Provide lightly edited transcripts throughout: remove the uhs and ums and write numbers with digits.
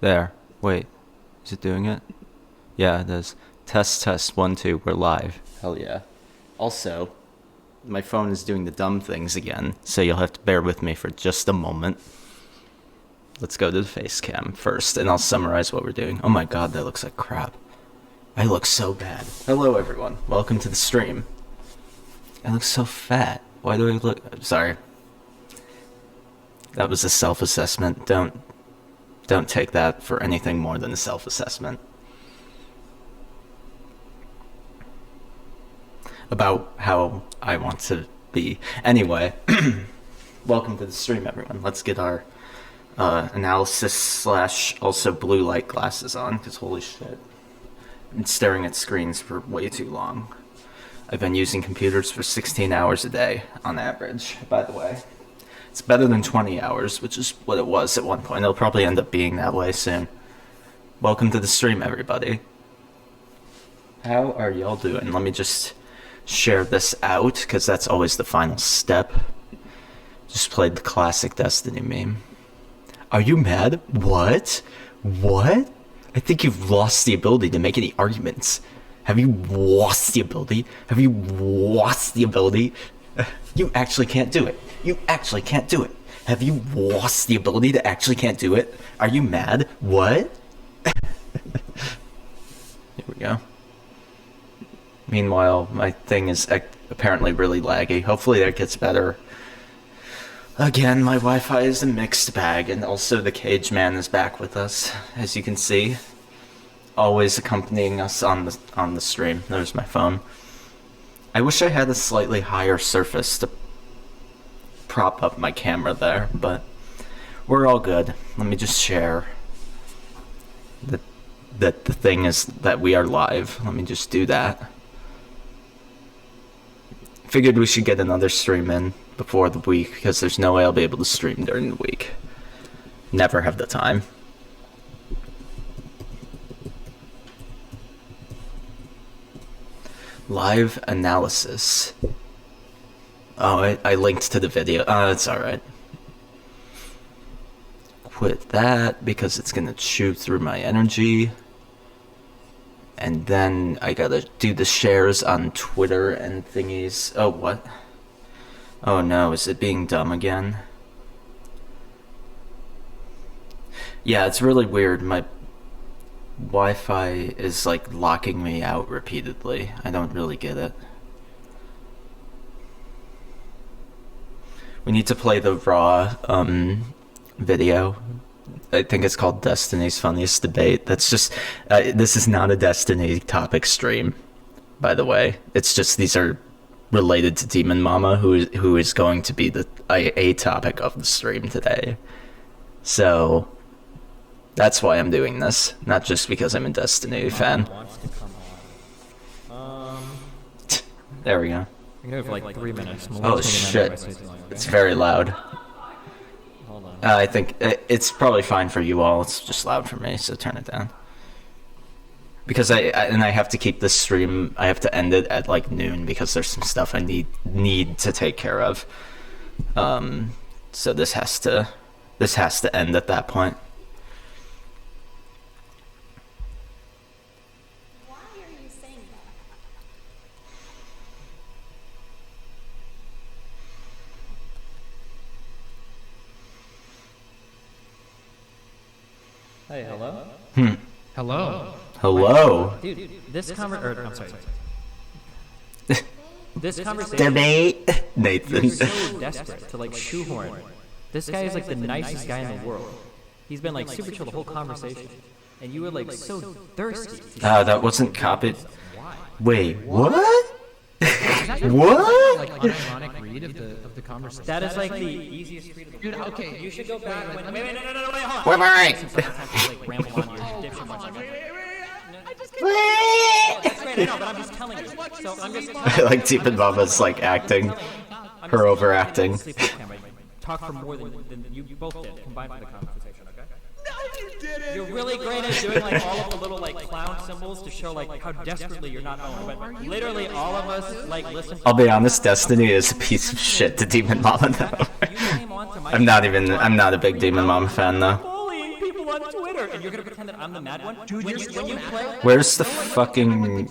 There. Wait. Is it doing it? Yeah, it is. Test, test, 1, 2, we're live. Hell yeah. Also, my phone is doing the dumb things again, so you'll have to bear with me for just a moment. Let's go to the face cam first, and I'll summarize what we're doing. Oh my god, that looks like crap. I look so bad. Hello everyone, welcome to the stream. I look so fat. Why do I look... Sorry. That was a self-assessment. Don't take that for anything more than a self-assessment. About how I want to be. Anyway, welcome to the stream, everyone. Let's get our analysis slash also blue light glasses on, because holy shit. I've been staring at screens for way too long. I've been using computers for 16 hours a day, on average, by the way. It's better than 20 hours, which is what it was at one point. It'll probably end up being that way soon. Welcome to the stream, everybody. How are y'all doing? Let me just share this out, because that's always the final step. Just played the classic Destiny meme. Are you mad? What? What? I think you've lost the ability to make any arguments. Have you lost the ability? Have you lost the ability? You actually can't do it. You actually can't do it. Have you lost the ability to actually can't do it? Are you mad? What? Here we go. Meanwhile, my thing is apparently really laggy. Hopefully that gets better. Again, my Wi-Fi is a mixed bag, and also the Cage Man is back with us, as you can see. Always accompanying us on the stream. There's my phone. I wish I had a slightly higher surface to prop up my camera there, but we're all good. Let me just share that the thing is that we are live. Let me just do that. Figured we should get another stream in before the week, because there's no way I'll be able to stream during the week. Never have the time. Live analysis. Oh, I linked to the video. It's alright. Quit that, because it's gonna chew through my energy. And then I gotta do the shares on Twitter and thingies. Oh, what? Oh no, is it being dumb again? Yeah, it's really weird. My Wi-Fi is like locking me out repeatedly. I don't really get it. We need to play the raw video. I think it's called Destiny's Funniest Debate. That's just this is not a Destiny topic stream, by the way. It's just these are related to Demon Mama, who is going to be a topic of the stream today. So that's why I'm doing this, not just because I'm a Destiny fan. There we go. I'm gonna have like 3 minutes. Oh shit, it's very loud. Hold on. I think it's probably fine for you all. It's just loud for me, so turn it down. Because I have to keep this stream. I have to end it at like noon because there's some stuff I need to take care of. So this has to end at that point. Why are you saying that? Hey, hello? Hello. Hello. Dude, this conversation. I'm sorry. This conversation. Debate. You're Nathan. so desperate to like shoehorn. This guy is like the nicest guy in the world. He's been like super chill the whole conversation, and you were like so thirsty. That wasn't copied. Why? Wait, what? Is that your What? like unironic read of the conversation? That is like the easiest read of the Dude, okay. You should go back. Wait, Wait, wait, no, wait, hold on. Wait. Like ramble on your dipshit much. That's great, I know, but I'm just telling you. So I'm just I like Demon Mama's like acting, her overacting. Talk for more than you both did combined for the conversation, okay? No, you didn't. You're really great at doing like all of the little like clown symbols to show like how desperately you're not knowing. But literally all of us like listen. I'll be honest, Destiny is a piece of shit to Demon Mama though. I'm not a big Demon Mama fan though. Bullying people on Twitter. and you're gonna pretend that I'm the mad one? Dude, when you play, Where's the fucking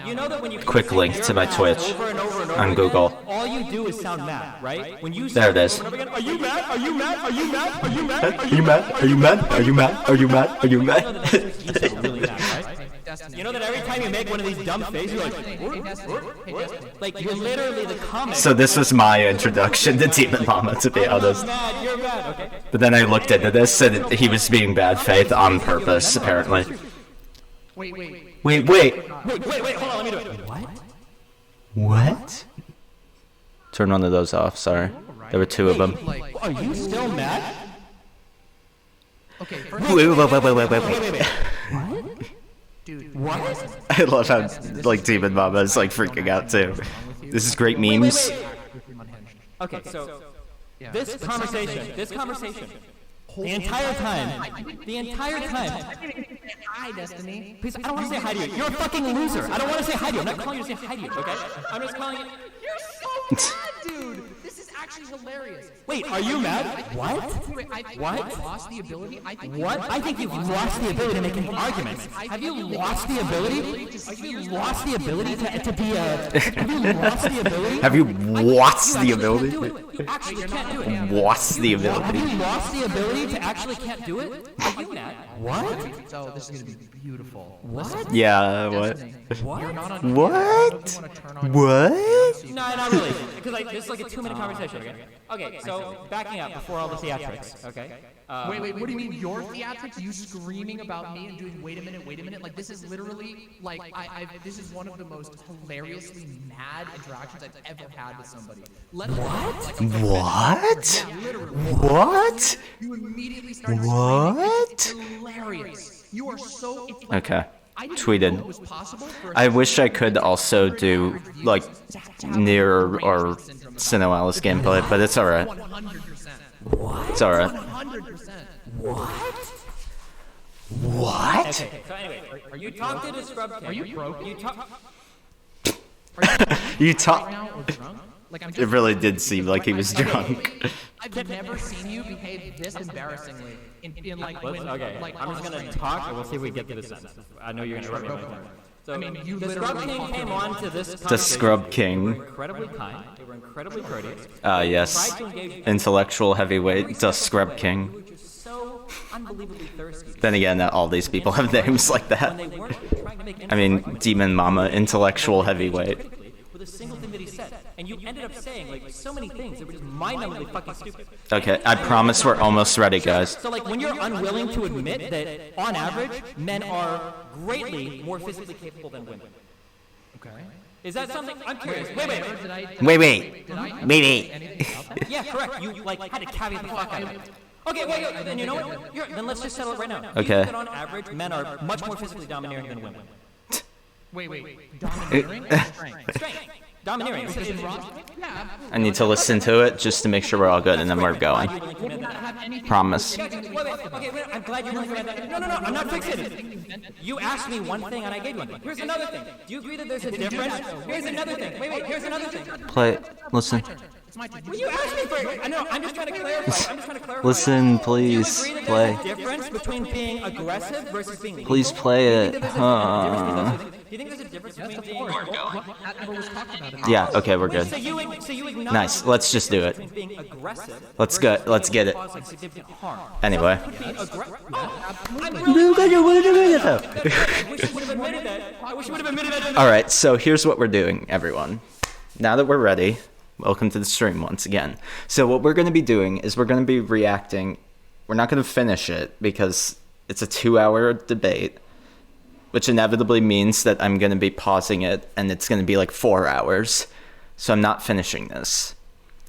you know that when you quick link to my Twitch over and over and over on again, Google? all you do is sound mad, right? When you There it is. over and over again, are you mad? Are you mad? Are you mad? Are you mad? Are you mad? Are you mad? Are you mad? Are you mad? Are you You mad? sound really mad, right? You know that every time you make one of these dumb faces, you're like you're literally the comic. So this was my introduction to Demon Mama, to be honest. Mad, you're mad, okay? But then I looked into this, and he was being bad faith on purpose, apparently. Wait. Wait. Wait, hold on, let me do it. What? What? Turn one of those off, sorry. There were two of them. Are you still mad? Okay, Wait. dude. What? I love how, like, Demon Mama is, like, freaking out, too. This is great memes. Okay, so this conversation, the entire time. Hi, Destiny. Please, I don't want to say hi to you. You're a fucking loser. I don't want to say hi to you. I'm not calling you to say hi to you, okay? I'm just calling you. You're so mad, dude. This is actually hilarious. Wait, are you mad? What? What? I've lost the ability. What? I think you've lost the ability to make any arguments. Have you lost the ability? Have you lost the ability to be a? Have you lost the ability? Have you lost the ability? You actually can't do it. Lost the Have ability? you lost the ability to actually can't do it? Are you mad? What? So this is gonna be beautiful. What? Yeah, what? You're not on. What? What? No, not really. Because it's like a 2-minute conversation. Okay, so backing up before all the theatrics. Okay. Wait, what do you mean your theatrics? You screaming about me and doing wait a minute? Like this is literally like this is one of the most hilariously mad interactions I've ever had with somebody. Let alone like What? yeah, literally. What? You immediately start What? screaming. It's hilarious. You are so it's like, Okay. I didn't know Tweeted. it was possible for I wish I could also do, like, Nier or Sinnoh gameplay, but it's alright. 100%. It's alright. 100%. What? Okay. So anyway, you talked to the scrub king. Are you broke? You talk. You Right talk. now or drunk? Like I'm It just really did seem like he was drunk. I've never seen you behave this embarrassingly in like when Okay. like I'm just gonna talk, and we'll see if we get to the sentence. I know you're gonna interrupt me. So I mean, you the scrub literally king came on to this. The Scrub They King. were incredibly kind. They were incredibly courteous. Yes. Tried to engage. Intellectual heavyweight, the Scrub King. We were just so unbelievably thirsty. Then again, all these people have names like that. When they weren't trying to make any I mean, argument Demon Mama, intellectual heavyweight. critically with a single thing that he said, and you ended up saying like so many things that were just mind-numbingly fucking stupid. Okay, I promise we're almost ready, guys. So like when you're unwilling to admit that on average men are greatly more physically capable than women. okay. Is that something? I'm curious. Wait. Wait. Yeah, correct. You like had to caveat the fuck out of it. Okay, wait. Then you know what? Then let's just settle it right now. You Okay. think that on average men are much more physically domineering than women. Wait. Domineering or strength? Strength. Domineering. Yeah. I need to listen to it just to make sure we're all good, and then we're going. We do not have anything. Promise. Okay, wait. I'm glad you're looking at that. No. I'm not fixated. You asked me one thing and I gave you one thing. Here's another thing. Do you agree that there's a difference? Here's another thing. Wait. Here's another thing. Play. Listen. It's my turn. Well, you asked me for it. I know. I'm just trying to clarify. Listen, Do please. you agree that Play. there's a difference between being aggressive versus being legal? Please play it. Do you think there's a difference between being That never was talked about. Yeah, okay, we're good. So you acknowledge Nice, let's just do it. between being aggressive Let's get it. causing significant harm. Anyway. I'm really I wish you would have admitted that. Alright, so here's what we're doing, everyone. Now that we're ready, welcome to the stream once again. So what we're going to be doing is we're going to be reacting. We're not going to finish it because it's a 2-hour debate, which inevitably means that I'm going to be pausing it and it's going to be like 4 hours. So I'm not finishing this.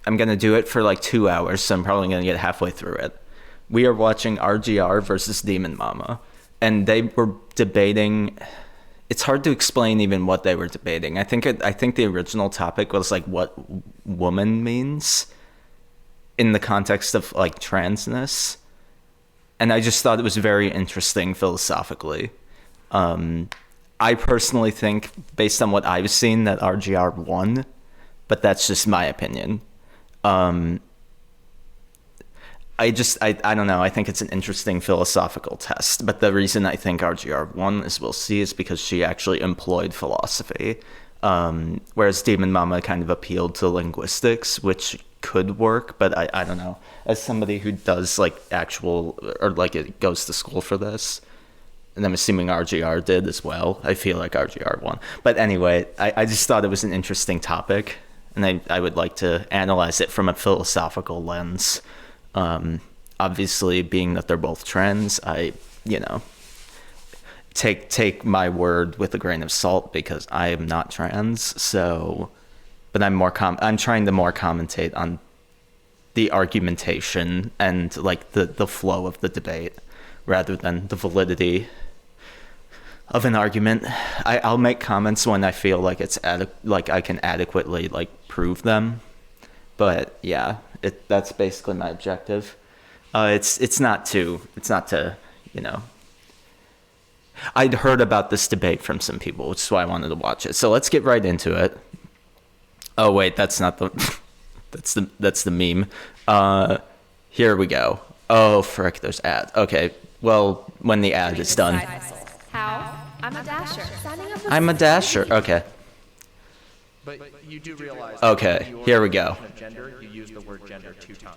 I'm going to do it for like 2 hours, so I'm probably going to get halfway through it. We are watching RGR versus Demon Mama, and they were debating. It's hard to explain even what they were debating. I think the original topic was like what woman means in the context of like transness, and I just thought it was very interesting philosophically. I personally think, based on what I've seen, that RGR won, but that's just my opinion. I don't know. I think it's an interesting philosophical test. But the reason I think RGR won, as we'll see, is because she actually employed philosophy. Whereas Demon Mama kind of appealed to linguistics, which could work. But I don't know. As somebody who does like actual, or like it goes to school for this, and I'm assuming RGR did as well, I feel like RGR won. But anyway, I just thought it was an interesting topic. And I would like to analyze it from a philosophical lens. Obviously, being that they're both trans, I, take my word with a grain of salt because I am not trans. So, but I'm trying to more commentate on the argumentation and like the flow of the debate rather than the validity of an argument. I'll make comments when I feel like it's like I can adequately like prove them. But yeah, that's basically my objective. It's not to I'd heard about this debate from some people, which is why I wanted to watch it. So let's get right into it. Oh wait, that's not the that's the meme. Here we go. Oh frick, there's ads. Okay, well when the ad is done. How? I'm a dasher. Signing up with I'm a dasher. Okay. But you do realize Okay, that here we go. of gender, you use the word gender 2 times.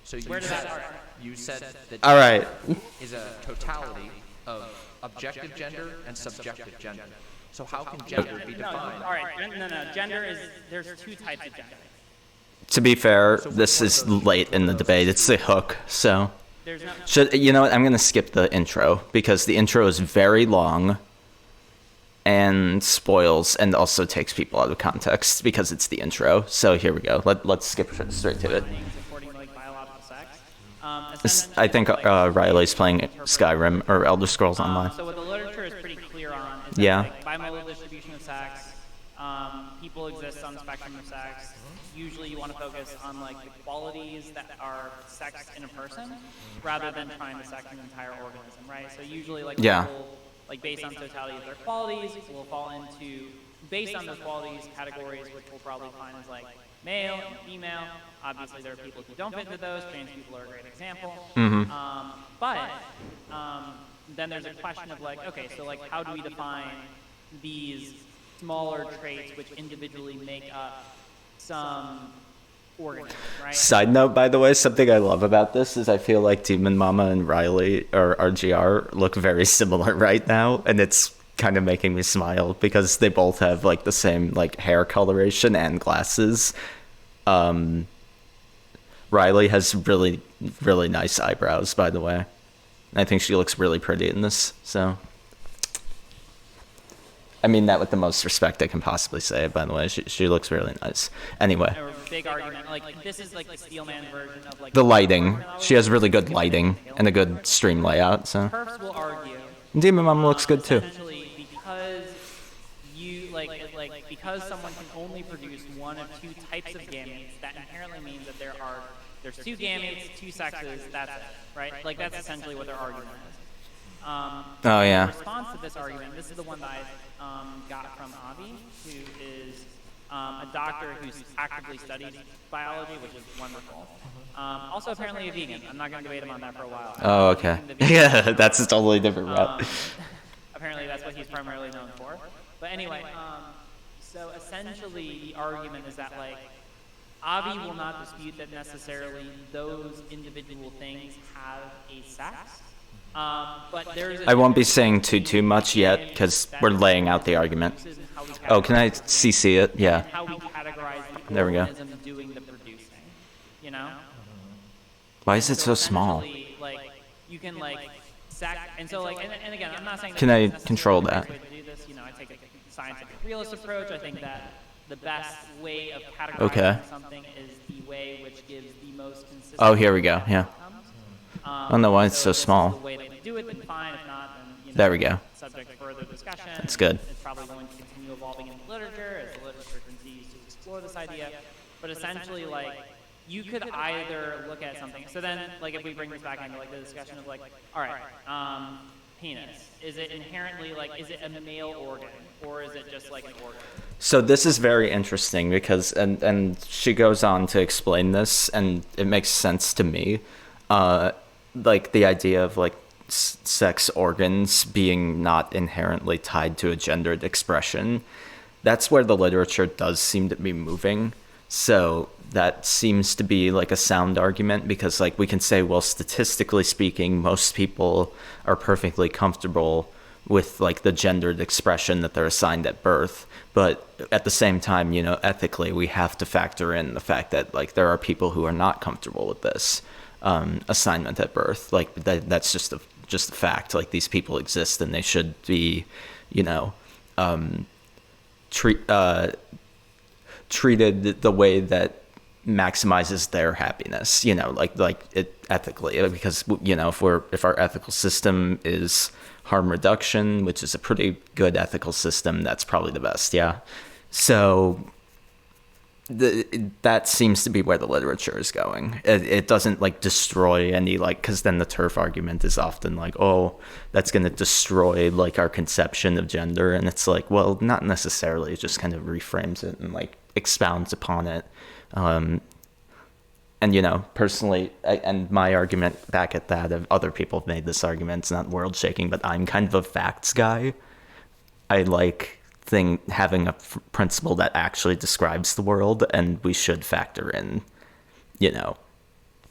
So Where does that start? you said that All right. is a totality of objective gender and subjective gender. So how can gender be defined? All right. No. Gender is there's 2 types of gender. To be fair, this is late in the debate. It's the hook, so There's no. you know what? I'm gonna skip the intro because the intro is very long and spoils and also takes people out of context because it's the intro. So here we go. Let's skip straight to it. Supporting like biological sex. I think Riley's playing Skyrim or Elder Scrolls Online. So what the literature is pretty clear on is that, Yeah. like, bimodal distribution of sex. People exist on the spectrum of sex. Usually you want to focus on like the qualities that are sexed in a person rather than trying to sex an entire organism, right? So usually like Yeah. people, like based on totality of their qualities, will fall into, based on those qualities, categories which we'll probably find as like male and female. Obviously there are people who don't fit into those. Trans people are a great example. But then there's a question of like, okay, so like how do we define these smaller traits which individually make up some organism, right? Side note, by the way, something I love about this is I feel like Demon Mama and Riley or RGR look very similar right now, and it's kind of making me smile because they both have like the same like hair coloration and glasses. Riley has really, really nice eyebrows, by the way. I think she looks really pretty in this, so I mean that with the most respect I can possibly say, by the way. She looks really nice. Anyway, Or big argument, like this is like the Steelman version of like the lighting. She has really good lighting and a good stream layout, so. Perfs will argue Demon Mama looks good too. essentially because you because someone can only produce one of 2 types of gametes, that inherently means that there's 2 gametes, 2 sexes, that's it, right? Like that's essentially what their argument is. Oh yeah. In response to this argument, this is the one that I got from Avi, who is a doctor who's actively studied biology, which is wonderful. Also apparently a vegan. I'm not going to debate him on that for a while. Oh, okay. Yeah, that's a totally different route. Apparently that's what he's primarily known for. But anyway, so essentially the argument is that like Avi will not dispute that necessarily those individual things have a sex. But there's I won't be saying too much yet because we're laying out the argument. Oh, can I CC it? Yeah. How we categorize the There we go. organism doing the producing, you know? Why is it so small? Essentially, like you can like and so like and again, I'm not saying that Can I that's control necessarily that? the best way to do this. You know, I take a scientific realist approach. I think that the best way of categorizing Okay. something is the way which gives the most consistent. Oh, here we go. Yeah. outcomes. I don't know why it's so If this is small. the way that we do it, then fine. If not, then you know, There we go. subject to further discussion. That's good. It's probably going to continue evolving in the literature as the literature continues to explore this idea. But essentially, like, you could either look at something. So then, like, if we bring this back into like the discussion of like, all right, penis. Is it inherently like, is it a male organ or is it just like an organ? So this is very interesting because and she goes on to explain this and it makes sense to me. like the idea of like sex organs being not inherently tied to a gendered expression, that's where the literature does seem to be moving. So that seems to be like a sound argument, because like we can say, well, statistically speaking, most people are perfectly comfortable with like the gendered expression that they're assigned at birth. But at the same time, you know, ethically, we have to factor in the fact that like there are people who are not comfortable with this assignment at birth. Like that's just a fact. Like these people exist and they should be, you know, treated the way that maximizes their happiness, you know, like it ethically, because, you know, if our ethical system is harm reduction, which is a pretty good ethical system, that's probably the best. Yeah. So that seems to be where the literature is going. It doesn't like destroy any, like, because then the turf argument is often like, oh, that's going to destroy like our conception of gender. And it's like, well, not necessarily. It just kind of reframes it and like expounds upon it. And, you know, personally, and my argument back at that, of other people have made this argument, it's not world shaking, but I'm kind of a facts guy. I like having a principle that actually describes the world, and we should factor in, you know,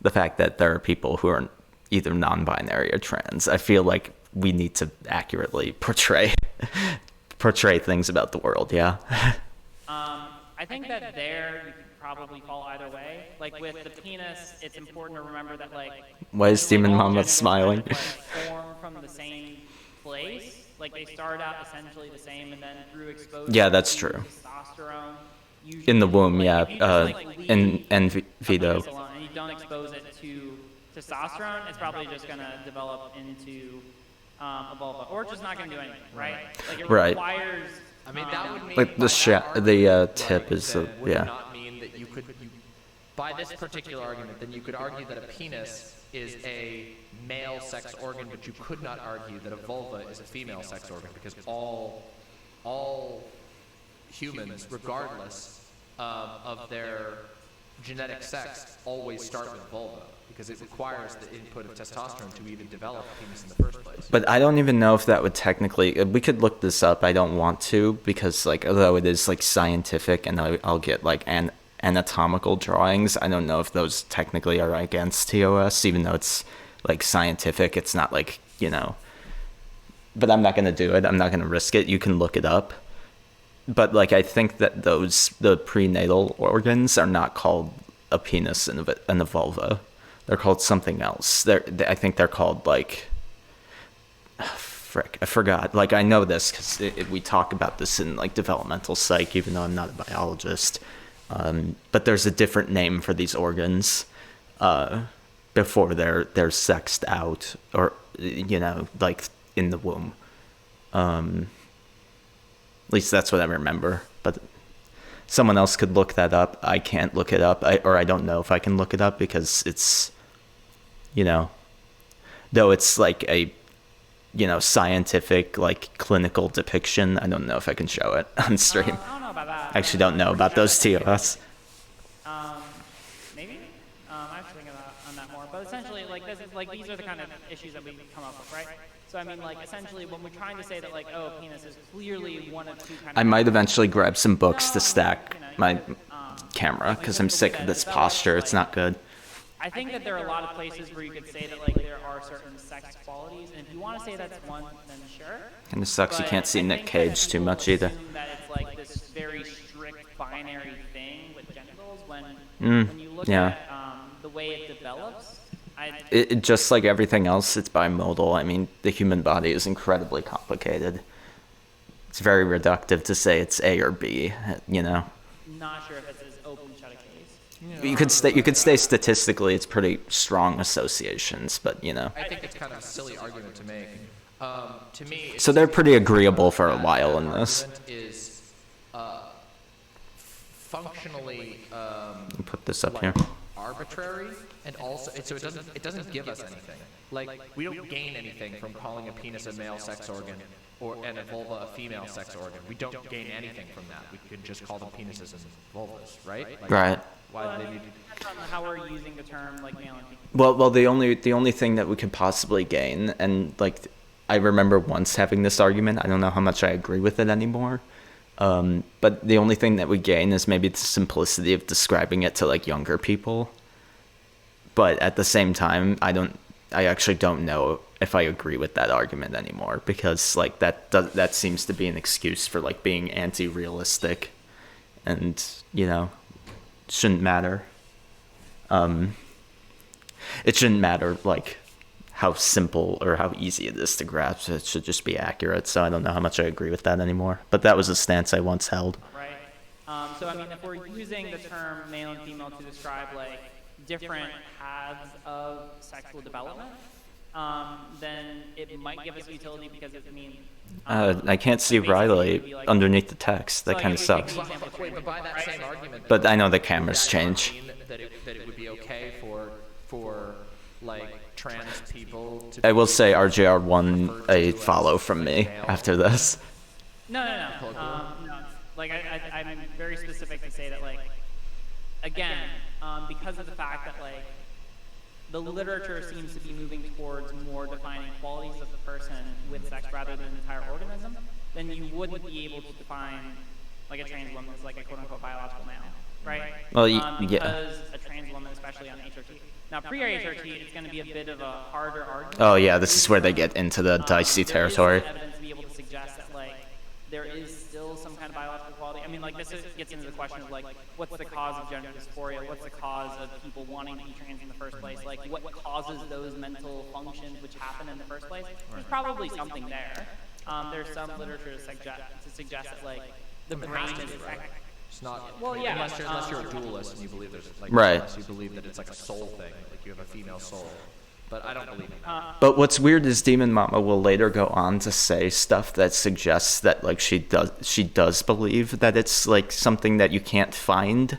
the fact that there are people who are either non-binary or trans. I feel like we need to accurately portray things about the world. Yeah. I think that there you could probably fall either way. Like with the penis, it's important to remember that like. Why is Demon all Mama genders smiling? Kind of, like, form from the same place. Like they start out essentially the same, and then through exposure. Yeah, that's to true. Testosterone. In the womb, like, yeah. If you just, like, leave And a Vito. penis alone and you don't expose it to testosterone, it's probably just gonna develop into a vulva, or it's just not gonna do anything, right? Like it Right. requires. I mean, that would mean Like by that argument, tip is then would yeah. not mean that you could, by this particular argument, then you could argue that a penis is a male sex organ, but you could not argue that a vulva is a female sex organ, because all humans, regardless of their genetic sex, always start with vulva, because it requires the input of testosterone to even develop a penis in the first place. But I don't even know if that would technically. We could look this up. I don't want to, because like although it is like scientific, and I'll get like anatomical drawings, I don't know if those technically are against TOS, even though it's like scientific. It's not like, you know. But I'm not gonna do it. I'm not gonna risk it. You can look it up. But like I think that the prenatal organs are not called a penis and a vulva. They're called something else. I think they're called like, frick, I forgot. Like I know this because we talk about this in like developmental psych, even though I'm not a biologist. But there's a different name for these organs before they're sexed out, or you know, like in the womb. At least that's what I remember. But someone else could look that up. I can't look it up, or I don't know if I can look it up, because it's, you know, though it's like a, you know, scientific, like clinical depiction, I don't know if I can show it on stream. I don't know about that. I actually don't know about those TOS. Maybe. I have to think on that more. But essentially, like this is like these are the kind of issues that we come up with, right? So I mean, like essentially, when we're trying to say that like, oh, penis is clearly one of two kind of. I might eventually grab some books to stack You know, my camera, because I'm sick of this posture. It's not good. I think that there are a lot of places where you could say that like there are certain sex qualities, and if you want to say that's one, then sure. And it sucks you But can't see I Nick think Cage that too people much either. assume that it's like this very strict binary thing with genitals when you look yeah. at the way it develops. It just like everything else, it's bimodal. I mean, the human body is incredibly complicated. It's very reductive to say it's A or B, you know. Not sure if it's as open shut a case. You could say statistically it's pretty strong associations, but you know. I think it's kind of a silly argument to make. To me, So they're pretty agreeable for a while in this. Is functionally Put this up like, here. arbitrary, and also so it doesn't give us anything. Like we don't gain anything from calling a penis a male sex organ and a vulva a female sex organ. We don't gain anything from that. We could just call them penises and vulvas, right? Like, Right. Why do they need to? Depends on how we're using the term like male and female. Well, the only thing that we could possibly gain, and like I remember once having this argument. I don't know how much I agree with it anymore. But the only thing that we gain is maybe the simplicity of describing it to like younger people. But at the same time, I actually don't know if I agree with that argument anymore, because like that seems to be an excuse for like being anti-realistic, and shouldn't matter. It shouldn't matter like how simple or how easy it is to grasp. It should just be accurate. So I don't know how much I agree with that anymore. But that was a stance I once held. Right. So I mean, if we're using the term male and female to describe like different paths of sexual development, then it might give us utility because it means. I can't see Riley underneath the text. That kind of sucks. Wait, but by that same argument. But I know the cameras change. That it would be okay for like trans people to. I will say RGR won a follow from me after this. No. Like I'm very specific to say that like, again, because of the fact that like, the literature seems to be moving towards more defining qualities of the person with sex rather than the entire organism, then you wouldn't be able to define like a trans woman as like a quote-unquote biological male, right? Well, because a trans woman, especially on HRT. Now, pre-HRT, it's going to be a bit of a harder argument. Oh yeah, this is where they get into the dicey territory. There is evidence to be able to suggest that like there is still some kind of biological quality. I mean, like gets into the question of like, what's the cause of gender dysphoria? What's the cause of people wanting to be trans in the first place? Like, what causes those mental functions which happen in the first place? There's probably something there. There's some literature to suggest that like the brain is It's not. Well, yeah. Unless you're a dualist and you believe there's like. Right. Unless you believe that it's like a soul thing, like you have a female soul. But I don't believe in that. But what's weird is Demon Mama will later go on to say stuff that suggests that like she does believe that it's like something that you can't find.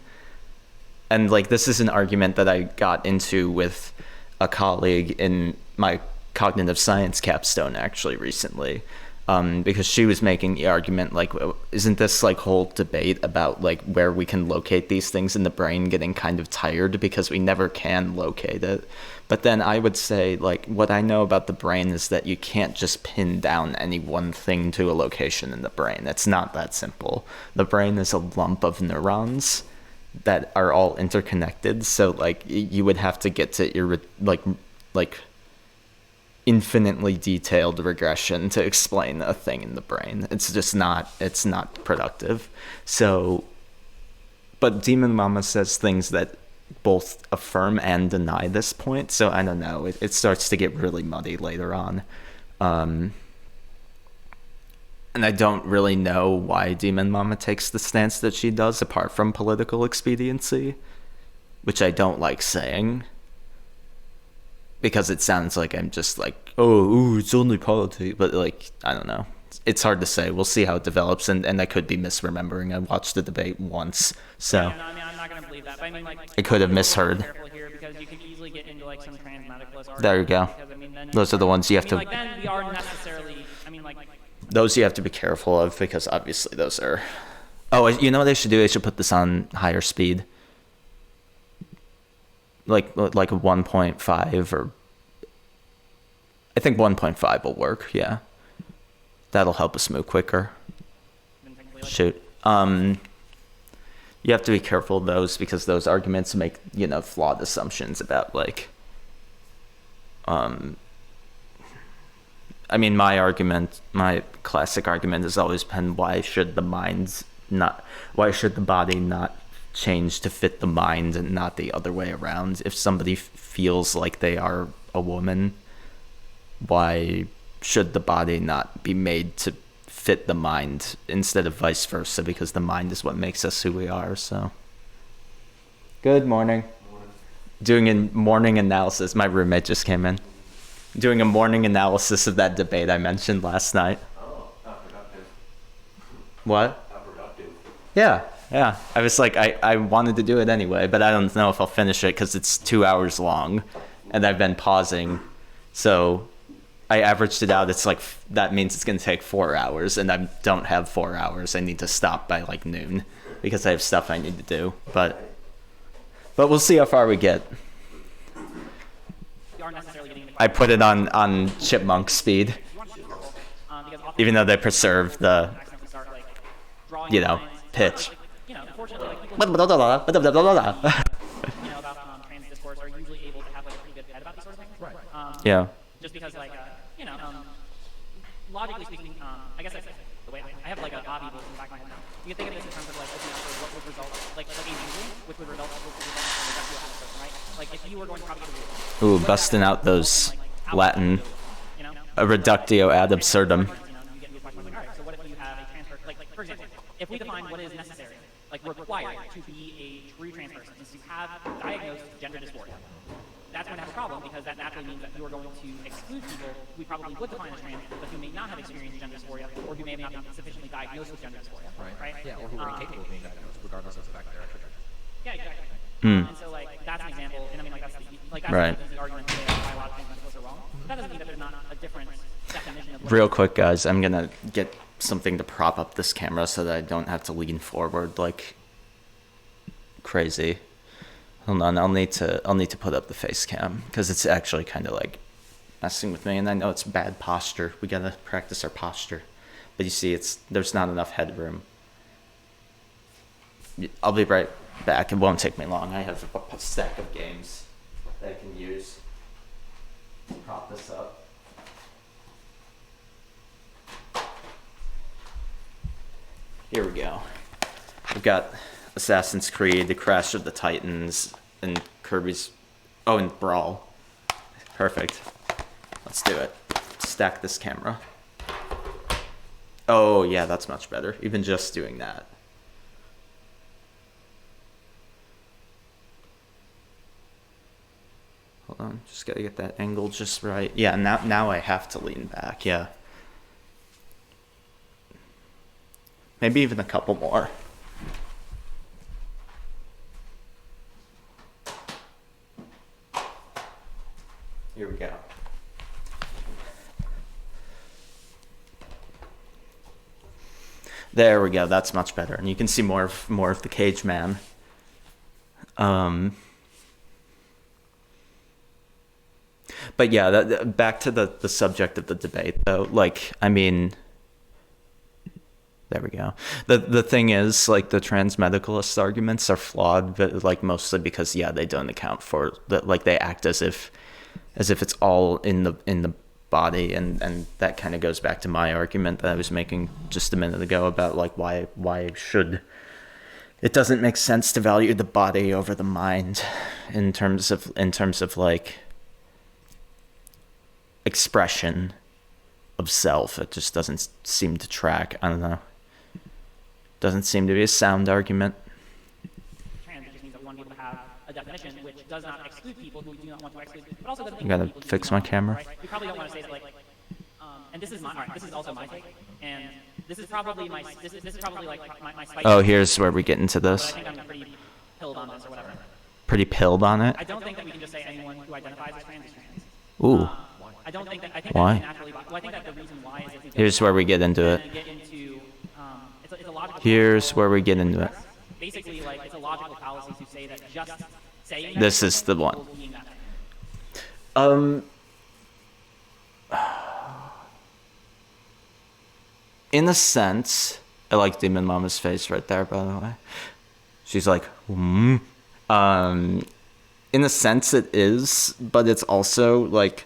And like this is an argument that I got into with a colleague in my cognitive science capstone actually recently. Because she was making the argument like, isn't this like whole debate about like where we can locate these things in the brain getting kind of tired because we never can locate it? But then I would say like what I know about the brain is that you can't just pin down any one thing to a location in the brain. It's not that simple. The brain is a lump of neurons that are all interconnected. So like you would have to get to like infinitely detailed regression to explain a thing in the brain. It's not productive. So, but Demon Mama says things that both affirm and deny this point. So I don't know. It starts to get really muddy later on. And I don't really know why Demon Mama takes the stance that she does apart from political expediency, which I don't like saying. Because it sounds like I'm just like, oh, it's only politics. But like, I don't know. It's hard to say. We'll see how it develops. And I could be misremembering. I watched the debate once. So I mean, I'm not going to believe that. But I mean, like, I could have misheard. Careful here because you can easily get into like some trans medicalist argument. There you go. Because, I mean, then Those are the ones you have to... like then we are necessarily, I mean like... Those you have to be careful of because obviously those are... Oh, you know what they should do? They should put this on higher speed. Like a 1.5 or... I think 1.5 will work, yeah. That'll help us move quicker. Shoot. You have to be careful of those because those arguments make, flawed assumptions about like... I mean, my classic argument has always been why should the body not change to fit the mind and not the other way around? If somebody feels like they are a woman, why should the body not be made to fit the mind instead of vice versa? Because the mind is what makes us who we are. So, good morning. Doing a morning analysis. My roommate just came in. Doing a morning analysis of that debate I mentioned last night. Oh, not productive. What? Not productive. Yeah. I was like, I wanted to do it anyway, but I don't know if I'll finish it because it's 2 hours long, and I've been pausing. So I averaged it out. It's like, that means it's going to take 4 hours, and I don't have 4 hours. I need to stop by like noon because I have stuff I need to do. But But we'll see how far we get. You aren't necessarily getting into I put it on chipmunk speed, because often even though they preserve the, accidentally start like drawing you know, lines, pitch. unfortunately, like people about trans discourse are usually able to have like a pretty good head about these sort of things. Right. Yeah. Just because like logically speaking, I guess that's the way I have like a obby in the back of my head now. You can think of this in terms of like looking out for what would result like a rule, which would result in a reductio ad absurdum, right? Like if you were going to propagate a rule. Ooh, busting out those Latin, You know? a reductio ad absurdum. You get into a question like, all right, so what if you have a trans person, like, for example, if we define what is necessary, like required to be a true trans person is to have diagnosed gender dysphoria. That's going to have a problem because that naturally means that you are going to exclude people who we probably would define as trans, but who may not have experienced gender dysphoria or who may have not been sufficiently diagnosed with gender dysphoria. Right? Yeah, or who are incapable of being diagnosed, regardless of the fact they're actually trans. Yeah, exactly. And so, like, that's an example, and I mean, like, that's Right. the argument today that biological transmendicals are wrong. But that doesn't mean that there's not a different definition of what Real quick, guys, I'm gonna get something to prop up this camera so that I don't have to lean forward like crazy. Hold on, I'll need to put up the face cam because it's actually kind of like messing with me, and I know it's bad posture. We gotta practice our posture, but you see, there's not enough headroom. I'll be right back. It won't take me long. I have a stack of games that I can use to prop this up. Here we go. We've got Assassin's Creed, The Crash of the Titans, and Kirby's... Oh, and Brawl. Perfect. Let's do it. Stack this camera. Oh, yeah, that's much better. Even just doing that. Hold on, just gotta get that angle just right. Yeah, now I have to lean back, yeah. Maybe even a couple more. Here we go. There we go, that's much better. And you can see more of the cage man. But yeah, back to the subject of the debate though. Like, I mean, there we go. The thing is, like, the trans medicalist arguments are flawed, but like mostly because they don't account for that. Like, they act as if it's all in the body, and that kind of goes back to my argument that I was making just a minute ago about like why should it doesn't make sense to value the body over the mind in terms of like expression of self. It just doesn't seem to track. I don't know. Doesn't seem to be a sound argument. trans, it just means that we want to be able to have a definition which does not exclude people who we do not want to exclude, but also doesn't You gotta include people who fix do my not, camera. Right? We probably don't want to say that, like, and this is this is also my take, and this is probably this is probably like my spicy. Oh, here's where we get into But I this. think I'm pretty pilled on this or whatever. Pretty pilled on it. I don't think that we can just say anyone who identifies as trans is trans. Ooh. I don't think that. I think Why? That naturally. Well, I think that the reason why is if we go Here's where we get into it. and get into it's a logical. Here's fallacy. where we get into it. Basically, like, it's a logical fallacy to say that just saying that This is the one. equals being that thing. In a sense, I like Demon Mama's face right there, by the way. She's like, in a sense it is, but it's also like,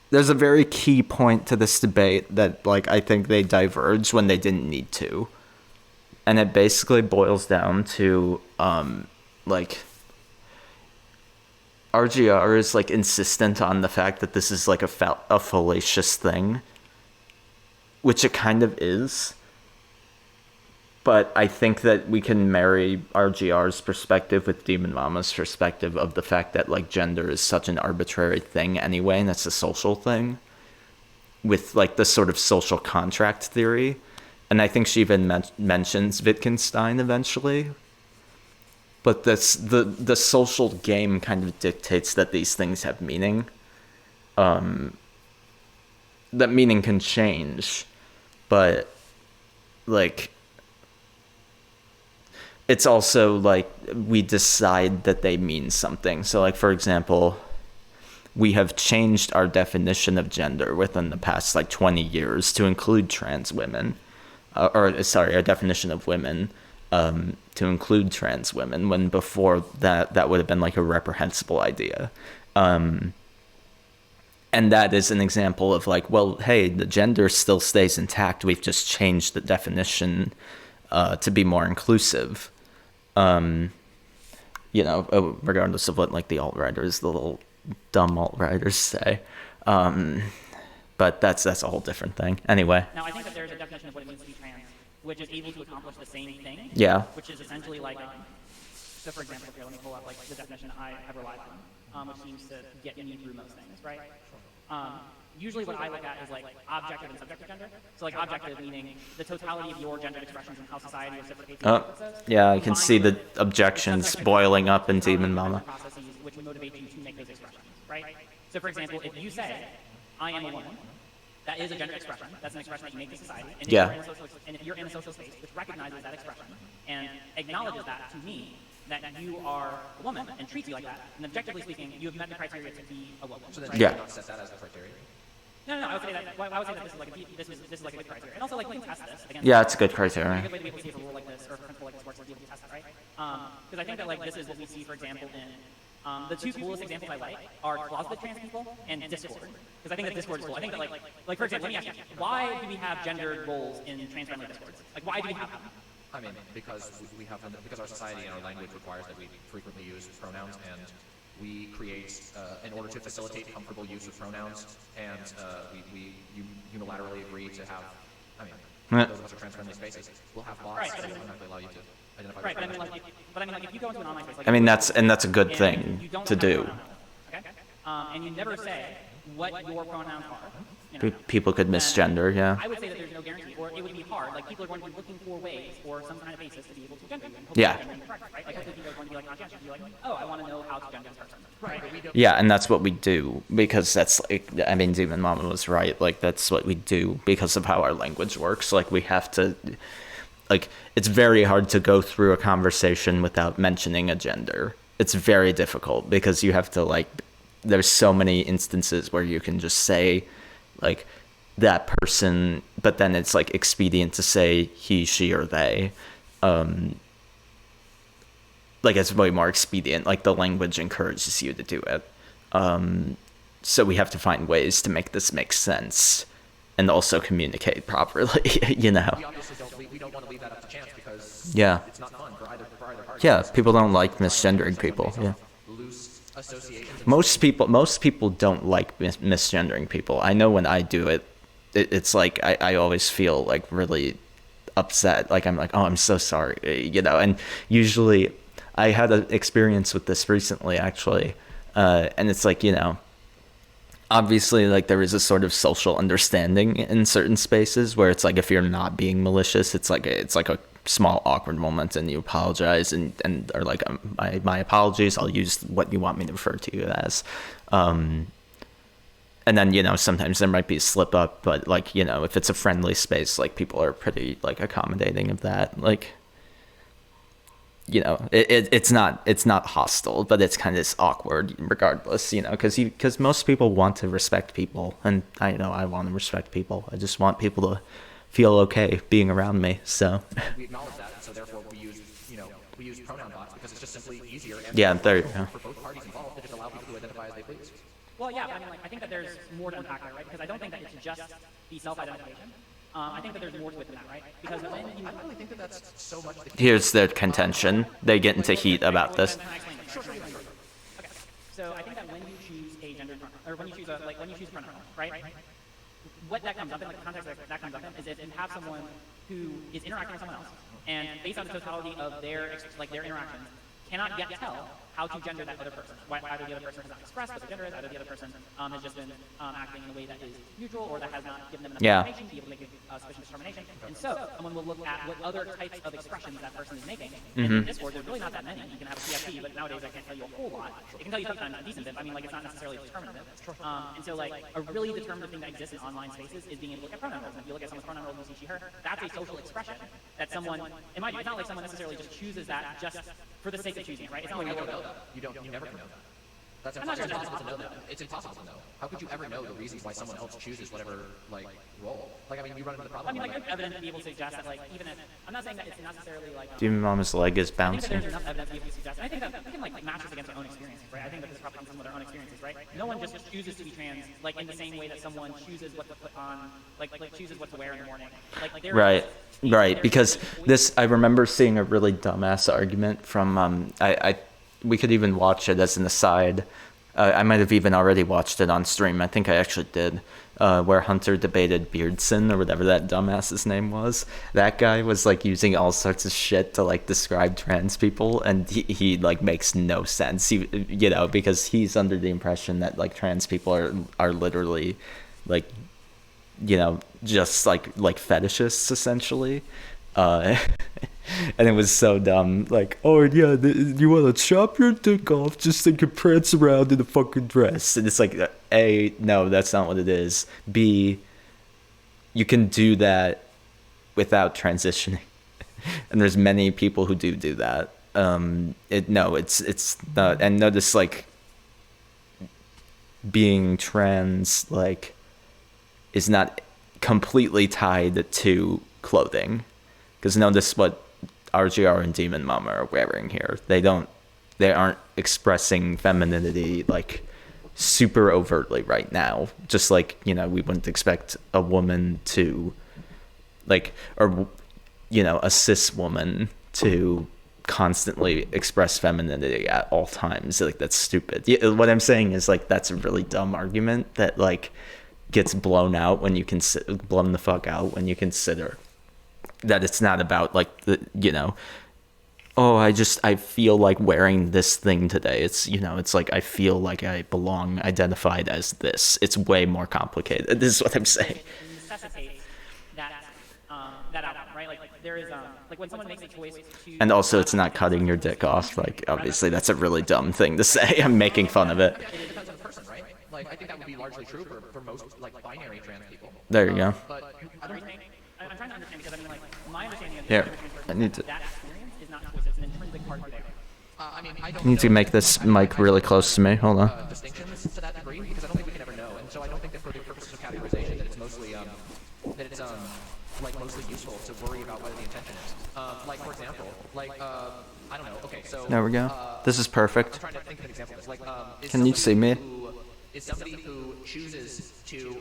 there's a very key point to this debate that, like, I think they diverge when they didn't need to. And it basically boils down to, like, RGR is, like, insistent on the fact that this is, like, a fallacious thing. Which it kind of is. But I think that we can marry RGR's perspective with Demon Mama's perspective of the fact that, like, gender is such an arbitrary thing anyway, and it's a social thing. With, like, the sort of social contract theory. And I think she even mentions Wittgenstein eventually. But the social game kind of dictates that these things have meaning. That meaning can change. But, like, it's also like we decide that they mean something. So like, for example, we have changed our definition of gender within the past like 20 years to include trans women, our definition of women to include trans women, when before that would have been like a reprehensible idea. And that is an example of like, well, hey, the gender still stays intact. We've just changed the definition to be more inclusive. Regardless of what like the alt-writers, the little dumb alt-writers say. But that's a whole different thing. Anyway. Now, I think that there's a definition of what it means to be trans, which is able to accomplish the same thing. Yeah. Which is essentially like, so for example, here, let me pull up like the definition I have relied on, which seems to get me through most things, right? Usually what I look at is like objective and subjective gender. So like objective meaning the totality of your gender expressions and how society reciprocates your preferences. Yeah, I can see the objections boiling up in Demon Mama. Processes which motivate you to make those expressions, right? So for example, if you say, I am a woman, that is a gender expression. That's an expression that you make to society. And if you're in a social space which recognizes that expression and acknowledges that to me, that you are a woman and treats you like that, and objectively speaking, you have met the criteria to be a woman. So then right? you don't set that as the criteria? No, I would say that. I would say that this is like a good criteria, and also like we can test this against. Yeah, it's a good A criteria. good way to be able to see if a rule like this or a principle like this works is to be able to test it, right? Because I think that like this is what we see, for example, in the two coolest examples I like are closeted trans people and Discord. Because I think that Discord is cool. I think that like for example, let me ask you, why do we have gendered roles in trans-friendly Discords? Like, why do we have them? I mean, because we have them, because our society and our language requires that we frequently use pronouns, and we create, in order to facilitate comfortable use of pronouns, and we unilaterally agree to have, I mean, those of us are trans-friendly spaces, we'll have bots that will automatically allow you to identify. Right, but I mean, like, if you go into an online space, like, I mean, that's a good thing to do. Okay, and you never say what your pronouns are. People could misgender, yeah. I would say that there's no guarantee, or it would be hard. Like, people are going to be looking for ways or some kind of basis to be able to gender you. Yeah. Right? Like, hopefully people are going to be like conscientious and be like, oh, I want to know how to gender this person. Right. Yeah, and that's what we do, because that's like, I mean, Demon Mama was right. Like, that's what we do because of how our language works. Like, we have to, like, it's very hard to go through a conversation without mentioning a gender. It's very difficult because you have to, like, there's so many instances where you can just say, like, that person, but then it's like expedient to say he, she, or they. Like, it's way more expedient. Like, the language encourages you to do it. So we have to find ways to make this make sense and also communicate properly, you know? We obviously don't want to leave that up to chance, because Yeah. it's not fun for either party. Yeah, people don't like misgendering people. Yeah. Loose associations. Most people don't like misgendering people. I know when I do it, it's like I always feel like really upset. Like, I'm like, oh, I'm so sorry, you know. And usually, I had an experience with this recently, actually, and it's like, you know, obviously, like, there is a sort of social understanding in certain spaces where it's like, if you're not being malicious, it's like a small awkward moment, and you apologize and are like, my apologies, I'll use what you want me to refer to you as. And then, you know, sometimes there might be a slip up, but, like, you know, if it's a friendly space, like, people are pretty, like, accommodating of that. Like, you know, it's not hostile, but it's kind of awkward regardless, you know, because most people want to respect people, and I know I want to respect people. I just want people to feel okay being around me. So We acknowledge that, and so therefore we use pronoun bots, because it's just simply easier and yeah, there you go. for both parties involved to just allow people to identify as they please. Well, yeah, I mean, like, I think that there's more to unpack there, right? Because I don't think that it's just the self-identification. I think that there's more to it than that, right? Because when you... I don't really think that that's so much the case. Here's their contention. They get into heat about this. Can I explain this? Sure. Okay. So I think that when you choose a gender pronoun, or when you choose a pronoun, right? What that comes up in, like, the context that comes up in, is if you have someone who is interacting with someone else, and based on the totality of their interactions, cannot yet tell how to gender that other person. Either the other person has not expressed what their gender is, either the other person has just been acting in a way that is neutral or that has not given them enough information to be able to make a sufficient determination. And so someone will look at what other types of expressions that person is making. And in Discord, there's really not that many. You can have a CFP, but nowadays I can't tell you a whole lot. It can tell you sometimes a decent bit. I mean, like, it's not necessarily determinative. And so, like, a really determinative thing that exists in online spaces is being able to look at pronoun roles. And if you look at someone's pronoun roles, you see, she, her, that's a social expression that someone, in my view, it's not like someone necessarily just chooses that just for the sake of choosing it, right? It's not like, you don't know that. You never know that. That's impossible to know that. It's impossible to know. How could you ever know the reasons why someone else chooses whatever, like, role? Like, I mean, you run into the problem. I mean, like, there's evidence to be able to suggest that, like, even if, I'm not saying that it's necessarily, like, Demon Mama's leg is I think that bouncing. there's enough evidence to be able to suggest, and I think that we can, like, match this against our own experiences, right? I think that this probably comes from their own experiences, right? No one just chooses to be trans, like, in the same way that someone chooses what to put on, like chooses what to wear in the morning. Like there Right, because this, I remember seeing a really dumbass argument from, we could even watch it as an aside. I might have even already watched it on stream. I think I actually did, where Hunter debated Beardson or whatever that dumbass's name was. That guy was like using all sorts of shit to like describe trans people, and he like makes no sense. He, you know, because he's under the impression that like trans people are literally like, you know, just like fetishists essentially. And it was so dumb. Like, oh yeah, you want to chop your dick off just so you can prance around in a fucking dress. And it's like, A, no, that's not what it is. B, you can do that without transitioning. And there's many people who do that. It's not. And notice, like, being trans, like, is not completely tied to clothing. Because notice what RGR and Demon Mama are wearing here. They aren't expressing femininity like super overtly right now. Just like, you know, we wouldn't expect a woman to like, or, you know, a cis woman to constantly express femininity at all times. Like, that's stupid. What I'm saying is, like, that's a really dumb argument that like gets blown the fuck out when you consider that it's not about like the, you know, oh, I feel like wearing this thing today. It's, you know, it's like I feel like I belong identified as this. It's way more complicated. This is what I'm saying. It necessitates that outcome, right? Like there is like when someone makes a choice to, And also, it's not cutting your dick off. Like, obviously, that's a really dumb thing to say. I'm making fun of it. It depends on the person, right? Like, I think that would be largely true for most, like, binary trans people. There you go. But I don't think... I'm trying to understand because I mean, like, my understanding of Here, the I need to. that experience is not choice; it's an intrinsic part of their. I mean, I don't Need to know make this mic really close to me. Hold on. distinctions to that degree, because I don't think we can ever know. And so I don't think that for the purposes of categorization that it's mostly, like, mostly useful to worry about whether the intention is. Like, for example, like, I don't know, okay, so... There we go. This is I'm perfect. trying to think of an example of this. Like, Can you see me? Is somebody who chooses to,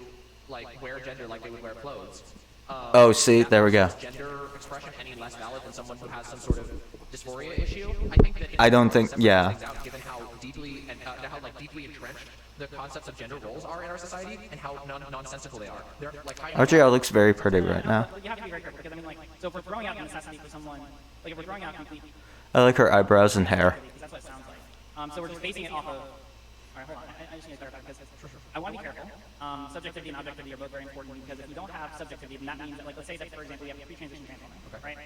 like, wear gender like they would wear clothes... Oh, see, there we go. Gender expression any less valid than someone who has some sort of dysphoria issue? I think that I don't think, yeah. Given how deeply and how like deeply entrenched the concepts of gender roles are in our society and how nonsensical they are. They're like RGR looks very pretty right now. You have to be very careful because I mean, like, so if we're throwing out the necessity for someone, like, if we're throwing out complete, I like her eyebrows and hair. because that's what it sounds like. So we're just basing it off of. All right, hold on. I just need to clarify because I want to be careful. Subjectivity and objectivity are both very important because if you don't have subjectivity, then that means that, like, let's say that, for example, you have a pre-transition trans woman, right?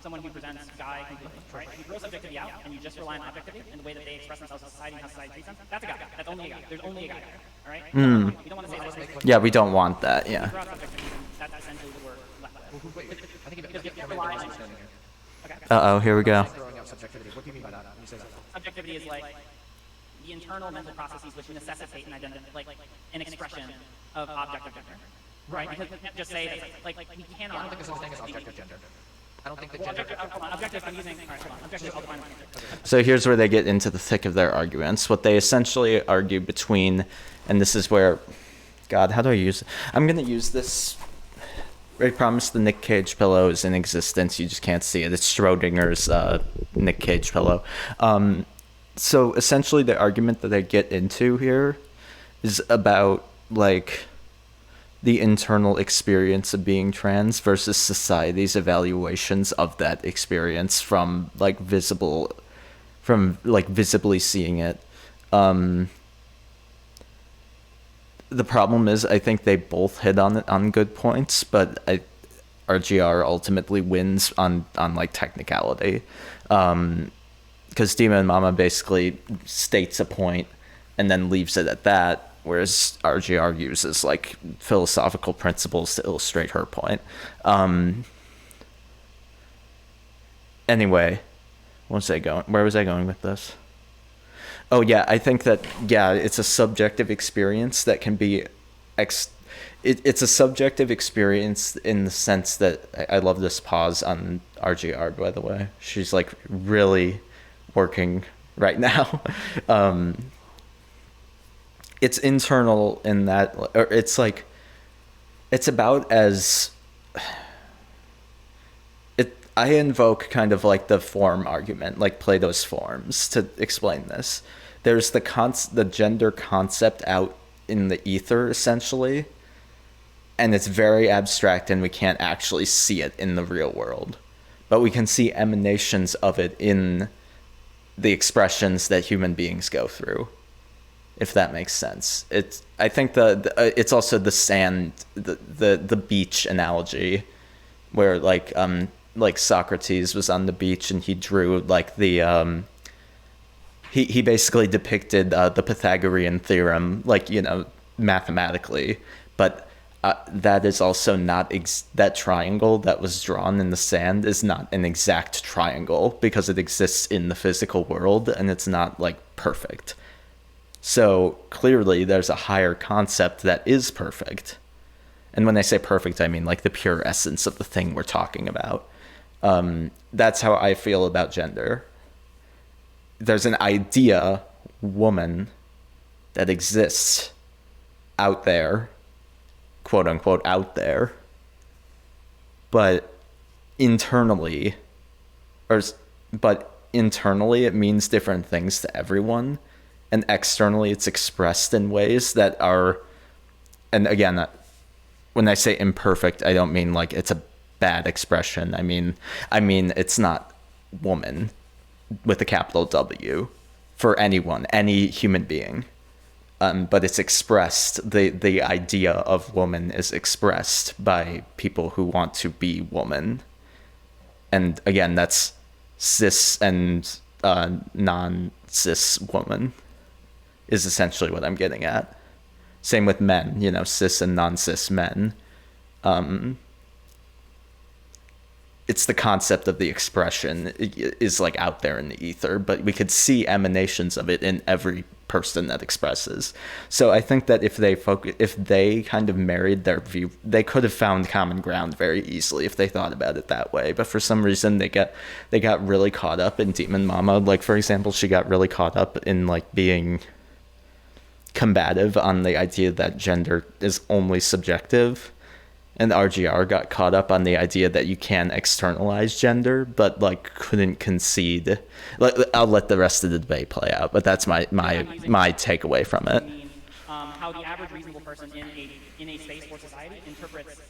Someone who presents guy completely, right? If you throw subjectivity out and you just rely on objectivity and the way that they express themselves in society and how society treats them, that's a guy. That's only a guy. There's only a guy there, all right? You don't want to say that. Yeah, we don't want that, If yeah. you throw out subjectivity, then that's essentially what we're left with. I think Because if if you rely on okay. Uh-oh, here we go. throwing out subjectivity. What do you mean by that when you say that? Subjectivity is like the internal mental processes which necessitate like an expression of objective gender. Right? Because you can't just say that, like we cannot. I don't think there's such a thing as objective gender. I don't think that Well, gender... hold on, objective, I'm using, all right, hold on, objective, I'll define objective. So here's where they get into the thick of their arguments. What they essentially argue between, and this is where, God, how do I use it? I'm going to use this. I promise the Nick Cage pillow is in existence. You just can't see it. It's Schrodinger's Nick Cage pillow. So essentially the argument that I get into here is about, like, the internal experience of being trans versus society's evaluations of that experience from, like, visible from like visibly seeing it. The problem is I think they both hit on it on good points, but RGR ultimately wins on like technicality. Because Demon Mama basically states a point and then leaves it at that, whereas RGR uses like philosophical principles to illustrate her point. Anyway, where was I going with this? Oh yeah, I think that it's a subjective experience that can be it's a subjective experience in the sense that I love this pause on RGR, by the way. She's like really working right now. It's internal in that, or it's like, it's about as I invoke kind of like the form argument, like Plato's forms, to explain this. There's the gender concept out in the ether, essentially, and it's very abstract and we can't actually see it in the real world. But we can see emanations of it in the expressions that human beings go through, if that makes sense. I think it's also the sand, the beach analogy, where like Socrates was on the beach and he drew like the he basically depicted the Pythagorean theorem, like, you know, mathematically, but that is also not that triangle that was drawn in the sand is not an exact triangle because it exists in the physical world and it's not like perfect. So clearly there's a higher concept that is perfect. And when I say perfect, I mean like the pure essence of the thing we're talking about. That's how I feel about gender. There's an idea, woman, that exists out there, quote unquote out there, but internally it means different things to everyone, and externally it's expressed in ways that are, and again, when I say imperfect, I don't mean like it's a bad expression. I mean it's not woman with a capital W for anyone, any human being. But it's expressed, the idea of woman is expressed by people who want to be woman. And again, that's cis and non-cis woman is essentially what I'm getting at. Same with men, you know, cis and non-cis men. It's the concept of the expression is like out there in the ether, but we could see emanations of it in every person that expresses. So I think that if they kind of married their view, they could have found common ground very easily if they thought about it that way. But for some reason they got really caught up in Demon Mama. Like, for example, she got really caught up in like being combative on the idea that gender is only subjective. And RGR got caught up on the idea that you can externalize gender, but like couldn't concede. Like, I'll let the rest of the debate play out, but that's my takeaway from it. How the average reasonable person in a space or society interprets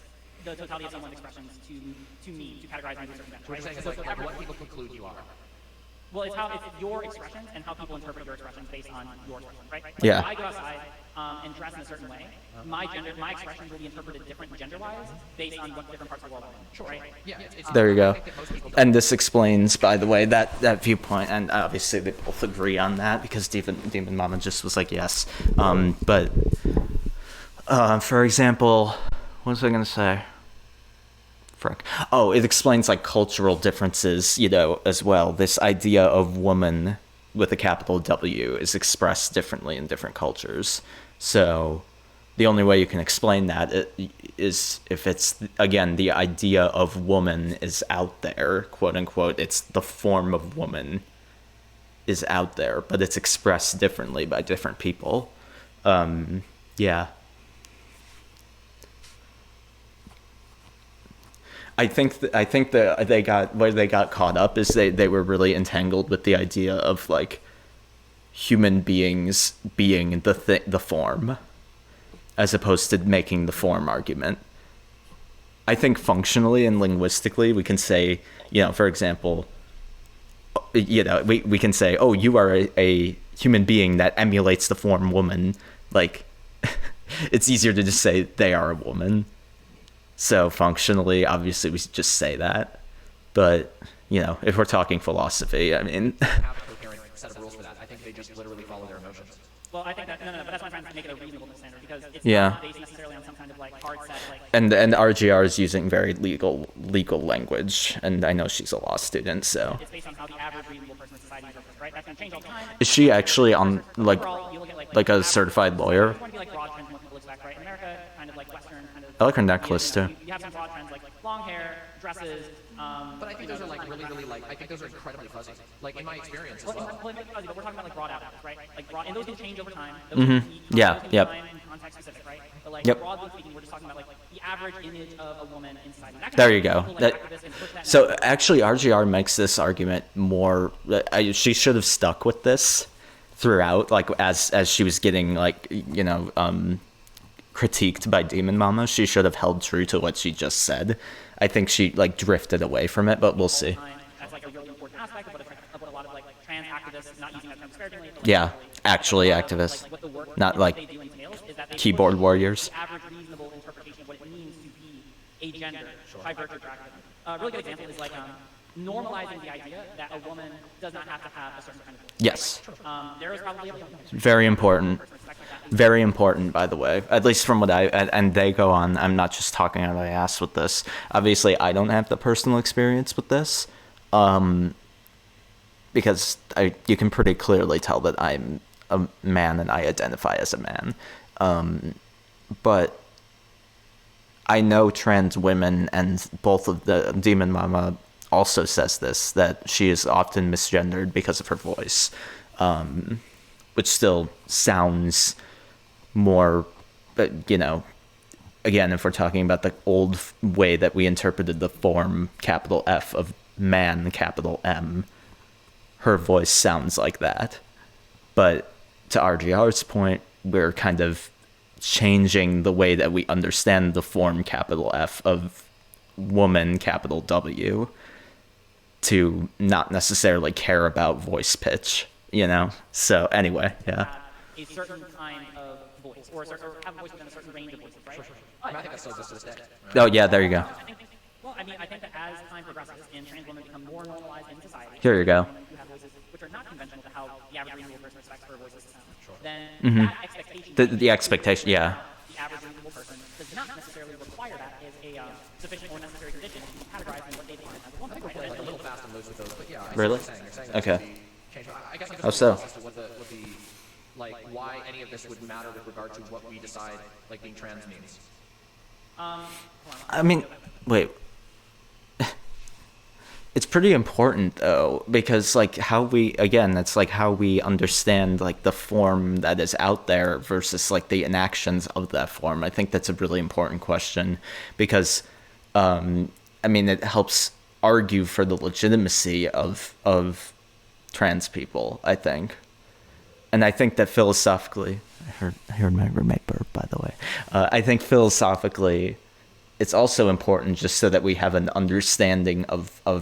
the totality of someone's expressions to mean, to categorize them as a certain gender. What you're saying is like what people conclude you are. Well, it's your expressions and how people interpret your expressions based on your expressions, right? Like, Yeah. if I go outside and dress in a certain way, my expressions will be interpreted different gender-wise based on what different parts of the world I'm in, right? Yeah, There you go. And this explains, by the way, that viewpoint, and obviously they both agree on that because Demon Mama just was like, yes. But for example, what was I going to say? Oh, it explains like cultural differences, you know, as well. This idea of woman with a capital W is expressed differently in different cultures. So the only way you can explain that is if it's, again, the idea of woman is out there, quote unquote, it's the form of woman is out there, but it's expressed differently by different people. Yeah. I think that they got caught up is they were really entangled with the idea of like human beings being the form, as opposed to making the form argument. I think functionally and linguistically we can say, you know, for example, we can say, oh, you are a human being that emulates the form woman. Like, it's easier to just say they are a woman. So functionally, obviously, we just say that. But, if we're talking philosophy, I mean... have a coherent set of rules for that. I think they just literally follow their emotions. Well, I think that no, but that's why I'm trying to make it a reasonable standard because it's Yeah. not based necessarily on some kind of like hard set like. And RGR is using very legal language, and I know she's a law student, so... It's based on how the average reasonable person in society interprets, right? That's going to change all the time. Is she actually on, Overall, you look at, like a certified lawyer? It's going to be like broad trends in what people expect, right? In America, kind of like Western, kind of. I like her necklace, too. You have some broad trends like long hair, dresses. But I think those are like really, really like, I think those are incredibly fuzzy. Like in my experience as well. Well, it might be fuzzy, but we're talking about like broad averages, right? Like broad, and those can change over time. Those Mhm. can be, Yeah, those can be yep. time and context specific, right? But like Yep. broadly speaking, we're just talking about like the average image of a woman in society. That can There be you go. people, like, That, activists and push that so narrative. actually, RGR makes this argument more. She should have stuck with this throughout, like as she was getting critiqued by Demon Mama. She should have held true to what she just said. I think she drifted away from it, but we'll see. Time. That's like a really important aspect of what a lot of like trans activists, not using that term disparagingly, but, like, Yeah, actually a lot of, activists, like, what the work not that like they do entails is that they keyboard push warriors. The average reasonable interpretation of what it means to be a gender by virtue of drag queen. A really good example is like normalizing the idea that a woman does not have to have a certain kind of voice. Yes, There is probably a very important. person expect like that. Very important, by the way. At least from what and they go on. I'm not just talking out of my ass with this. Obviously, I don't have the personal experience with this, because you can pretty clearly tell that I'm a man and I identify as a man. But I know trans women, and both of the Demon Mama also says this, that she is often misgendered because of her voice, which still sounds more, but again, if we're talking about the old way that we interpreted the form capital F of man capital M, her voice sounds like that. But to RGR's point, we're kind of changing the way that we understand the form capital F of woman capital W to not necessarily care about voice pitch, So anyway, yeah. A certain kind of voice, or have a voice within a certain range of voices, right? I think that still exists to this day. Oh yeah, there you go. I think that as time progresses and trans women become more normalized in society, Here you go. who have voices which are not conventional to how the average reasonable person expects her voices to sound, then Mhm. that expectation, The expectation, yeah. the average reasonable person does not necessarily require that as a sufficient or necessary condition to be categorized in what they define as a woman. We're like a little fast and loose with those, but yeah. I see Really? what you're saying. You're saying Okay. that should be changed. I guess I'm How just so? lost as to what the like why any of this would matter with regard to what we decide like being trans means. I mean, wait. It's pretty important though, because how we understand the form that is out there versus the inactions of that form. I think that's a really important question because, it helps argue for the legitimacy of trans people, I think. And I think that philosophically, I heard my roommate burp, by the way. I think philosophically, it's also important just so that we have an understanding of the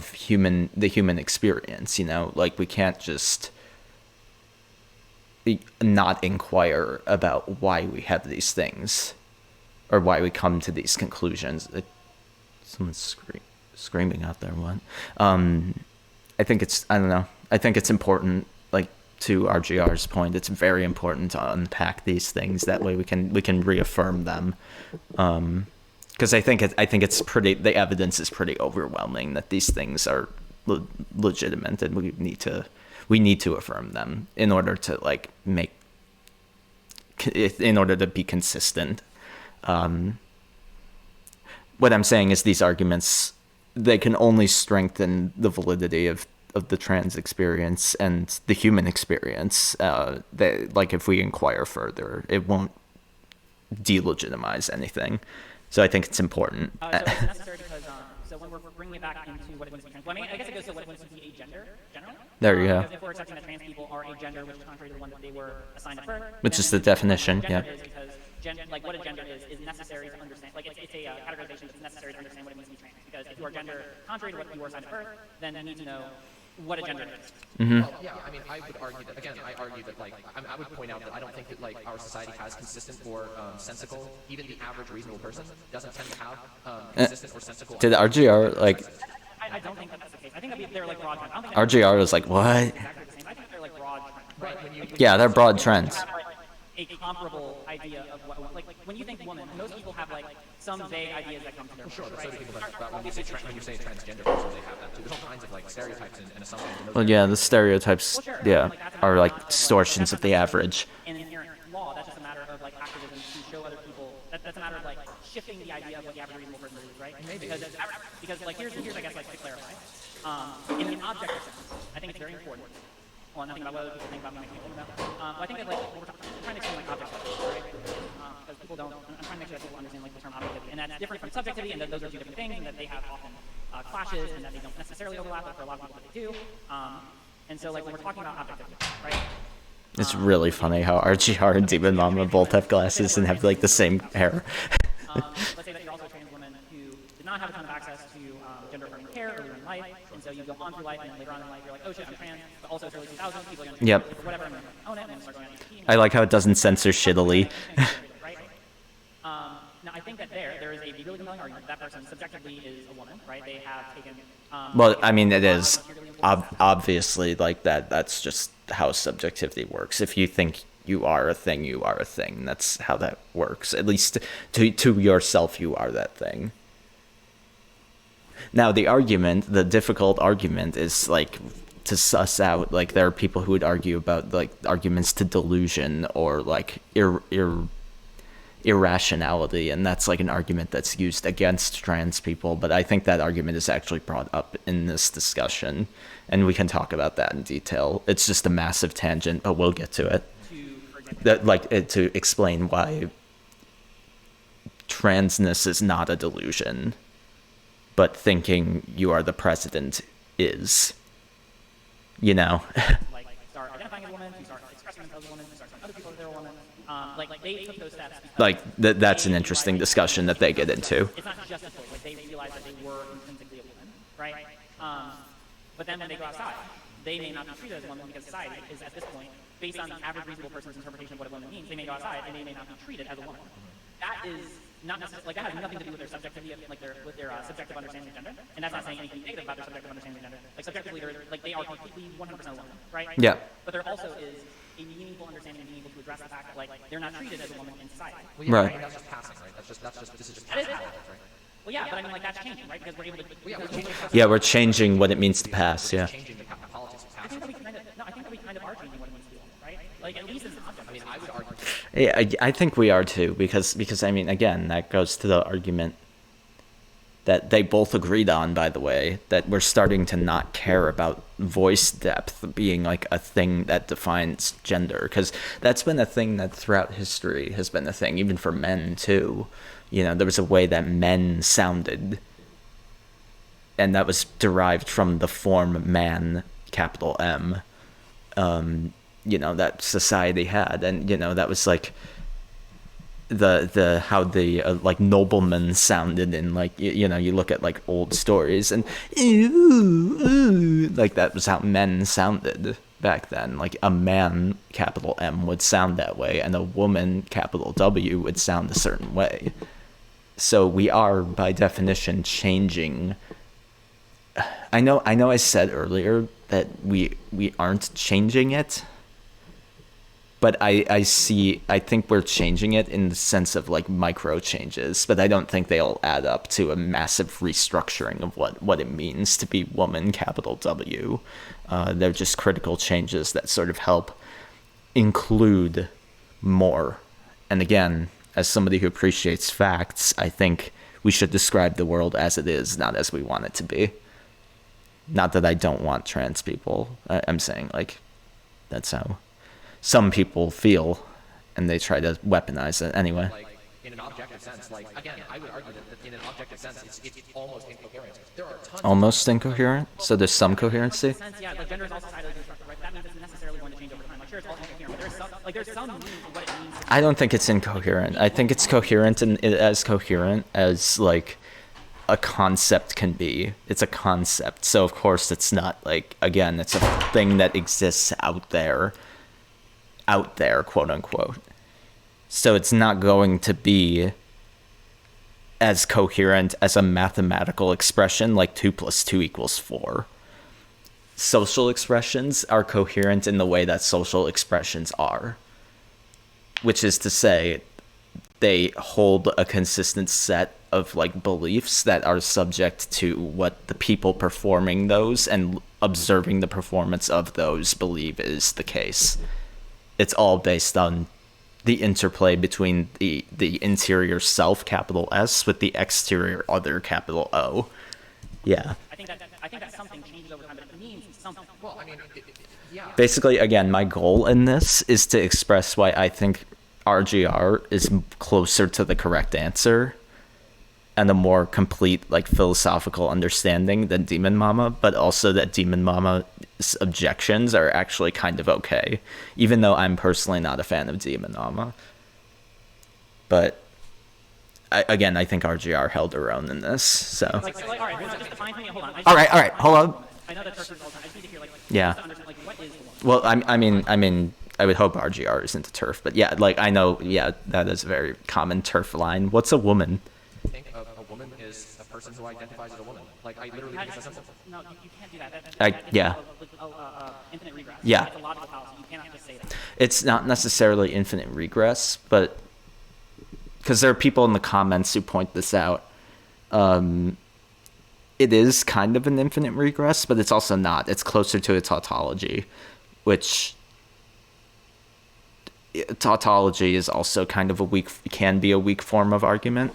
human experience. We can't just not inquire about why we have these things or why we come to these conclusions. Someone's screaming out there. What? I think it's important. To RGR's point, it's very important to unpack these things. That way we can reaffirm them. Because I think the evidence is pretty overwhelming that these things are legitimate, and we need to affirm them in order to be consistent. What I'm saying is these arguments, they can only strengthen the validity of the trans experience and the human experience. If we inquire further, it won't delegitimize anything. So I think it's important. So it's necessary because when we're bringing it back into what it means to be trans, I guess it goes to what it means to be a gender, generally. There you go. Because if we're accepting that trans people are a gender, which is contrary to the one that they were assigned at birth, Which then is the definition, gender yeah. is because what a gender is necessary to understand. It's a categorization that's necessary to understand what it means to be trans. Because if you are gender contrary to what you were assigned at birth, then you need to know what a gender is. Well, yeah, I mean, I would argue that, again, I argue that, like, I would point out that I don't think that, like, our society has consistent or sensical, even the average reasonable person doesn't tend to have consistent or sensical. Did RGR, like, I don't think that that's the case. I think that they're like broad trends. I don't think RGR was like, what? exactly the same. I think they're like broad trends, right? Yeah, they're broad trends. Have, like, a comparable idea of what, like, when you think woman, most people have, like, some vague ideas that come to their mind, So right? do people that when you say transgender person, they have that too. There's all kinds of, like, stereotypes and assumptions. And those Well, yeah, the stereotypes, yeah, are like distortions of the average. An inherent law. That's just a matter of like activism to show other people. That's a matter of like shifting the idea of what the average reasonable person is, right? Maybe because like here's I guess like to clarify. In the objective sense, I think it's very important. Well, nothing about what other people think about me makes me feel about. I think that like we're trying to explain like objectivity, right? Because people don't. I'm trying to make sure that people understand like the term objectivity, and that's different from subjectivity, and that those are two different things, and that they have often clashes, and that they don't necessarily overlap, but for a lot of people they do. And so like when we're talking about objectivity, right? It's really funny how RGR and Demon Mama both have glasses and have like the same hair. Let's say that you're also a trans woman who did not have a ton of access to gender-affirming care earlier in life, and so you go on through life, and then later on in life you're like, oh shit, I'm trans, but also it's early 2000s, people are going to Yep. whatever, I'm going to own it, and then start going on AT. I like how it doesn't censor shittily. Right? Now I think that there is a really compelling argument that person subjectively is a woman, right? They have taken. Well, I mean, it is obviously like that. That's just how subjectivity works. If you think you are a thing, you are a thing. That's how that works. At least to yourself, you are that thing. Now, the difficult argument is like to suss out. Like there are people who would argue about like arguments to delusion or like irrationality, and that's like an argument that's used against trans people, but I think that argument is actually brought up in this discussion, and we can talk about that in detail. It's just a massive tangent, but we'll get to it. To explain why transness is not a delusion, but thinking you are the president is, you know. Like start identifying as a woman, to start expressing themselves as a woman, to start telling other people that they're a woman. Like they took those steps. Like that's an interesting discussion that they get into. It's not just a choice. Like they realized that they were intrinsically a woman, right? But then when they go outside, they may not be treated as a woman because society is at this point, based on the average reasonable person's interpretation of what a woman means, they may go outside and they may not be treated as a woman. That is not necessarily like that has nothing to do with their subjectivity, like with their subjective understanding of gender. And that's not saying anything negative about their subjective understanding of gender. Like subjectively, they are completely 100% a woman, right? Yeah. But there also is a meaningful understanding and being able to address the fact that like they're not treated as a woman in society. Well, yeah, Right. I mean, that's just passing, right? This is just That is passing, how. right? Well, yeah, but I mean like that's changing, right? Because we're able to. Yeah, we're changing what it means to pass. Yeah. Changing the politics of I passing. think that we kind of are changing what it means to be a woman, right? Like at least as an object. I mean, I would argue. Yeah, I think we are too, because I mean, again, that goes to the argument that they both agreed on, by the way, that we're starting to not care about voice depth being like a thing that defines gender, because that's been a thing that throughout history has been a thing, even for men too. You know, there was a way that men sounded, and that was derived from the form man, capital M, you know, that society had, and you know, that was like the how the like noblemen sounded in like you know, you look at like old stories and like that was how men sounded back then. Like a man, capital M, would sound that way, and a woman, capital W, would sound a certain way. So we are by definition changing. I know I said earlier that we aren't changing it, but I think we're changing it in the sense of like micro changes, but I don't think they'll add up to a massive restructuring of what it means to be woman, capital W. They're just critical changes that sort of help include more. And again, as somebody who appreciates facts, I think we should describe the world as it is, not as we want it to be. Not that I don't want trans people. I'm saying like that's how some people feel, and they try to weaponize it anyway. Like in an objective sense, like again, I would argue that in an objective sense, it's almost incoherent. There are tons. Almost incoherent. So there's some coherency. Sense, yeah, like gender is also societally constructed, right? That means it's necessarily going to change over time. Like sure, it's all incoherent, but there's some meaning to what it means. I don't think it's incoherent. I think it's coherent and as coherent as like a concept can be. It's a concept. So of course it's not like, again, it's a thing that exists out there, quote unquote. So it's not going to be as coherent as a mathematical expression like 2 + 2 = 4. Social expressions are coherent in the way that social expressions are, which is to say they hold a consistent set of like beliefs that are subject to what the people performing those and observing the performance of those believe is the case. It's all based on the interplay between the interior self, capital S, with the exterior other, capital O. Yeah. I think that something changes over time, but it means something. Well, I mean, yeah. Basically, again, my goal in this is to express why I think RGR is closer to the correct answer and a more complete like philosophical understanding than Demon Mama, but also that Demon Mama's objections are actually kind of okay, even though I'm personally not a fan of Demon Mama. But I think RGR held her own in this. So All right, just define for me. Hold on. all right, hold on. I know that turf is all the time. I just need to hear Yeah. to understand what is the one. Well, I mean, I would hope RGR isn't a turf, but yeah, like I know, yeah, that is a very common turf line. What's a woman? I think a woman is a person who identifies as a woman. Like, I literally think it's that simple. No, you can't do that. Yeah. Infinite regress. Yeah. It's a logical fallacy. You cannot just say that. It's not necessarily infinite regress, but because there are people in the comments who point this out, it is kind of an infinite regress, but it's also not. It's closer to a tautology, which tautology is also kind of can be a weak form of argument.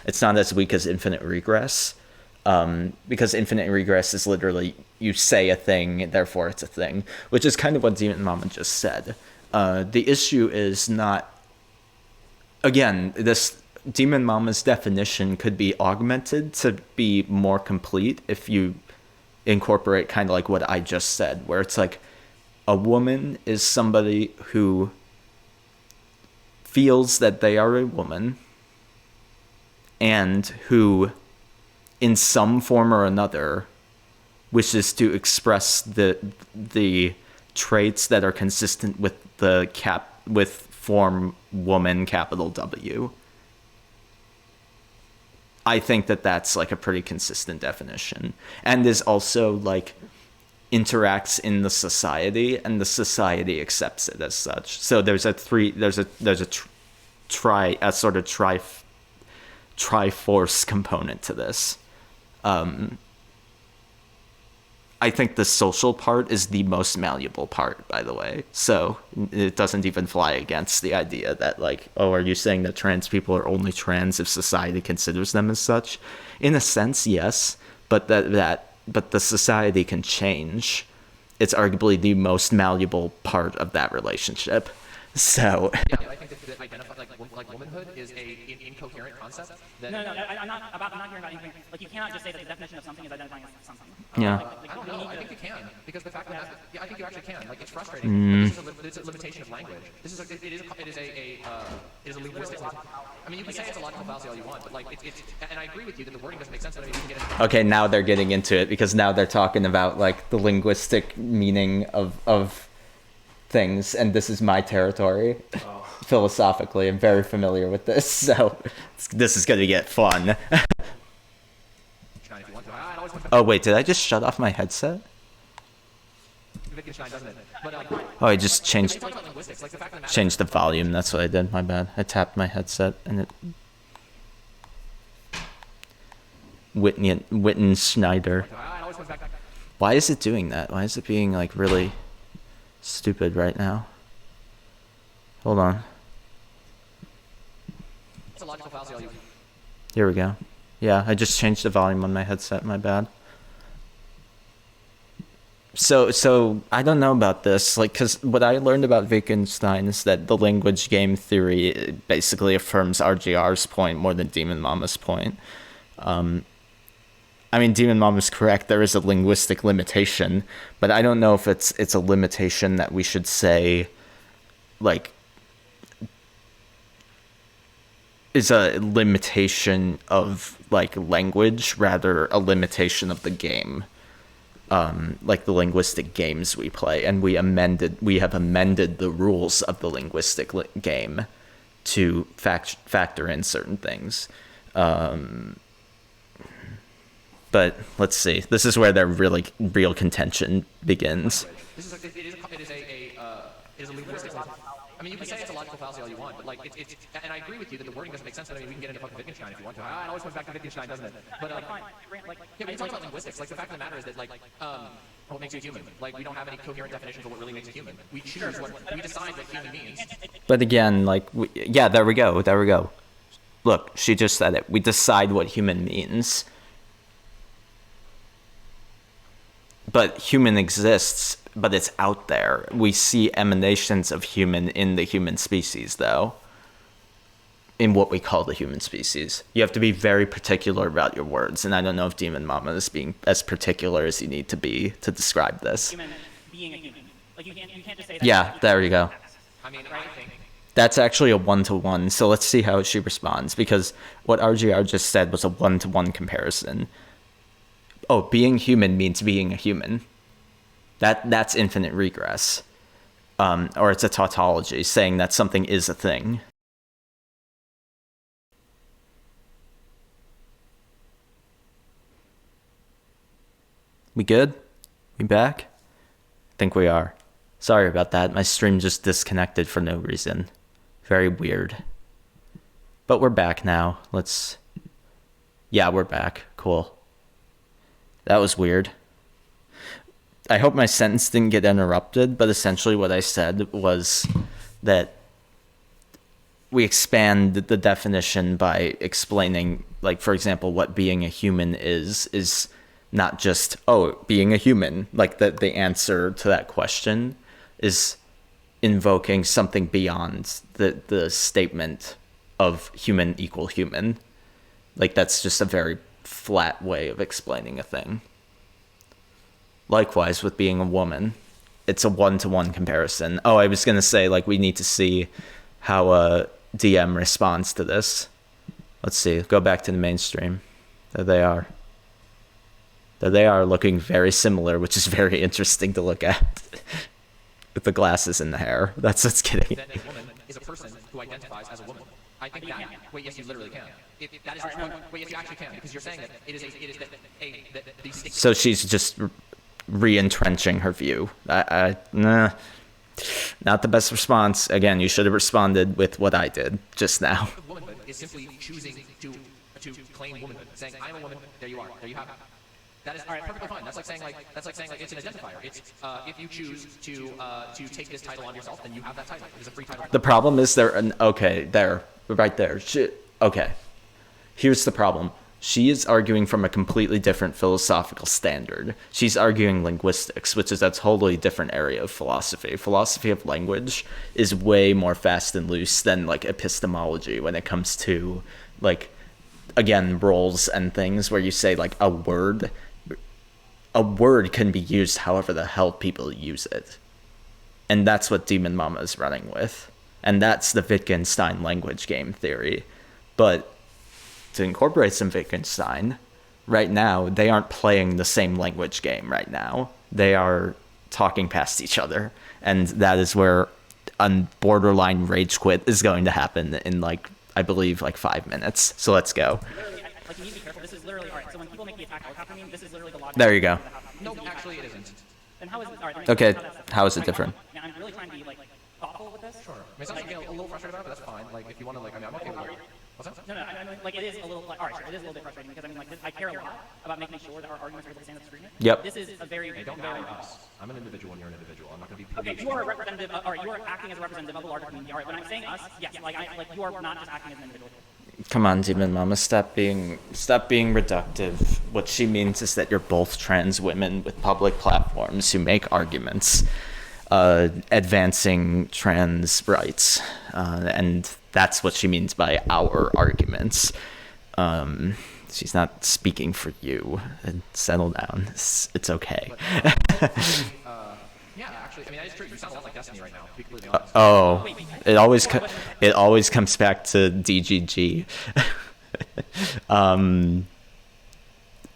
It's not as weak as infinite regress, because infinite regress is literally you say a thing, therefore it's a thing, which is kind of what Demon Mama just said. The issue is not, again, this Demon Mama's definition could be augmented to be more complete if you incorporate kind of like what I just said, where it's like a woman is somebody who feels that they are a woman and who in some form or another wishes to express the traits that are consistent with with form woman, capital W. I think that that's like a pretty consistent definition, and is also like interacts in the society, and the society accepts it as such. So there's a triforce component to this. I think the social part is the most malleable part, by the way. So it doesn't even fly against the idea that like, oh, are you saying that trans people are only trans if society considers them as such? In a sense, yes, but but the society can change. It's arguably the most malleable part of that relationship. So Yeah, I think that identify like womanhood is a incoherent concept. That No, I'm not hearing about anything. Like, you cannot just say that the definition of something is identifying as something. yeah. I don't know. I think you can, because the fact that yeah, I think you actually can. Like, it's frustrating. It's a limitation of language. It is a linguistic. I mean, you can say it's a logical fallacy all you want, but like it's and I agree with you that the wording doesn't make sense. But I mean, you can get into Okay, now they're getting into it because now they're talking about like the linguistic meaning of things, and this is my territory. Philosophically, I'm very familiar with this, so this is going to get fun. if you want to. I always want to Oh wait, did I just shut off my headset? Wittgenstein, doesn't it? But Oh, I just changed talk about linguistics, like the fact that the volume. That's what I did. My bad. I tapped my headset and it. Witten Schneider. I always went back. Why is it doing that? Why is it being like really stupid right now? Hold on. It's a logical fallacy all you. Here we go. Yeah, I just changed the volume on my headset. My bad. So I don't know about this, like, because what I learned about Wittgenstein is that the language game theory basically affirms RGR's point more than Demon Mama's point. I mean, Demon Mama's correct. There is a linguistic limitation, but I don't know if it's a limitation that we should say, like, is a limitation of like language, rather a limitation of the game, like the linguistic games we play, and we have amended the rules of the linguistic game to factor in certain things. But let's see. This is where their really real contention begins. This is it is a linguistic. I mean, you can say it's a logical fallacy all you want, but like it's and I agree with you that the wording doesn't make sense. But I mean, we can get into fucking Wittgenstein if you want to. It always comes back to Wittgenstein, doesn't it? But yeah, but you talk about linguistics. Like the fact of the matter is that what makes you human? Like we don't have any coherent definitions of what really makes a human. We choose we decide what human means. But again, like there we go. Look, she just said it. We decide what human means. But human exists, but it's out there. We see emanations of human in the human species, though. In what we call the human species. You have to be very particular about your words, and I don't know if Demon Mama is being as particular as you need to be to describe this. Human being a human. Like you can't just say that. Yeah, there you go. I mean, I think That's actually a 1-to-1, so let's see how she responds, because what RGR just said was a 1-to-1 comparison. Oh, being human means being a human. That's infinite regress. Or it's a tautology, saying that something is a thing. We good? We back? I think we are. Sorry about that. My stream just disconnected for no reason. Very weird. But we're back now. Yeah, we're back. Cool. That was weird. I hope my sentence didn't get interrupted, but essentially what I said was that we expand the definition by explaining, like, for example, what being a human is not just, being a human. Like, the answer to that question is invoking something beyond the statement of human equal human. Like, that's just a very flat way of explaining a thing. Likewise with being a woman, it's a 1-to-1 comparison. I was gonna say, like, we need to see how DM responds to this. Let's see. Go back to the mainstream. There they are. There they are, looking very similar, which is very interesting to look at. With the glasses and the hair. That's what's kidding. Then a woman is a person who identifies as a woman. I think that. Wait, yes, you literally can. If that is wait, yes, you actually can, because you're saying that it is these. So she's just re-entrenching her view. Nah, not the best response. Again, you should have responded with what I did just now. Womanhood is simply choosing to claim womanhood, saying I'm a woman. There you are. There you have it. That is perfectly fine. That's like saying it's an identifier. It's if you choose to take this title on yourself, then you have that title. It is a free title. The problem is right there. Okay. Here's the problem. She is arguing from a completely different philosophical standard. She's arguing linguistics, which is a totally different area of philosophy. Philosophy of language is way more fast and loose than, like, epistemology when it comes to, like, again, roles and things where you say, like, a word can be used however the hell people use it. And that's what Demon Mama is running with. And that's the Wittgenstein language game theory. But to incorporate some Wittgenstein, right now, they aren't playing the same language game right now. They are talking past each other. And that is where a borderline rage quit is going to happen in, like, I believe, like 5 minutes. So let's go. Like, you need to be careful. This is literally, alright, so when people make the attack helicopter meme, this is literally the logic. There you go. No, actually it isn't. Then how is it? Alright, Okay, how is it different? Now, I'm really trying to be, like, thoughtful with this. Sure. I mean, it sounds like you get a little frustrated about it, but that's fine. Like, if you want to, like, I mean, I'm okay with it. What's that? No, I mean, like, it is a little, like, alright, sure, it is a little bit frustrating because, I mean, like, I care a lot about making sure that our arguments are able to stand up to scrutiny. Yep. This is a very, Hey, don't matter us. I'm an individual and you're an individual. I'm not going to be. Okay, you are a representative, alright, you are acting as a representative of a larger community. Alright, when I'm saying us, yes, like, you are not just acting as an individual. Come on, Demon Mama, stop being reductive. What she means is that you're both trans women with public platforms who make arguments advancing trans rights, and that's what she means by our arguments. She's not speaking for you. Settle down. It's okay. Yeah, actually, I mean, that is true. You sound a lot like Destiny right now, to be completely honest. Oh, it always comes back to DGG.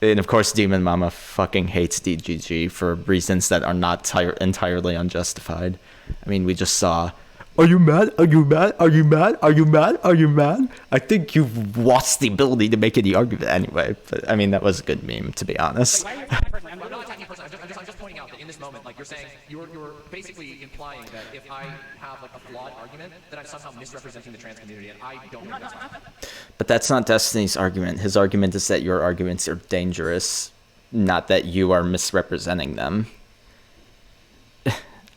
And of course, Demon Mama fucking hates DGG for reasons that are not entirely unjustified. I mean, we just saw. Are you mad? Are you mad? Are you mad? Are you mad? Are you mad? I think you've lost the ability to make any argument anyway. But I mean, that was a good meme, to be honest. Why are you attacking personally? I'm not attacking personally. I'm just pointing out that in this moment, like you're saying, you're basically implying that if I have like a flawed argument, then I'm somehow misrepresenting the trans community, and I don't know that's not. But that's not Destiny's argument. His argument is that your arguments are dangerous, not that you are misrepresenting them.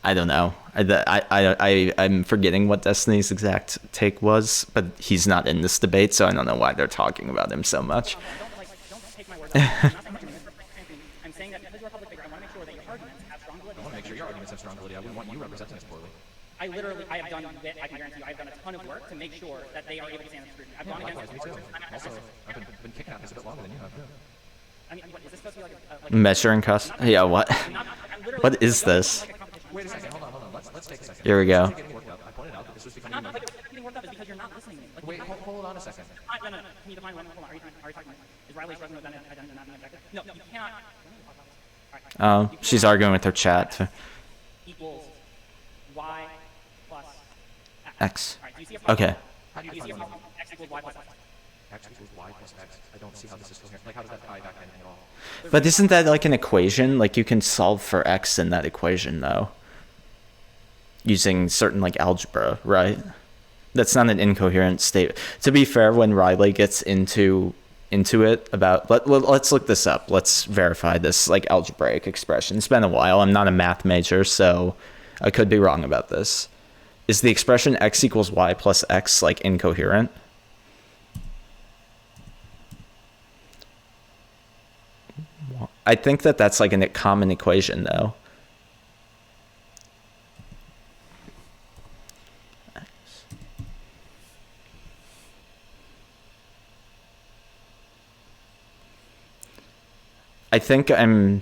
I don't know. I'm forgetting what Destiny's exact take was, but he's not in this debate, so I don't know why they're talking about him so much. Don't take my word. I'm not saying that you're misrepresenting. I'm saying that because you're a public figure, I want to make sure that your arguments have strong validity. I want to make sure your arguments have strong validity. I wouldn't want you representing us poorly. I have done, I can guarantee you, I've done a ton of work to make sure that they are able to stand up to scrutiny. I've gone against Likewise, me too. Also, I've been kicking at this a bit longer than you have. I mean, what, is this supposed to be like Measuring cost? Yeah, what? What is this? Wait a second. Hold on. Let's take a second. Here we go. I pointed out that this was becoming. I'm not getting worked up is because you're not listening to me. Like, Wait, hold on a second. No. Can you define one? Hold on. Are you talking? Is Riley struggling with identity not being objective? No, you cannot. Oh, she's arguing with her chat. Equals y plus X. All right, do you see a Okay. How do you Do you see a define problem? X equals y plus x. X equals y plus x? I don't see how this is coherent. Like, how does that tie back anything at all? But isn't that like an equation? Like you can solve for X in that equation though. Using certain like algebra, right? That's not an incoherent statement. To be fair, when Riley gets into it about let's look this up. Let's verify this like algebraic expression. It's been a while. I'm not a math major, so I could be wrong about this. Is the expression x equals y plus x like incoherent? I think that's like a common equation though. I think we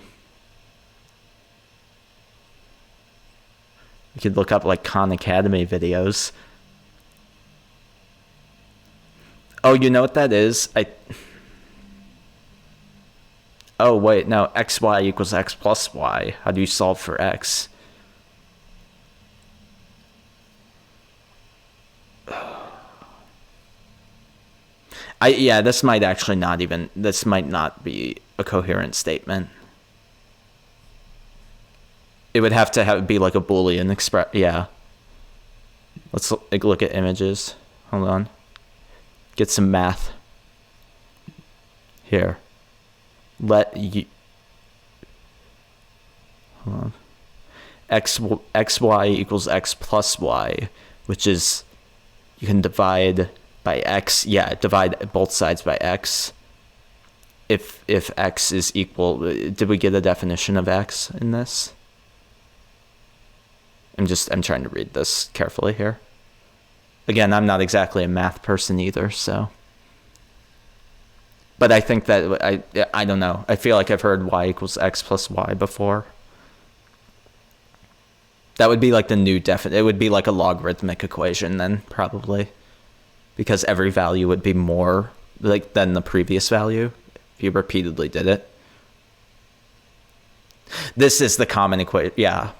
could look up like Khan Academy videos. Oh, you know what that is? Oh, wait, no. xy equals x plus y. How do you solve for x? Yeah, this might not be a coherent statement. It would have to be like a Boolean yeah. Let's look at images. Hold on. Get some math. Here. Hold on. xy equals x plus y, which is you can divide by x. Yeah, divide both sides by x. If x is equal, did we get a definition of x in this? I'm trying to read this carefully here. Again, I'm not exactly a math person either, so. But I think that I don't know. I feel like I've heard y equals x plus y before. That would be like the new it would be like a logarithmic equation then, probably. Because every value would be more like than the previous value if you repeatedly did it. This is the common equation. Yeah.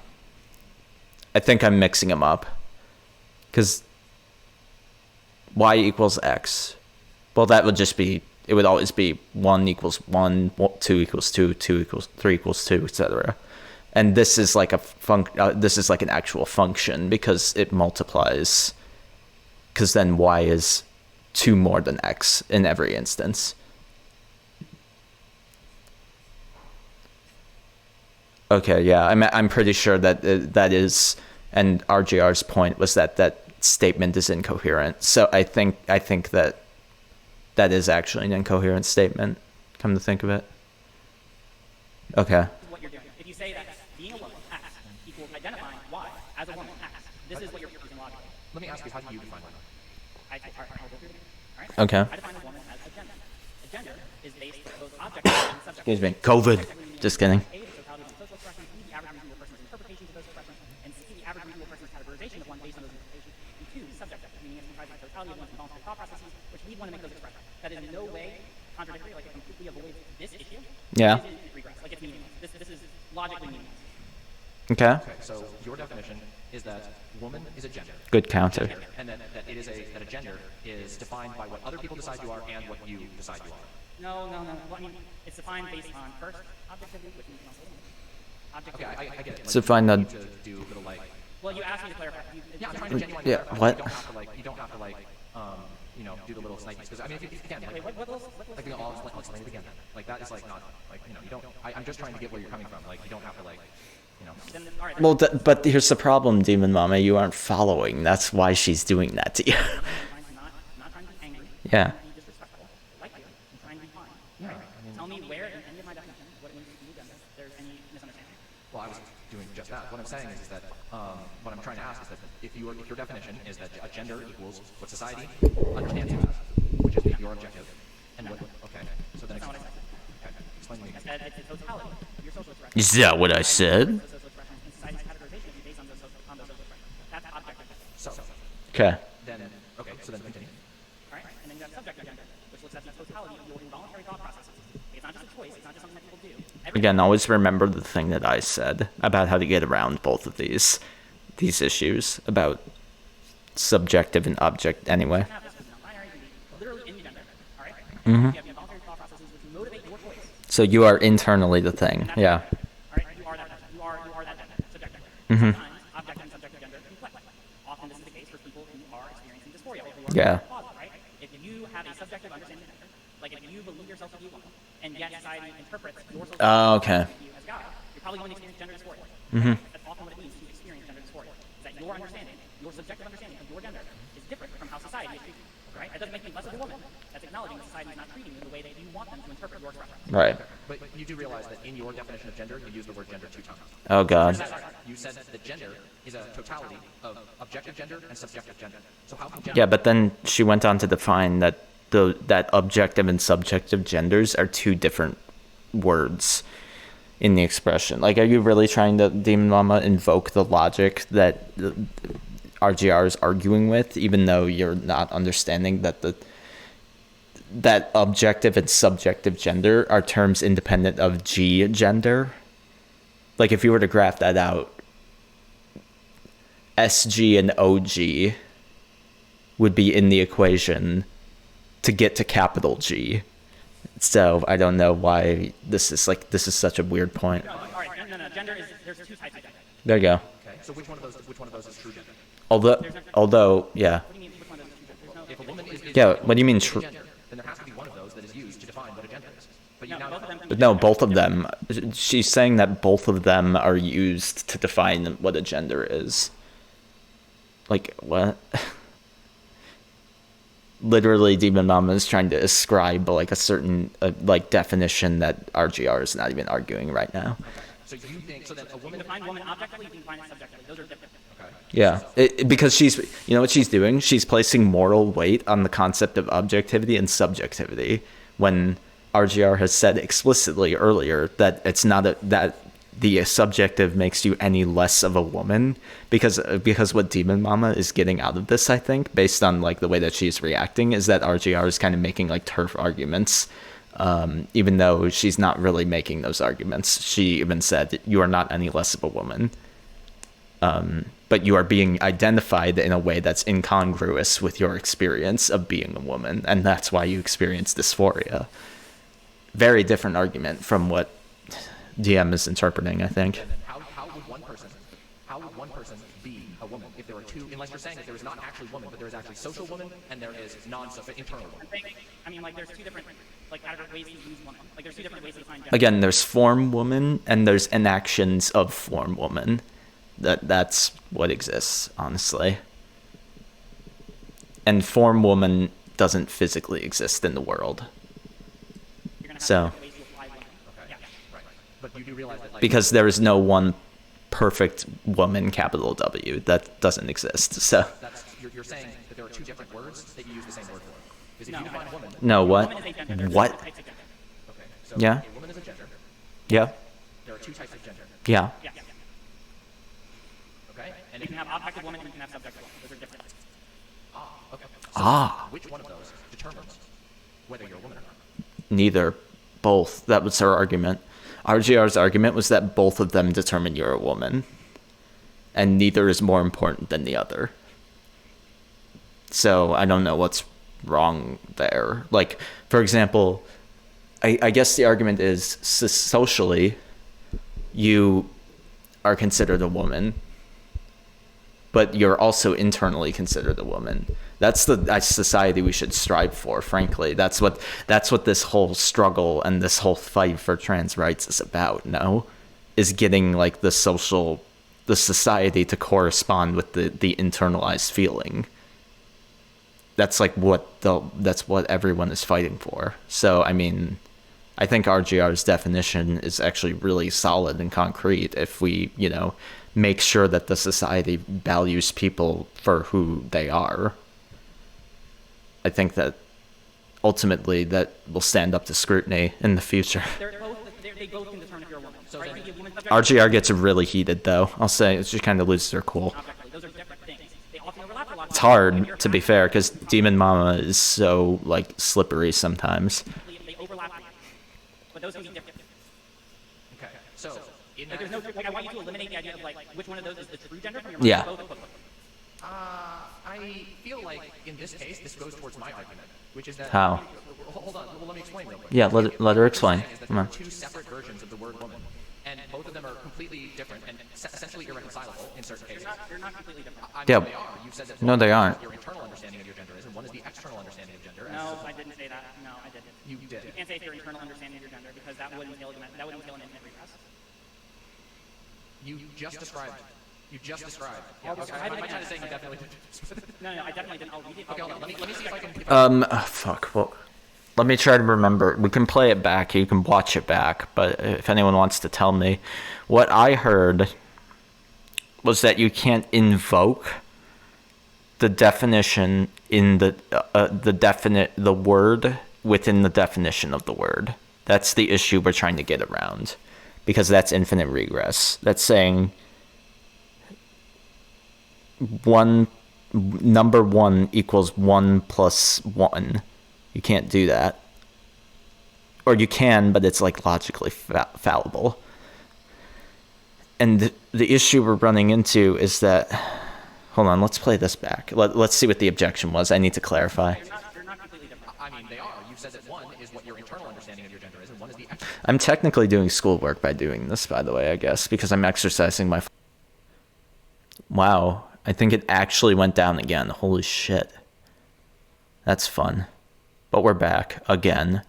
I think I'm mixing them up. Because y equals x. Well, that would just be, it would always be 1 equals 1, 2 equals 2, 2 equals 3 equals 2, etc. And this is like this is like an actual function because it multiplies. Because then y is 2 more than x in every instance. Okay, yeah, I'm pretty sure that that is, and RGR's point was that statement is incoherent. So I think that is actually an incoherent statement. Come to think of it. Okay. What you're doing. If you say that being a woman, X, equals identifying Y as a woman, X, this is what you're using logically. Let me ask you, how do you define that? I'll go through it. All right? Okay. I define a woman as a gender. A gender is based on those objects and subjects. Excuse me. COVID. Just kidding. The totality of social expression, the average reasonable person's interpretation of those expressions, based on those interpretations. And two, subjective, meaning it's comprised of the totality of one's involuntary thought processes, which lead one to make those expressions. That is in no way contradictory, like it completely avoids this issue. Yeah. It regress, like it's meaningless. This is logically meaningless. Okay. Okay, so your definition is that woman is a gender. Good counter. And that a gender is defined by what other people decide you are and what you decide you are. No. Well, I mean, it's defined based on first objectivity, which means also Okay, objectivity. I get it. So find you the- need to do a little like. Well, you asked me to clarify. Yeah, I'm trying to genuinely Yeah, clarify. what? You don't have to do the little snippets because I mean, if you can, Wait, what those? like, I'll explain it again. Like that is like not like you don't. I'm just trying to get where you're coming from. Like you don't have to Then, all right. Well, but here's the problem, Demon Mama. You aren't following. That's why she's doing that to you. Not trying to be angry. Yeah. Not trying to be disrespectful. Like you. I'm trying to be fine. Right? Tell me where in any of my definition, what it means to be gender, there's any misunderstanding. Well, I was doing just that. What I'm saying is that what I'm trying to ask is that if your definition is that a gender equals what society understands you as, which is your objective, and what okay, so then explain to me. I said it's the totality of your social expression. Is that what I said? Social expression and society's categorization is based on those social expressions. That's objective gender. So Okay. then so then continue. All right? And then you have subjective gender, which looks at the totality of your involuntary thought processes. It's not just a choice. It's not just something that people do. Again, always remember the thing that I said about how to get around both of these issues about subjective and object. Anyway. Have this non-binary can be literally in gender. All right? Mm-hmm. You have involuntary thought processes which motivate your choice. So you are internally the thing. Yeah. All right? You are that person. You are that gender. Subjective gender. Mm-hmm. Sometimes objective and subjective gender conflict. Often this is the case for people who are experiencing dysphoria. Or who are Yeah. closet, right? If you have a subjective understanding of gender, like if you believe yourself to be a woman, and yet society interprets your social Oh, okay. you as God, you're probably going to experience gender dysphoria. Mm-hmm. That's often what it means to experience gender dysphoria. Is that your understanding, your subjective understanding of your gender is different from how society is treating you. Right? That doesn't make you less of a woman. That's acknowledging that society is not treating you in the way that you want them to interpret your expression. Right. But you do realize that in your definition of gender, you use the word gender 2 times. Oh God. You said that gender is a totality of objective gender and subjective gender. So how can gender? Yeah, but then she went on to define that that objective and subjective genders are two different words in the expression. Like, are you really trying to, Demon Mama, invoke the logic that RGR is arguing with, even though you're not understanding that that objective and subjective gender are terms independent of G gender? Like, if you were to graph that out, SG and OG would be in the equation to get to capital G. So I don't know why this is such a weird point. No, all right. No. Gender is, there's two types of gender. There you go. Okay. So which one of those is true gender? Although, yeah. What do you mean, which one of those is two genders? If a woman is Yeah, what do you mean is true? gender, then there has to be one of those that is used to define what a gender is. But you No, now both of them can But be no, gender. both of them. She's saying that both of them are used to define what a gender is. Like, what? Literally, Demon Mama is trying to ascribe like a certain like definition that RGR is not even arguing right now. So you think so that a woman Define woman objectively, you can define it subjectively. Those are different. okay. Yeah, because she's, you know what she's doing? She's placing moral weight on the concept of objectivity and subjectivity, when RGR has said explicitly earlier that it's not that the subjective makes you any less of a woman, because what Demon Mama is getting out of this, I think, based on like the way that she's reacting, is that RGR is kind of making like turf arguments, even though she's not really making those arguments. She even said, you are not any less of a woman, but you are being identified in a way that's incongruous with your experience of being a woman, and that's why you experience dysphoria. Very different argument from what DM is interpreting, I think. Then how would one person be a woman if there were two? Unless you're saying that there is not actually woman, but there is actually social woman and there is non-social internal woman. I mean, like, there's two different, like, adequate ways to use woman. Like, there's two different ways to define gender. Again, there's form woman and there's enactions of form woman. That's what exists, honestly. And form woman doesn't physically exist in the world. You're gonna have So, different ways to apply woman. Yeah. Right. But you do realize that, like, because there is no one perfect woman, capital W, that doesn't exist. So, that's you're saying that there are two different words that you use the same word for. Because if No. you define woman, no, what? Woman is a gender. There's What? different types of gender. okay, so Yeah. a woman is a gender. Yeah, There are two types of gender. yeah. Yeah. Okay? And You can have objective woman and you can have subjective woman. Those are different. okay. So Ah. which one of those determines whether you're a woman or not? Neither. Both. That was her argument. RGR's argument was that both of them determine you're a woman. And neither is more important than the other. So I don't know what's wrong there. Like, for example, I guess the argument is socially, you are considered a woman, but you're also internally considered a woman. That's the society we should strive for, frankly. That's what this whole struggle and this whole fight for trans rights is about, no? Is getting like the society to correspond with the internalized feeling. That's like that's what everyone is fighting for. So, I mean, I think RGR's definition is actually really solid and concrete if we, make sure that the society values people for who they are. I think that ultimately that will stand up to scrutiny in the future. They both can determine if you're a woman. So right? RGR gets really heated, though. I'll say she kind of loses her cool. Those are different things. They often overlap for a lot of It's hard, to be fair, because Demon Mama is so, slippery sometimes. They overlap, but those can be different. Okay. So in There's no, I want you to eliminate the idea of which one of those is the true gender from your mind. Yeah. Both equivalent. I feel like in this case, this goes towards my argument, which is that. How? Hold on. Well, let me explain real quick. Yeah, let her explain. What I'm saying is that Come there on. are two separate versions of the word woman, and both of them are completely different and essentially irreconcilable in certain cases. They're not completely different. I mean, Yeah. they are. You said that No, one they is aren't. what your internal understanding of your gender is, and one is the external understanding of gender. No, I didn't say that. No, I didn't. You did. You can't say it's your internal understanding of your gender because that would entail an infinite regress. You just described. You just described. I'll Okay, describe I'm it not trying to say again. you definitely did. No, I definitely didn't. I'll read it. Okay, hold on. Let me see if I can. Fuck. Well, let me try to remember. We can play it back. You can watch it back. But if anyone wants to tell me, what I heard was that you can't invoke the definition in the word within the definition of the word. That's the issue we're trying to get around, because that's infinite regress. That's saying number one equals 1 plus 1. You can't do that. Or you can, but it's logically fallible. And the issue we're running into is that... Hold on, let's play this back. Let's see what the objection was. I need to clarify. They're not completely different. I mean, they are. You said that one is what your internal understanding of your gender is, and one is the external. I'm technically doing schoolwork by doing this, by the way, I guess, because I'm exercising my... Wow, I think it actually went down again. Holy shit. That's fun. But we're back again.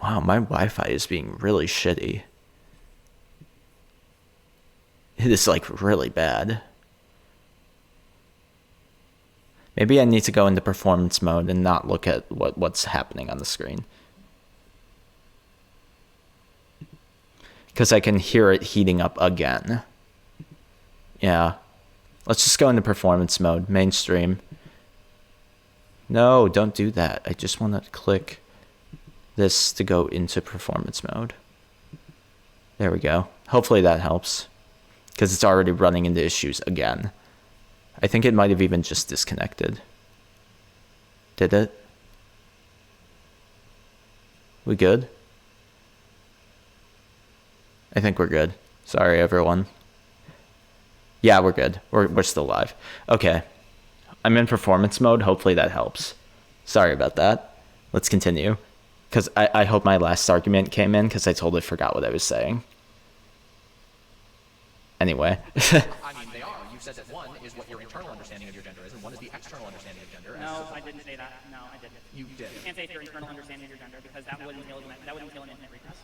Wow, my Wi-Fi is being really shitty. It is really bad. Maybe I need to go into performance mode and not look at what's happening on the screen. Because I can hear it heating up again. Yeah. Let's just go into performance mode, mainstream. No, don't do that. I just want to click this to go into performance mode. There we go. Hopefully that helps, because it's already running into issues again. I think it might have even just disconnected. Did it? We good? I think we're good. Sorry, everyone. Yeah, we're good. We're still live. Okay. I'm in performance mode. Hopefully that helps. Sorry about that. Let's continue. Because I hope my last argument came in, because I totally forgot what I was saying. Anyway. I mean, they are. You said that one is what your internal understanding of your gender is, and one is the external understanding of gender. No, I didn't say that. No, I didn't. You did. You can't say it's your internal understanding of your gender because that would entail an infinite regress.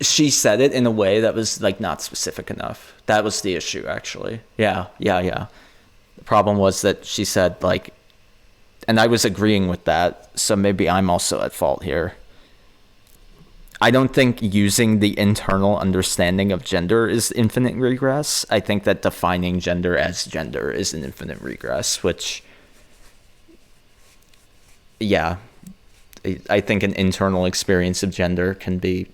She said it in a way that was not specific enough. That was the issue, actually. Yeah. The problem was that she said and I was agreeing with that, so maybe I'm also at fault here. I don't think using the internal understanding of gender is infinite regress. I think that defining gender as gender is an infinite regress, which, yeah, I think an internal experience of gender can be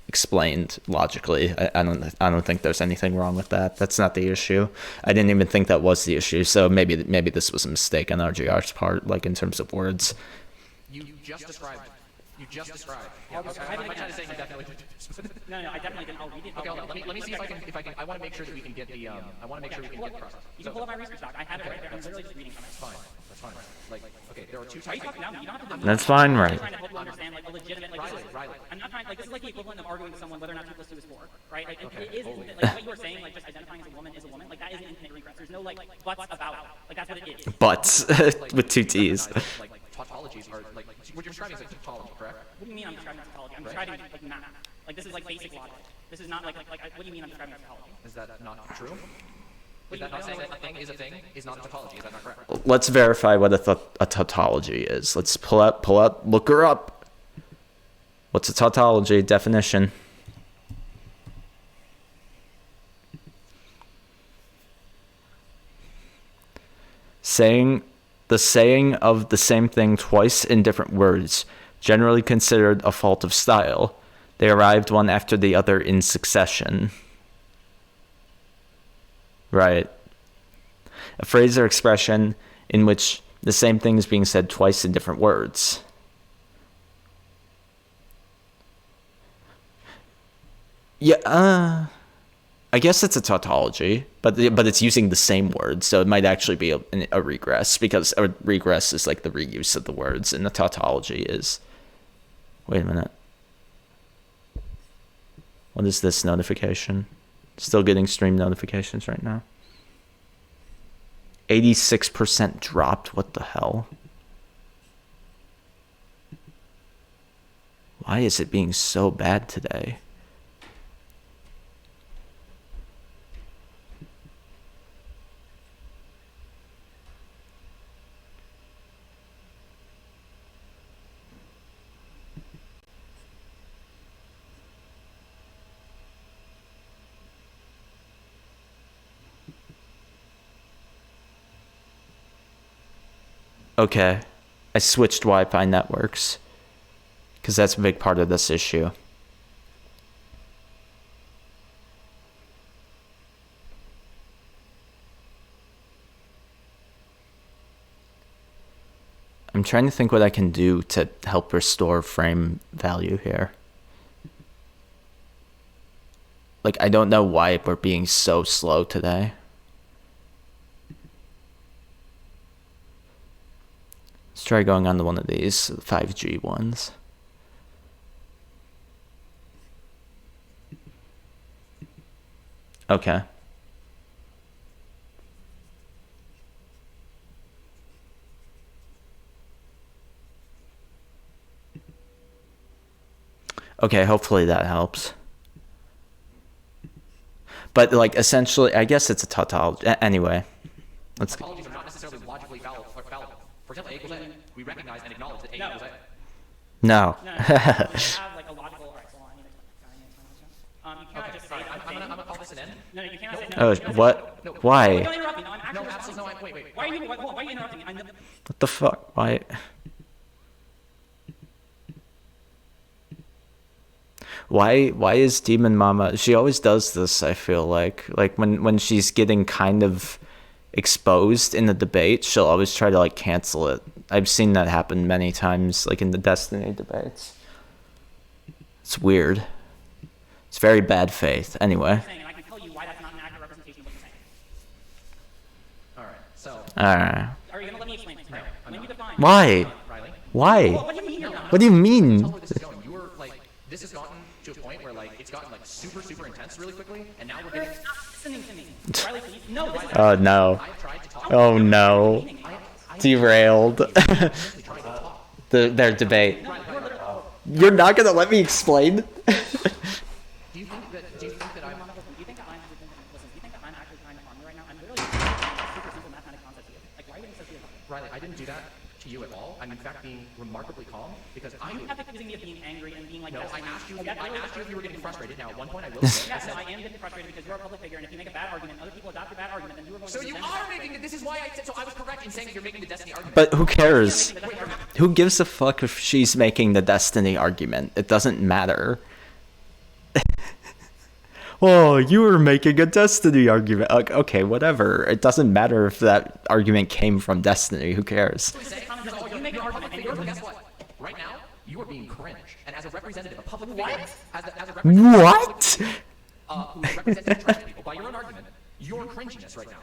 explained logically. I don't think there's anything wrong with that. That's not the issue. I didn't even think that was the issue. So maybe this was a mistake on RGR's part, like in terms of words. You just described. I'll Okay, describe I'm it not trying to again. say you definitely did. No, I definitely didn't. I'll read it. Okay, hold on. Let me see if I can. I want to make sure that we can get the. I want to make sure we can get across. You can pull up my research doc. I have it right there. I'm literally just reading from it. That's fine. Like, okay, there are two Are you types. talking now? You don't have to. That's fine, I'm right? trying to help you understand like a legitimate like. Riley. I'm not trying like this is like the equivalent of arguing with someone whether or not 2 + 2 is 4, right? Like Okay, it is holy like what you were saying like just identifying as a woman is a woman like that is an infinite regress. There's no like buts about it. Like that's what it is. Butts with 2 T's. Like tautologies are like what you're describing is like tautology, correct? What do you mean I'm describing tautology? I'm describing like math. Like this is like basic logic. This is not like what do you mean I'm describing tautology? Is that not true? Is that not saying that a thing is not a tautology? Is that not correct? Let's verify what a tautology is. Let's pull up, look her up. What's a tautology definition? The saying of the same thing twice in different words, generally considered a fault of style. They arrived one after the other in succession. Right. A phrase or expression in which the same thing is being said twice in different words. Yeah, I guess it's a tautology, but it's using the same words, so it might actually be a regress, because a regress is like the reuse of the words, and the tautology is... Wait a minute. What is this notification? Still getting stream notifications right now. 86% dropped. What the hell? Why is it being so bad today? Okay, I switched Wi-Fi networks because that's a big part of this issue. I'm trying to think what I can do to help restore frame value here. Like, I don't know why we're being so slow today. Let's try going on to one of these 5G ones. Okay. Okay, hopefully that helps. But like essentially, I guess it's a tautology. Anyway, let's go. Tautologies are not necessarily logically fallible. For example, A equals A. We recognize and acknowledge that A equals A. No. No, you have like a logical. All right, so I need to. You cannot just say that. I'm gonna call this an end. No, you cannot say no. Oh, what? Why? Don't interrupt me. No, I'm actually. No, absolutely no. Wait. Why are you interrupting me? What the fuck? Why? Why is Demon Mama? She always does this. I feel like when she's getting kind of exposed in the debate, she'll always try to like cancel it. I've seen that happen many times, like in the Destiny debates. It's weird. It's very bad faith. Anyway. And I can tell you why that's not an accurate representation of what you're saying. All right. So. Alright. Are you gonna let me explain this? Right? When you define. Why? Riley. Why? What do you mean you're not? What do you mean? Tell where this is going. You were like, this has gotten to a point where like it's gotten like super intense really quickly, and now we're getting. Stop listening to me. Riley, please. No, this is Oh no. I've tried to talk. Oh no. I Derailed. Their debate. You're not gonna let me explain? Do you think that I'm? Do you think that I'm actually trying to harm you right now? I'm literally super simple mathematical concepts to you. Like, why are you getting so serious about this? Riley, I didn't do that to you at all. I'm in fact being remarkably calm because I. You kept accusing me of being angry and being like. No, this. I asked you. Like, that's I really- asked you if you were getting frustrated. Now, at one point, I will say. Yes, I am getting frustrated because you're a public figure, and if you make a bad argument, other people adopt your bad argument, then you are going So to you defend are it. making it. This is why I said. So I was correct in saying that you're making the Destiny argument. But who cares? Who gives a fuck if she's making the Destiny argument? It doesn't matter. oh, you were making a Destiny argument. Like, okay, whatever. It doesn't matter if that argument came from Destiny. Who cares? Guess what? Right now, you are being cringe. And as a representative, a public figure, as a What? who's representing trans people, by your own argument, you're cringiness right now.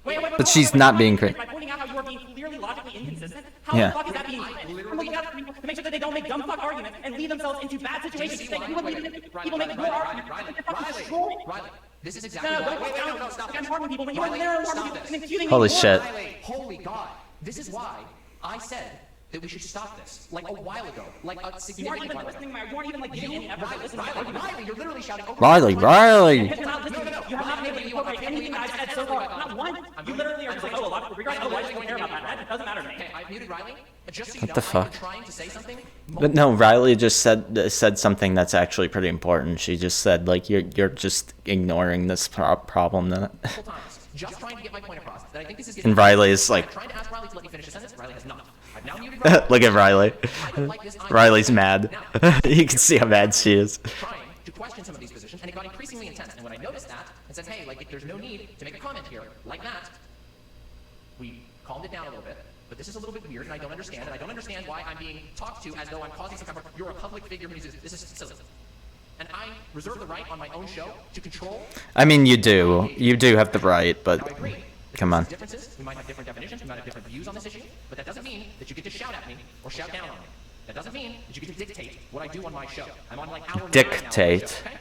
Wait, But she's not being cringe. By pointing out how you are being clearly logically inconsistent, how Yeah. the fuck is that being cringe? I'm looking out for people to make sure that they don't make dumb fuck arguments and lead themselves into bad situations. You would lead people make more arguments. Riley, this is No, exactly no, why. no, Stop I'm this. harming people when you are literally harming people and accusing me Holy of shit. Riley, holy God. This is why I said that we should stop this, like a while ago, like a You aren't significant even while ago. listening to my, you aren't even like giving any effort to listen to my argument. Riley, you're literally shouting over. Riley. Because you're not listening. You have not made any progress. Anything that I've said so far, not one. You literally are just like, oh, a lot of regardless of why you care about that. That doesn't matter to me. Okay, I've muted Riley. Just so you What know, the I've fuck? been trying to say something. But no, Riley just said something that's actually pretty important. She just said, like, you're just ignoring this problem. That Multiple times, just trying to get my point across. That I think this is getting. and Riley is like, I'm trying to ask Riley to let me finish a sentence. Riley has not. I've now muted Riley. look at Riley. I don't like this either. Riley's mad. Now, You can see how mad she is. trying to question some of these positions, and it got increasingly intense. And when I noticed that and said, hey, like, if there's no need to make a comment here like that, we calmed it down a little bit. But this is a little bit weird, and I don't understand. And I don't understand why I'm being talked to as though I'm causing some kind of. You're a public figure who uses this is silly. And I reserve the right on my own show to control. I mean, you do have the right, Now, I but agree. come on. Differences. We might have different definitions. We might have different views on this issue. But that doesn't mean that you get to shout at me or shout down on me. That doesn't mean that you get to dictate what I do on my show. I'm on like hour 9 now on my Dictate. show, okay?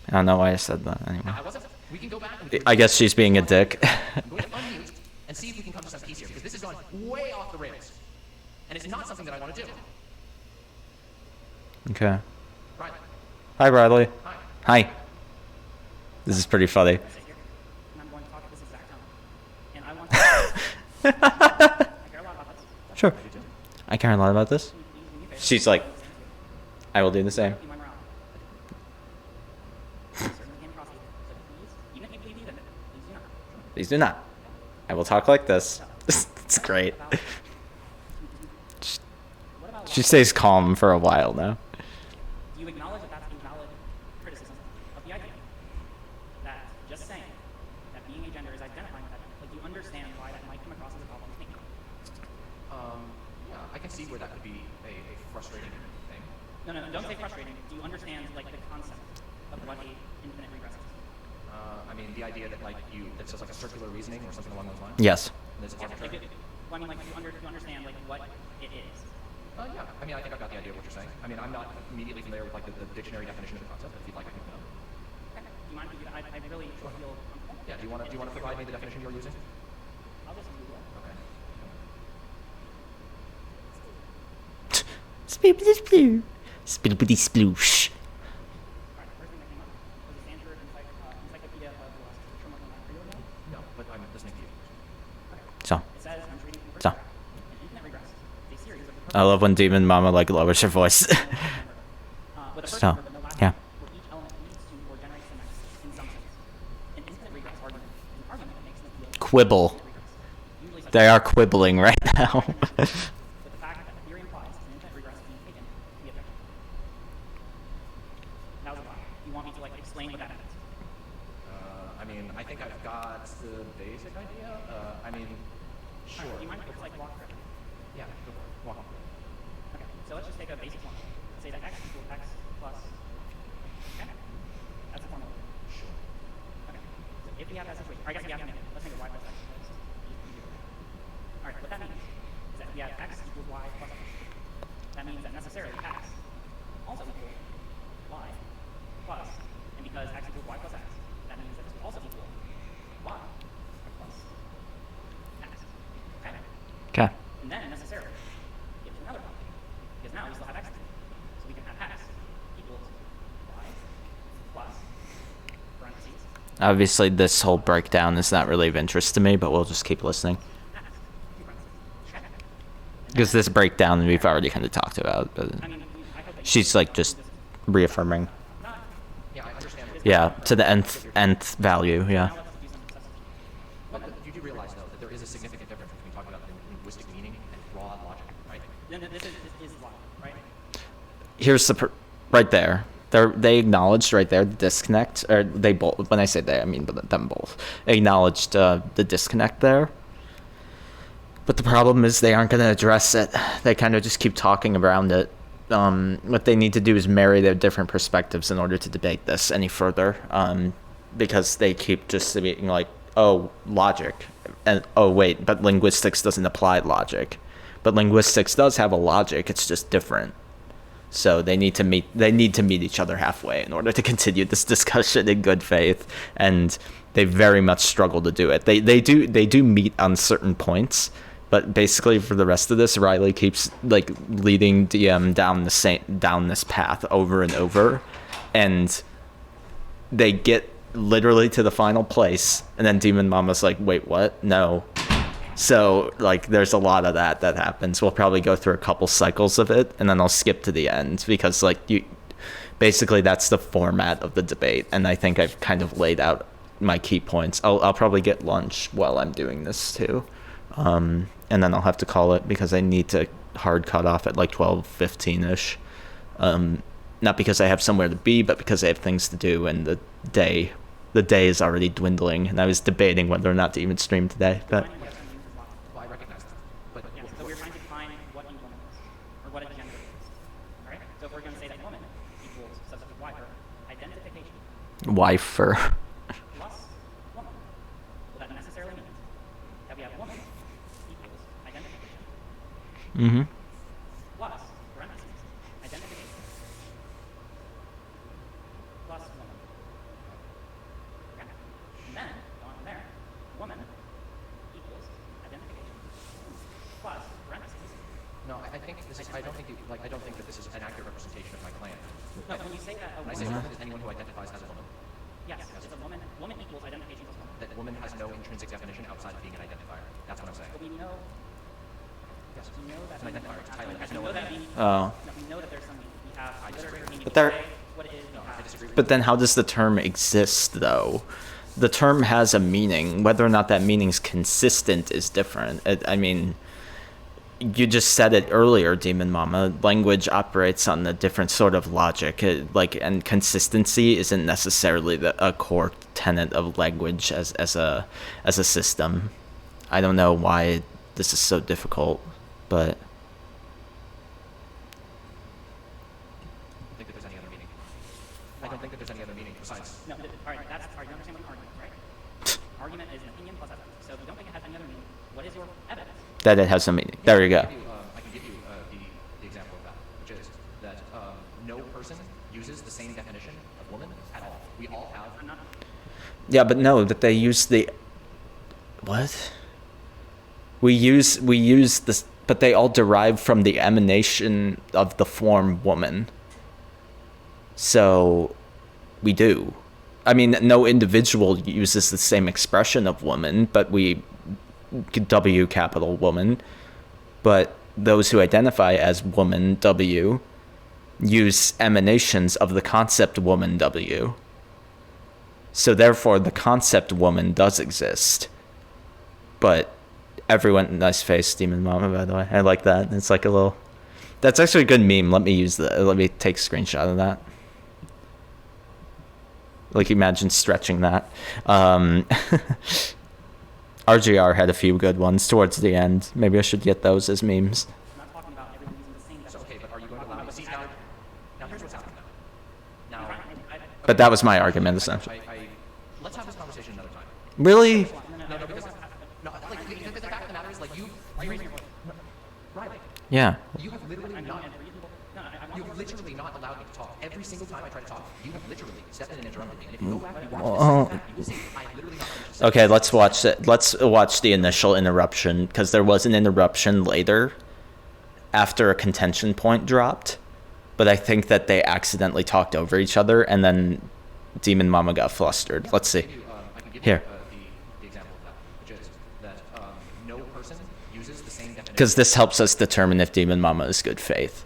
I don't know why I said that anyway. I wasn't. We can go back. And we can I guess she's being a dick. I'm going to unmute and see if we can come to some peace here, because this has gone way off the rails, and it's not something that I want to do. Okay. Right? Hi, Riley. Hi. Hi. This is pretty funny. Sit here, and I'm going to talk at this exact tone. And I want to. I care a lot about this. Sure. I care a lot about this. She's like, I will do the same. You might be wrong. I certainly came across evil. So please, even if you believe even, please do not. Please do not. I will talk like this. It's great. What about She stays calm for a while now. do you acknowledge that that's a valid criticism of the idea that just saying that being a gender is identifying with that gender? Like, do you understand why that might come across as a problem to me? Yeah, I can see where that could be a frustrating thing. No, don't say frustrating. Do you understand, like, the concept of what a infinite regress is? I mean, the idea that like that says like a circular reasoning or something along those lines. Yes. And it's Like, arbitrary. well, I mean, like, do you understand, like, what it is? Yeah. I mean, I think I've got the idea of what you're saying. I mean, I'm not immediately familiar with like the dictionary definition of the concept. But if you'd like, I can look it up. Okay. Do you mind if you, I really feel comfortable. Yeah. Do you want to provide me the definition you're using? I'll just Google it. Okay. Spibbity sploo. Spibbity sploosh. Alright, the first thing that came up was the Stanford Encyclopedia of Philosophy. Are you aware of that? No, but I'm listening to you. So, It says, I'm reading from the first So. paragraph. An infinite regress is a series of I love when Demon Mama like lowers her voice. with a first So, number but no last yeah. number, where each element leads to or generates the next in some sense. An infinite regress argument is an argument that makes the field Quibble. infinite regress. Usually such They are quibbling right now. but the fact that the theory implies an infinite regress being taken to be objective. That was a lot. You want me to, like, explain what that means? I mean, I think I've got the basic idea. I mean, sure. Alright, do you mind if I just, like, walk through it? Yeah, go for it. Walk on. Okay, so let's just take a basic one. Say that x equals x plus. Okay, that's a formula. Sure. Okay, so if we have that situation, or I guess we have to make it. Let's make it y plus x because all right, what that means is that we have x equals y plus x. That means that necessarily x also equals y plus, and because x equals y plus x, that means that this will also equal y plus x. Okay, Okay. and then necessarily get to another problem because now we still have x, so we can have x equals y plus parentheses Obviously, this whole breakdown is not really of interest to me, but we'll just keep listening. x two parentheses. Okay. Because this breakdown we've already kind of talked about. But I mean, I hope that she's like just reaffirming. not. Yeah, I understand. Yeah, to the nth value. Yeah. Now let's do some substitution. But you do realize, though, that there is a significant difference between talking about the linguistic meaning and raw logic, right? Then this is why, right? Here's the right there. They acknowledged right there the disconnect, or they both. When I say they, I mean them both. Acknowledged the disconnect there. But the problem is they aren't going to address it. They kind of just keep talking around it. What they need to do is marry their different perspectives in order to debate this any further. Because they keep just being like, oh, logic, and oh wait, but linguistics doesn't apply logic. But linguistics does have a logic. It's just different. So they need to meet each other halfway in order to continue this discussion in good faith, and they very much struggle to do it. They do meet on certain points, but basically for the rest of this, Riley keeps like leading DM down this path over and over, and they get literally to the final place, and then Demon Mama's like, wait, what? No. So, like, there's a lot of that happens. We'll probably go through a couple cycles of it, and then I'll skip to the end, because, like, basically that's the format of the debate, and I think I've kind of laid out my key points. I'll probably get lunch while I'm doing this, too. And then I'll have to call it, because I need to hard cut off at, like, 12:15-ish. Not because I have somewhere to be, but because I have things to do, and the day is already dwindling, and I was debating whether or not to even stream today, but... So we're trying to define what a woman is, or what a gender is. All right? So if we're going to say that woman equals substitute wifer, identification Wifer. plus woman, well, that necessarily means that we have woman equals identification Mm-hmm. plus parentheses identification plus woman. Okay? And then, going from there, woman equals identification plus parentheses. No, I think this is. I don't think that this is an accurate representation of my claim. No, when you say that a When I woman, say woman is anyone who identifies as a woman. yes, it's a woman. Woman equals identification plus woman. That woman has no intrinsic definition outside of being an identifier. That's what I'm saying. But we know. Yes. We know that. It's an identifier. It's a title. It has we no know other that. meaning. Oh. No, we know that there's some meaning. We have literature meaning. But there- What it is. We I have. disagree with But then how does the term exist, though? The term has a meaning. Whether or not that meaning's consistent is different. I mean, you just said it earlier, Demon Mama. Language operates on a different sort of logic. And consistency isn't necessarily a core tenet of language as a system. I don't know why this is so difficult, but... I don't think that there's any other meaning. I don't think that there's any other meaning besides. No, all right. That's all right. You understand what an argument is, right? Argument is an opinion plus evidence. So if you don't think it has any other meaning, what is your evidence? That it has a meaning. There you go. I can give you the example of that, which is that no person uses the same definition of woman at all. We all have. I'm not. Yeah, but no, that they use the... What? We use this, but they all derive from the emanation of the form woman. So, we do. I mean, no individual uses the same expression of woman, but we... W capital woman. But those who identify as woman, W, use emanations of the concept woman, W. So therefore, the concept woman does exist. But everyone, nice face, Demon Mama, by the way. I like that. It's like a little... That's actually a good meme. Let me take a screenshot of that. Like, imagine stretching that. RGR had a few good ones towards the end. Maybe I should get those as memes. I'm not talking about everyone using the same So, definition. okay, but are you going to allow me to see now here's what's happening now. But that was my argument, essentially. Let's have this conversation another time. Really? No, because like the fact of the matter is, like you Riley, Yeah. you have literally not. You have literally not allowed me to talk. Every single time I try to talk, you have literally stepped in and interrupted me. And if you go back and you watch this, you will see I have literally not finished. Okay, let's watch it. Let's watch the initial interruption, because there was an interruption later after a contention point dropped. But I think that they accidentally talked over each other, and then Demon Mama got flustered. Let's see. I can give Here. you the example of that, which is that no person uses the same definition. Because this helps us determine if Demon Mama is good faith.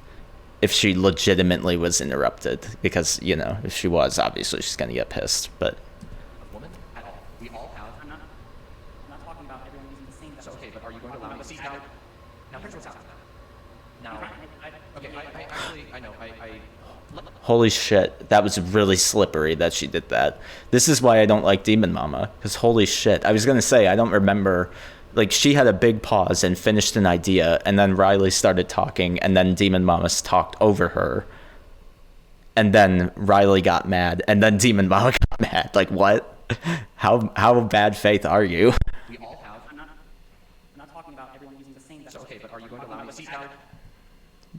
If she legitimately was interrupted. Because, you know, if she was, obviously she's going to get pissed. But Of woman at all. We all have. I'm not talking about everyone using the same So, definition. okay, but are you going to allow me to see now? Now here's what's happening. Now, I actually, I know, Holy shit, that was really slippery that she did that. This is why I don't like Demon Mama, because holy shit. I was going to say, I don't remember, like, she had a big pause and finished an idea, and then Riley started talking, and then Demon Mama talked over her, and then Riley got mad, and then Demon Mama got mad. Like, what? How bad faith are you? we all have. I'm not talking about everyone using the same So, definition. okay, but are you going to allow me to speak now?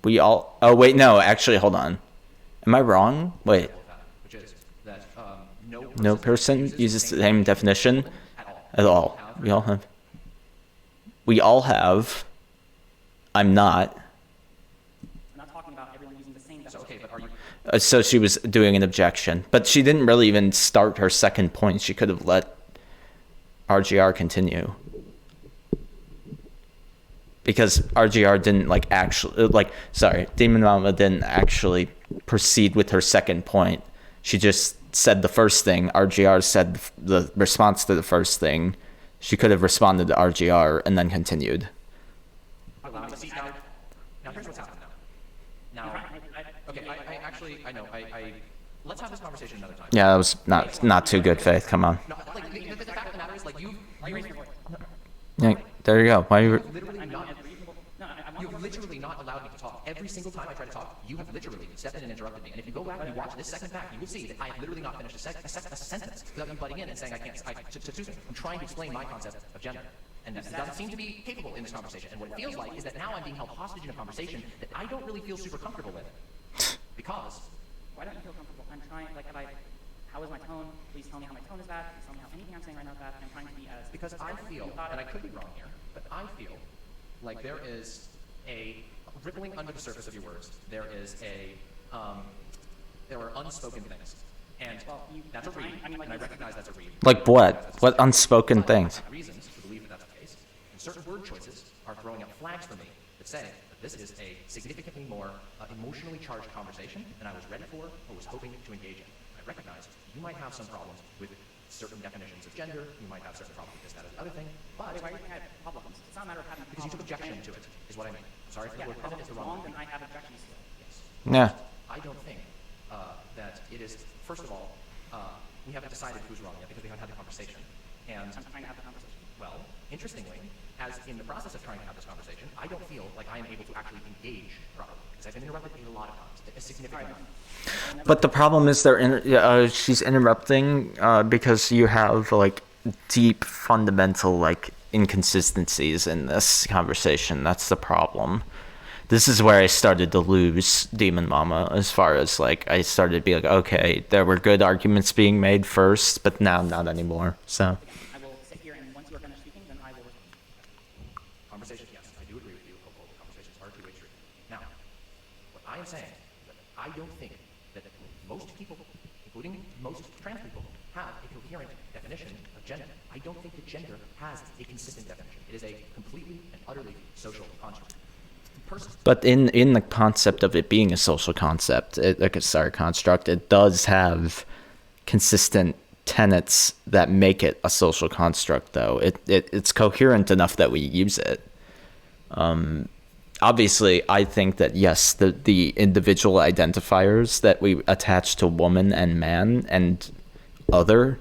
We all... Oh, wait, no, actually, hold on. Am I wrong? Wait. Which is that No person uses the same definition at all. We all have. We all have. I'm not. I'm not talking about everyone using the same definition. Okay, but are you? So she was doing an objection, but she didn't really even start her second point. She could have let RGR continue. Because RGR didn't Demon Mama didn't actually proceed with her second point. She just said the first thing. RGR said the response to the first thing. She could have responded to RGR and then continued. Allow me to speak now. Now here's what's happened now. Now, okay, I know. Let's have this conversation another time. Yeah, that was not too good, Faith. Come on. No, like the fact of the matter is, like you Yeah, there you go. Why you? literally not. You've literally not allowed me to talk. Every single time I try to talk, you have literally stepped in and interrupted me. And if you go back and you watch this second back, you will see that I have literally not finished a sentence without you butting in and saying I can't. I'm trying to explain my concept of gender. And that doesn't seem to be capable in this conversation. And what it feels like is that now I'm being held hostage in a conversation that I don't really feel super comfortable with. Because Why don't you feel comfortable? I'm trying, how is my tone? Please tell me how my tone is bad. Please tell me how anything I'm saying right now is bad. I'm trying to be as... because I feel, and I could be wrong here, but I feel like there is a rippling under the surface of your words. There are unspoken things. And that's a read, and I recognize that's a read. Like what? What unspoken things? I have reasons to believe that that's the case. And certain word choices are throwing up flags for me that say that this is a significantly more emotionally charged conversation than I was ready for or was hoping to engage in. I recognize you might have some problems with certain definitions of gender, you might have certain problems with this, that, or the other thing, but Why do you think I have problems? It's not a matter of having because you took objection to it, is what I mean. Sorry if the word problem is the wrong then word. I have objections to it. Yes. Yeah. I don't think that it is, first of all, we haven't decided who's wrong yet because we haven't had the conversation. And, I'm trying to have the conversation. well, interestingly, as in the process of trying to have this conversation, I don't feel like I am able to actually engage properly because I've been interrupted a lot of times, a significant amount. But the problem is she's interrupting because you have like deep fundamental like inconsistencies in this conversation. That's the problem. This is where I started to lose Demon Mama as far as like I started to be like, okay, there were good arguments being made first, but now not anymore. So I will sit here and once you are finished speaking, then I will respond. Conversation, yes, I do agree with you. Conversations are a two-way street. Now, what I am saying is that I don't think that most people, including most trans people, have a coherent definition of gender. I don't think that gender has a consistent definition. It is a completely and utterly social construct. but in the concept of it being a social concept, construct, it does have consistent tenets that make it a social construct, though. It's coherent enough that we use it. Obviously, I think that, yes, the individual identifiers that we attach to woman and man and other,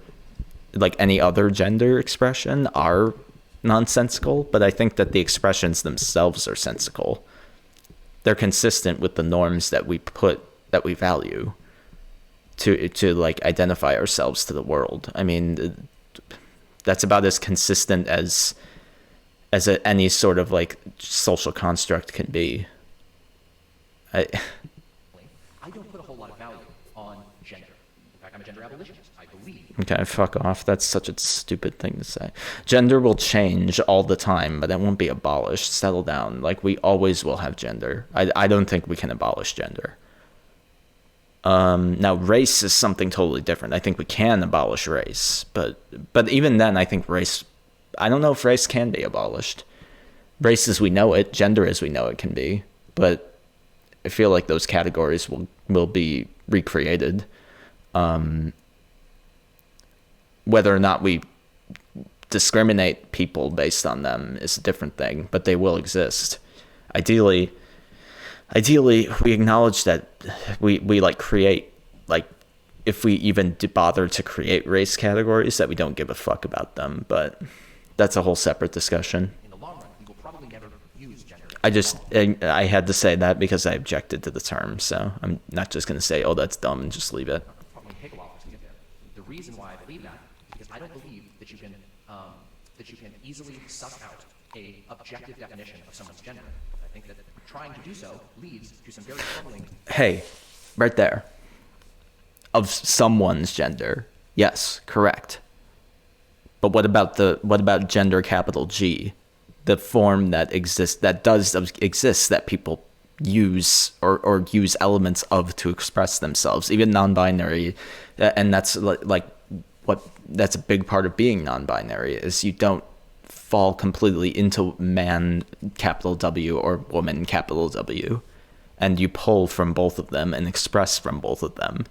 like any other gender expression, are nonsensical, but I think that the expressions themselves are sensical. They're consistent with the norms that we value to like identify ourselves to the world. I mean, that's about as consistent as any sort of like social construct can be. I don't put a whole lot of value on gender. In fact, I'm a gender abolitionist. I believe. Okay, fuck off. That's such a stupid thing to say. Gender will change all the time, but it won't be abolished. Settle down. Like, we always will have gender. I don't think we can abolish gender. Now, race is something totally different. I think we can abolish race, but even then, I think race... I don't know if race can be abolished. Race as we know it, gender as we know it can be, but I feel like those categories will be recreated. Whether or not we discriminate people based on them is a different thing, but they will exist. Ideally, ideally we acknowledge that we like create, like, if we even bother to create race categories, that we don't give a fuck about them, but that's a whole separate discussion. In the long run, we will probably never use gender. I had to say that because I objected to the term, so I'm not just going to say, oh, that's dumb, and just leave it. Probably take a while for us to get there. The reason why I believe that is because I don't believe that you can easily suss out a objective definition of someone's gender. I think that trying to do so leads to some very troubling. Hey, right there. Of someone's gender. Yes, correct. But what about gender capital G? The form that exists, that does exist, that people use or use elements of to express themselves, even non-binary, and that's that's a big part of being non-binary, is you don't fall completely into man capital W or woman capital W, and you pull from both of them and express from both of them.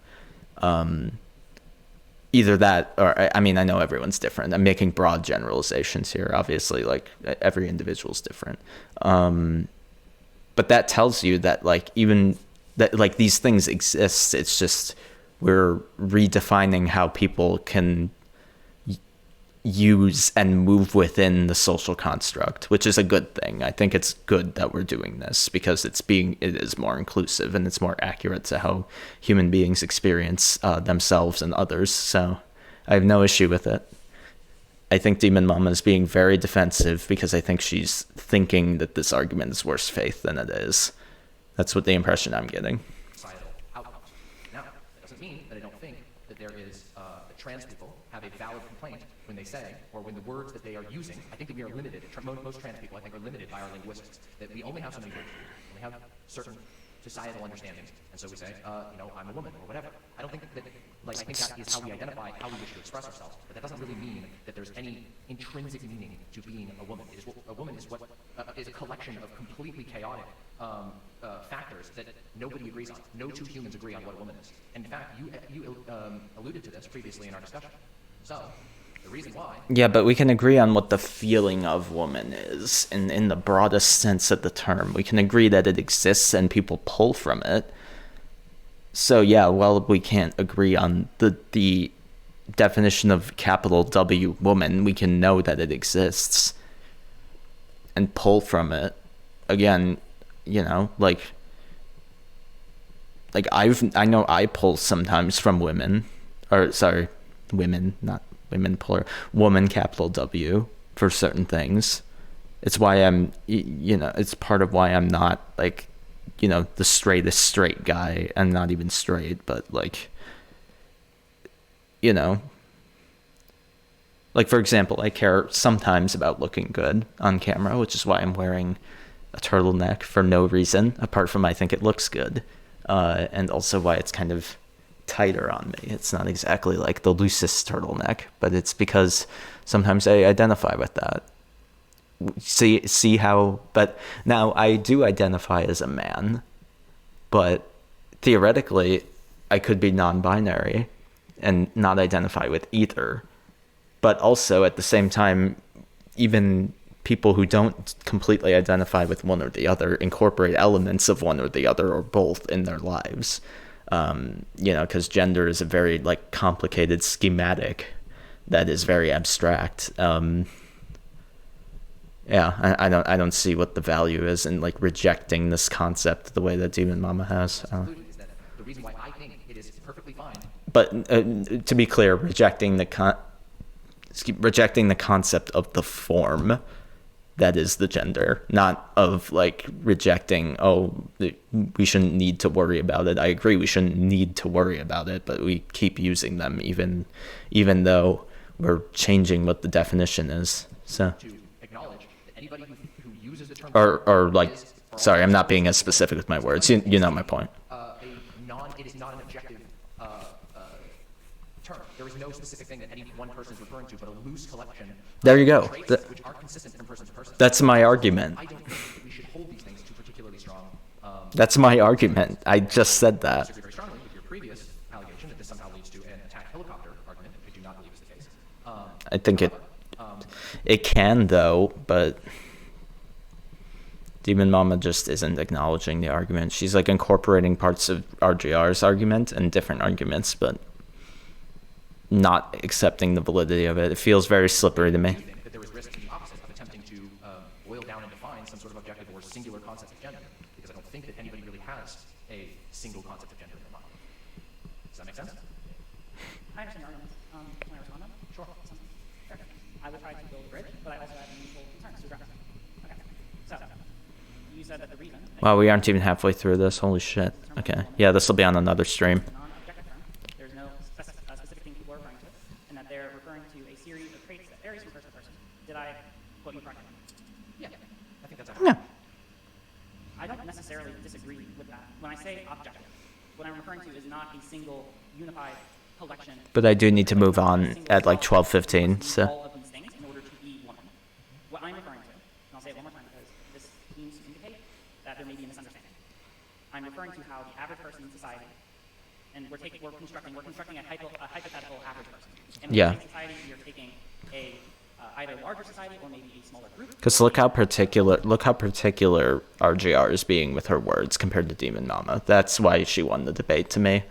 Either that, or I mean, I know everyone's different. I'm making broad generalizations here. Obviously, like, every individual's different. But that tells you that, like, even that, like, these things exist. It's just we're redefining how people can use and move within the social construct, which is a good thing. I think it's good that we're doing this because it is more inclusive and it's more accurate to how human beings experience themselves and others. So I have no issue with it. I think Demon Mama is being very defensive because I think she's thinking that this argument is worse faith than it is. That's what the impression I'm getting. Societal outcomes. Now, that doesn't mean that I don't think that there is that trans people have a valid complaint when they say, or when the words that they are using. I think that we are limited. Most trans people, I think, are limited by our linguistics. That we only have so many words. We only have certain societal understandings, and so we say, I'm a woman or whatever. I don't think that. I think that is how we identify how we wish to express ourselves. But that doesn't really mean that there's any intrinsic meaning to being a woman. A woman is what is a collection of completely chaotic factors that nobody agrees on. No two humans agree on what a woman is. And in fact, you alluded to this previously in our discussion. So the reason why. Yeah, but we can agree on what the feeling of woman is in the broadest sense of the term. We can agree that it exists and people pull from it. So yeah, well, we can't agree on the definition of capital W woman. We can know that it exists and pull from it. Again, like I know I pull sometimes from women, or sorry, women, not women plural, woman capital W for certain things. It's why I'm, it's part of why I'm not like, the straightest straight guy. I'm not even straight, but like, like, for example, I care sometimes about looking good on camera, which is why I'm wearing a turtleneck for no reason, apart from I think it looks good. And also why it's kind of tighter on me. It's not exactly like the loosest turtleneck, but it's because sometimes I identify with that. See how, but now I do identify as a man, but theoretically I could be non-binary and not identify with either. But also at the same time, even people who don't completely identify with one or the other incorporate elements of one or the other or both in their lives. Because gender is a very like complicated schematic that is very abstract. I don't see what the value is in like rejecting this concept the way that Demon Mama has. The reason why I think it is perfectly fine. But to be clear, rejecting the concept of the form that is the gender, not of like rejecting, we shouldn't need to worry about it. I agree we shouldn't need to worry about it, but we keep using them even though we're changing what the definition is. So to acknowledge that anybody who uses the term or like, sorry, I'm not being as specific with my words. You know my point. It is not an objective term. There is no specific thing that any one person is referring to, but a loose collection. There you go. Traits which are consistent from person to person. That's my argument. I don't think that we should hold these things to particularly strong. That's my argument. I just said that. I disagree very strongly with your previous allegation that this somehow leads to an attack helicopter argument, which I do not believe is the case. I think it can though, but Demon Mama just isn't acknowledging the argument. She's like incorporating parts of RGR's argument and different arguments, but not accepting the validity of it. It feels very slippery to me. I do think that there is risk in the opposite of attempting to boil down and define some sort of objective or singular concept of gender, because I don't think that anybody really has a single concept of gender in their mind. Does that make sense? I understand your arguments. Can I respond now? Sure. Sure. I will try to build a bridge, but I also have meaningful concerns to address. Okay. So, you said that the reason... Wow, we aren't even halfway through this. Holy shit. Okay. Yeah, this will be on another stream. Non-objective term, there's no specific thing people are referring to, and that they're referring to a series of traits that varies from person to person. Did I quote you correctly? Yeah. I think that's accurate. Yeah. I don't necessarily disagree with that. When I say objective, what I'm referring to is not a single unified collection. But I do need to move on at like 12:15, so... All of these things in order to be one. What I'm referring to, and I'll say it one more time because this seems to indicate that there may be a misunderstanding. I'm referring to how the average person in society, and we're constructing a hypothetical average person. And Yeah. in society, you're taking a either larger society or maybe a smaller group. Because look how particular RGR is being with her words compared to Demon Mama. That's why she won the debate to me.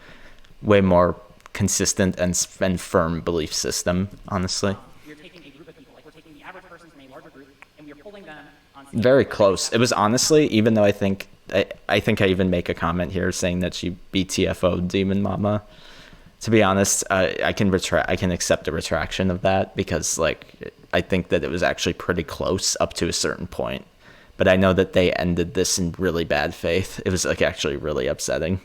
Way more consistent and firm belief system, honestly. You're taking a group of people, like we're taking the average person from a larger group, and we're pulling them on. Very close. It was honestly, even though I think I even make a comment here saying that she BTFO'd Demon Mama. To be honest, I can accept a retraction of that because like I think that it was actually pretty close up to a certain point. But I know that they ended this in really bad faith. It was like actually really upsetting.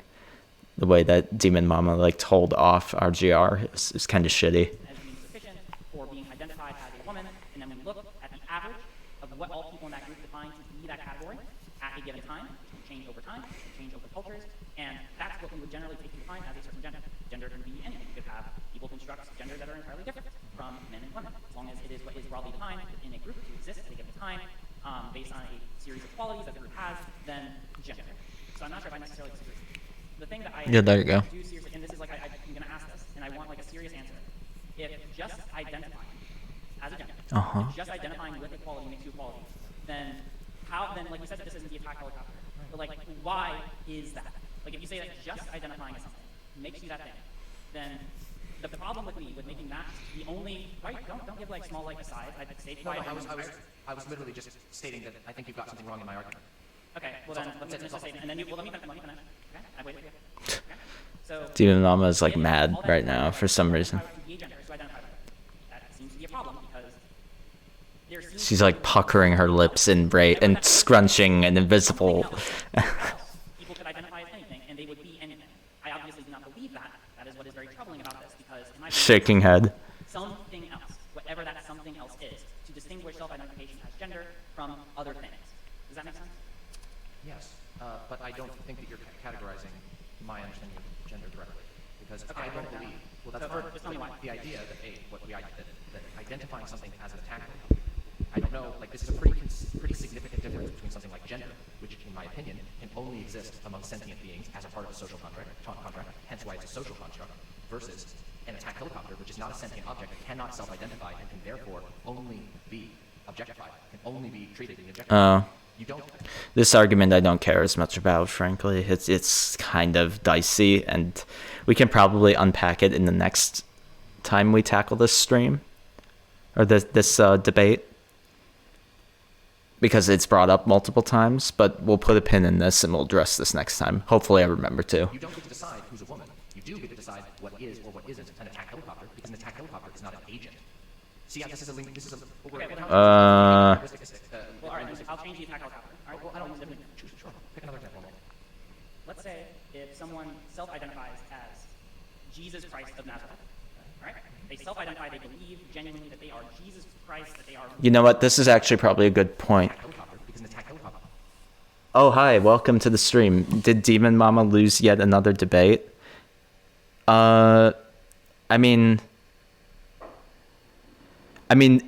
The way that Demon Mama like told off RGR is kind of shitty. As being sufficient for being identified as a woman, and then we look at the average of what all people in that group define to be that category at a given time, change over time, change over cultures, and that's what we would generally take to define as a certain gender. Gender can be anything. You could have people construct gender that are entirely different from men and women, as long as it is what is broadly defined in a group to exist at a given time, based on a series of qualities that the group has, then gender. So I'm not sure if I necessarily disagree. The thing that I there you go. do seriously, and this is like I'm going to ask this, and I want like a serious answer. If just identifying as a gender, if just identifying with equality makes you equality, then how? Then like you said that this isn't the attack helicopter, but like why is that? Like if you say that just identifying as something makes you that thing, then the problem with me with making that the only right. Don't give like small like asides. I'd say No, quiet. I was literally just stating that I think you've got something wrong in my argument. Okay, well then let's finish the statement, and then you. Well, let me finish. Okay, I waited for you. Okay. So. Demon Mama is like mad right now for some reason. That seems to be a problem because there seems She's like puckering her lips and scrunching an invisible. people could identify as anything and they would be anything. I obviously do not believe that. That is what is very troubling about this because in my Shaking head. something else, whatever that something else is, to distinguish self-identification as gender from other things. Does that make sense? Yes, but I don't think that you're categorizing my understanding of gender directly, because I don't believe. Well, that's So, just tell me why. the idea that that identifying something as an attack. I don't know. Like this is a pretty significant difference between something like gender, which, in my opinion, can only exist among sentient beings as a part of a social contract. Hence, why it's a social construct, versus an attack helicopter, which is not a sentient object, it cannot self-identify, and can therefore only be objectified, can only be treated in the objective. You don't. This argument I don't care as much about, frankly. It's kind of dicey, and we can probably unpack it in the next time we tackle this stream or this debate, because it's brought up multiple times. But we'll put a pin in this and we'll address this next time. Hopefully, I remember to. You don't get to decide who's a woman. You do get to decide what is or what isn't an attack helicopter, because an attack helicopter is not an agent. See, this is a link. This is a. Okay, well, Well, all right, I'll change the attack helicopter. All right, well, I don't. Sure. Pick another example. Let's say if someone self-identifies as Jesus Christ of Nazareth, all right? They self-identify, they believe genuinely that they are Jesus Christ, that they are... You know what? This is actually probably a good point. Oh, hi. Welcome to the stream. Did Demon Mama lose yet another debate? I mean,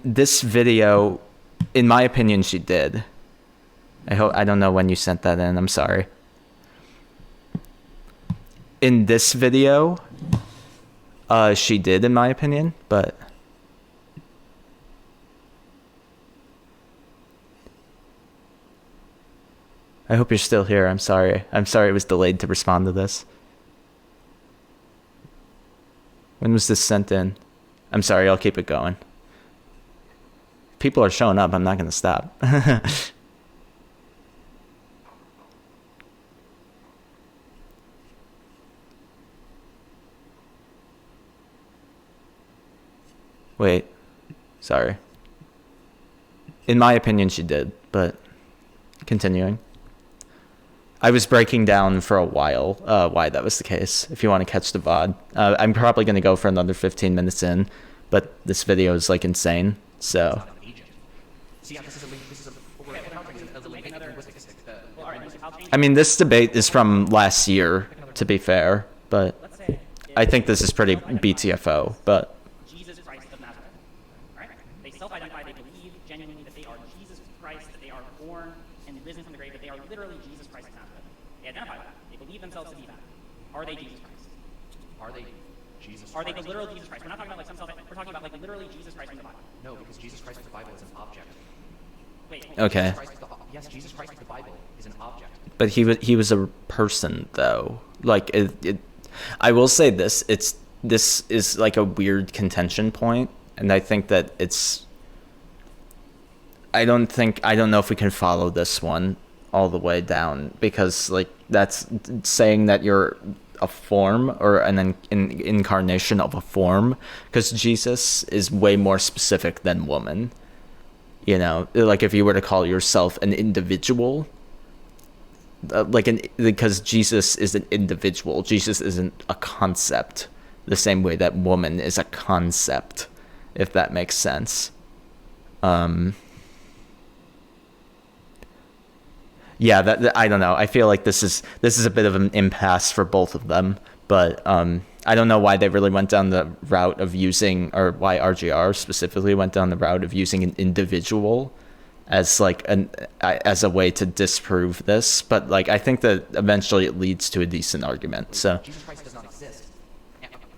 this video, in my opinion, she did. I don't know when you sent that in. I'm sorry. In this video, she did, in my opinion, but I hope you're still here. I'm sorry. I'm sorry it was delayed to respond to this. When was this sent in? I'm sorry, I'll keep it going. People are showing up. I'm not going to stop. Wait. Sorry. In my opinion, she did, but continuing. I was breaking down for a while why that was the case, if you want to catch the VOD. I'm probably going to go for another 15 minutes in, but this video is like insane, so... I mean, this debate is from last year, to be fair, but I think this is pretty BTFO, but... Jesus Christ of Nazareth, right? They self-identify, they believe genuinely that they are Jesus Christ, that they are born and risen from the grave, that they are literally Jesus Christ of Nazareth. They identify with that. They believe themselves to be that. Are they Jesus Christ? Are they Jesus Are they Christ? the literal Jesus Christ? We're not talking about like some self. We're talking about like literally Jesus Christ from the Bible. No, because Jesus Christ of the Bible is an object. Wait. Okay. Yes, Jesus Christ of the Bible is an object. But he was a person, though. Like, I will say this. This is like a weird contention point, and I think that it's... I don't know if we can follow this one all the way down, because like that's saying that you're a form or an incarnation of a form, because Jesus is way more specific than woman. You know, like if you were to call yourself an individual, because Jesus is an individual. Jesus isn't a concept the same way that woman is a concept, if that makes sense. Yeah, that I don't know. I feel like this is a bit of an impasse for both of them, but I don't know why they really went down the route of using, or why RGR specifically went down the route of using an individual as like as a way to disprove this. But like I think that eventually it leads to a decent argument. So Jesus Christ does not exist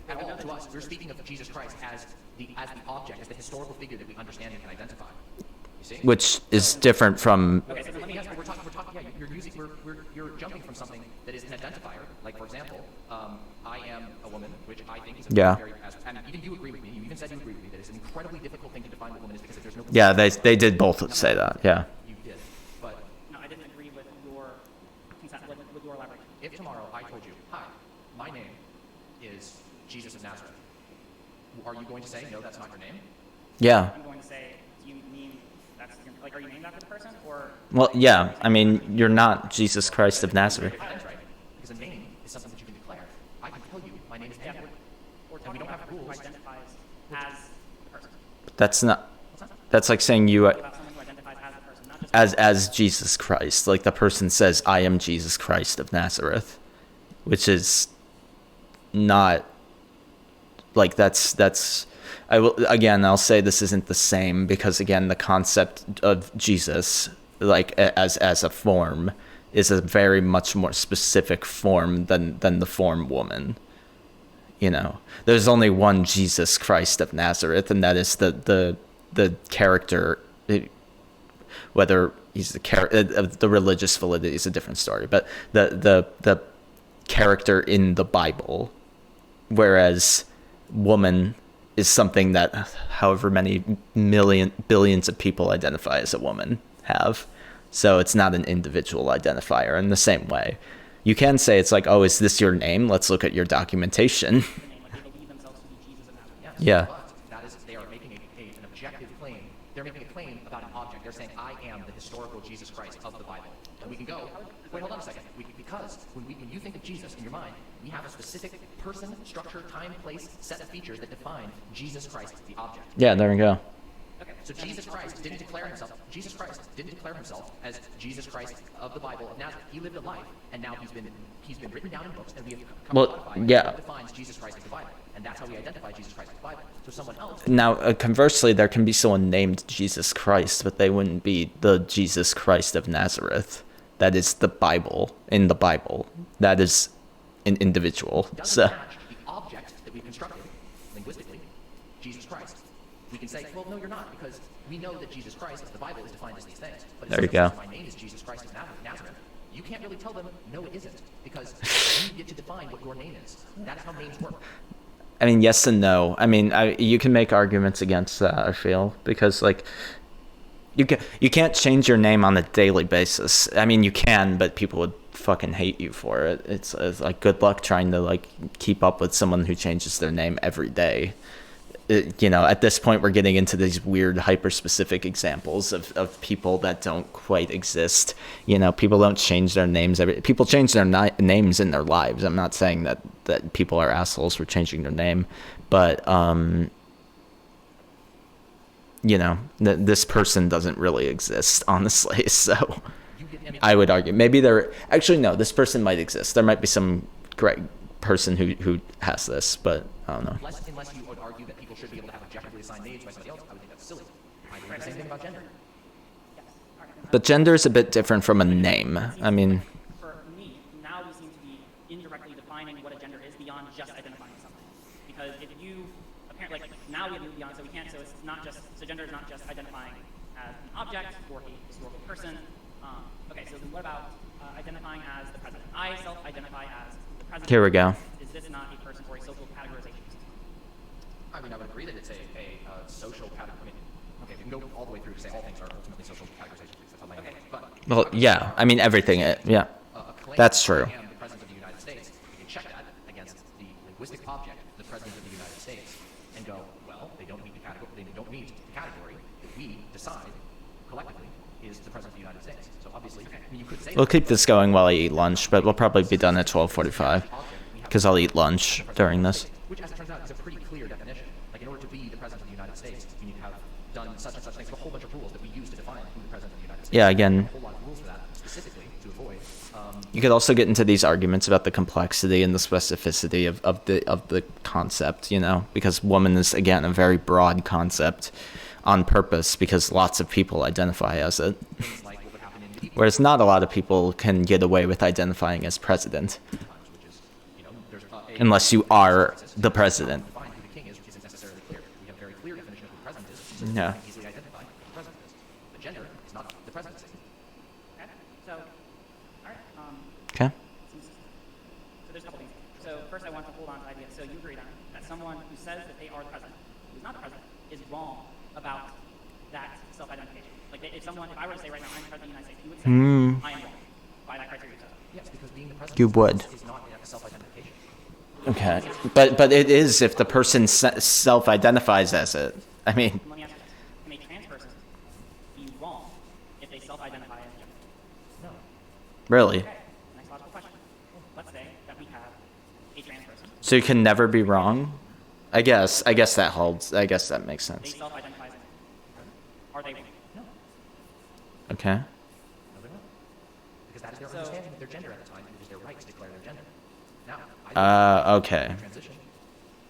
at all to us. We're speaking of Jesus Christ as the object, as the historical figure that we understand and can identify. You see? which is different from... Okay, so let me ask you. We're talking. Yeah, you're jumping from something that is an identifier. Like for example, I am a woman, which I think is a Yeah. very, and even you agree with me. You even said you agree with me that it's an incredibly difficult thing to define what woman is, because if there's no... Yeah, they did both say that. Yeah. You did, but No, I didn't agree with your consent, with your elaboration. if tomorrow I told you, hi, my name is Jesus of Nazareth, are you going to say no? That's not your name. Yeah. I'm going to say, do you mean that's like, are you named after the person, or? Well, yeah. I mean, you're not Jesus Christ of Nazareth. That's right, because a name is something that you can declare. I can tell you my name is Edward. Or we talking don't about have who rules. identifies as the person. That's not... That's like saying you... About someone who identifies as the person, not just as Jesus Christ. Like the person says, I am Jesus Christ of Nazareth. Which is not... Like that's... I'll say this isn't the same, because again, the concept of Jesus, like as a form, is a very much more specific form than the form woman. You know, there's only one Jesus Christ of Nazareth, and that is the character. Whether he's the religious validity is a different story, but the character in the Bible, whereas woman is something that however many billions of people identify as a woman have. So it's not an individual identifier in the same way. You can say it's like, oh, is this your name? Let's look at your documentation. like they believe themselves to be Jesus of Nazareth. Yes, Yeah. but that is, they are making an objective claim. They're making a claim about an object. They're saying, I am the historical Jesus Christ of the Bible. And we can go, wait, hold on a second. Because when you think of Jesus in your mind, we have a specific person, structure, time, place, set of features that define Jesus Christ, the object. Yeah, there we go. Okay, so Jesus Christ didn't declare himself. Jesus Christ didn't declare himself as Jesus Christ of the Bible of Nazareth. He lived a life, and now he's been written down in books, and we have come Well, to codify yeah. what defines Jesus Christ of the Bible, and that's how we identify Jesus Christ of the Bible. So someone else. Now, conversely, there can be someone named Jesus Christ, but they wouldn't be the Jesus Christ of Nazareth. That is the Bible, in the Bible. That is an individual. Doesn't So, match the object that we've constructed linguistically, Jesus Christ. We can say, well, no, you're not, because we know that Jesus Christ, the Bible, is defined as these things. But There you instead of go. saying, my name is Jesus Christ of Nazareth, you can't really tell them, no, it isn't, because you get to define what your name is. That is how names work. I mean, yes and no. I mean, you can make arguments against that, I feel, because, like, you can't change your name on a daily basis. I mean, you can, but people would fucking hate you for it. It's like, good luck trying to, like, keep up with someone who changes their name every day. At this point, we're getting into these weird hyper-specific examples of people that don't quite exist. People don't change their names. People change their names in their lives. I'm not saying that people are assholes for changing their name, but, this person doesn't really exist, honestly. So I would argue maybe this person might exist. There might be some great person who has this, but I don't know. Unless you would argue that people should be able to have objectively assigned names by somebody else, I would think that's silly. I think the same thing about gender. But gender is a bit different from a name. I mean, for me, now we seem to be indirectly defining what a gender is beyond just identifying something. Because if you apparently, like, now we have moved beyond, so we can't, so it's not just, so gender is not just identifying as an object or a historical person. Okay, so then what about identifying as the president? I self-identify as the president. Here we go. Is this not a person or a social categorization system? I mean, I would agree that it's a social category. I mean, okay, we can go all the way through to say all things are ultimately social categorization. That's how language works. But well, yeah. I mean, everything. Yeah, that's true. I am the president of the United States. You can check that against the linguistic object, the president of the United States, and go, well, they don't meet the category. They don't meet the category that we decide collectively is the president of the United States. So obviously, I mean, you could say We'll keep this going while I eat lunch, but we'll probably be done at 12:45 because I'll eat lunch during this. Which, as it turns out, is a pretty clear definition. Like, in order to be the president of the United States, you need to have done such and such things. There's a whole bunch of rules that we use to define who the president of the United States is. Yeah, again, A whole lot of rules for that, specifically to avoid. you could also get into these arguments about the complexity and the specificity of the concept, because woman is, again, a very broad concept on purpose because lots of people identify as it. Things like what would happen in medieval Whereas not a lot of people can get away with identifying as president times, which is, there's unless you are the president. define who the king is, which isn't necessarily clear. We have a very clear definition of who the president is, which is Yeah. easily identified who the president is. The gender is not the presidency. Okay, so, all right. Okay. So there's a couple things. So first I want to hold on to the idea. So you agree then that someone who says that they are the president, who's not the president, is wrong about that self-identification. Like if I were to say right now, I'm the president of the United States, you would say, I am wrong by that criteria you set up. Yes, because being the president You would. is not a self-identification. Okay. But it is if the person self-identifies as it. I mean, Let me ask you this. Can a trans person be wrong if they self-identify as gender? No. really. Okay, next logical question. Let's say that we have a trans person. So you can never be wrong? I guess that holds. I guess that makes They sense. self-identify as gender. Are they wrong? No. Okay. No, they're not. Because that is their understanding of their gender at the time, and it is their right to declare their gender. Now, I Okay. transition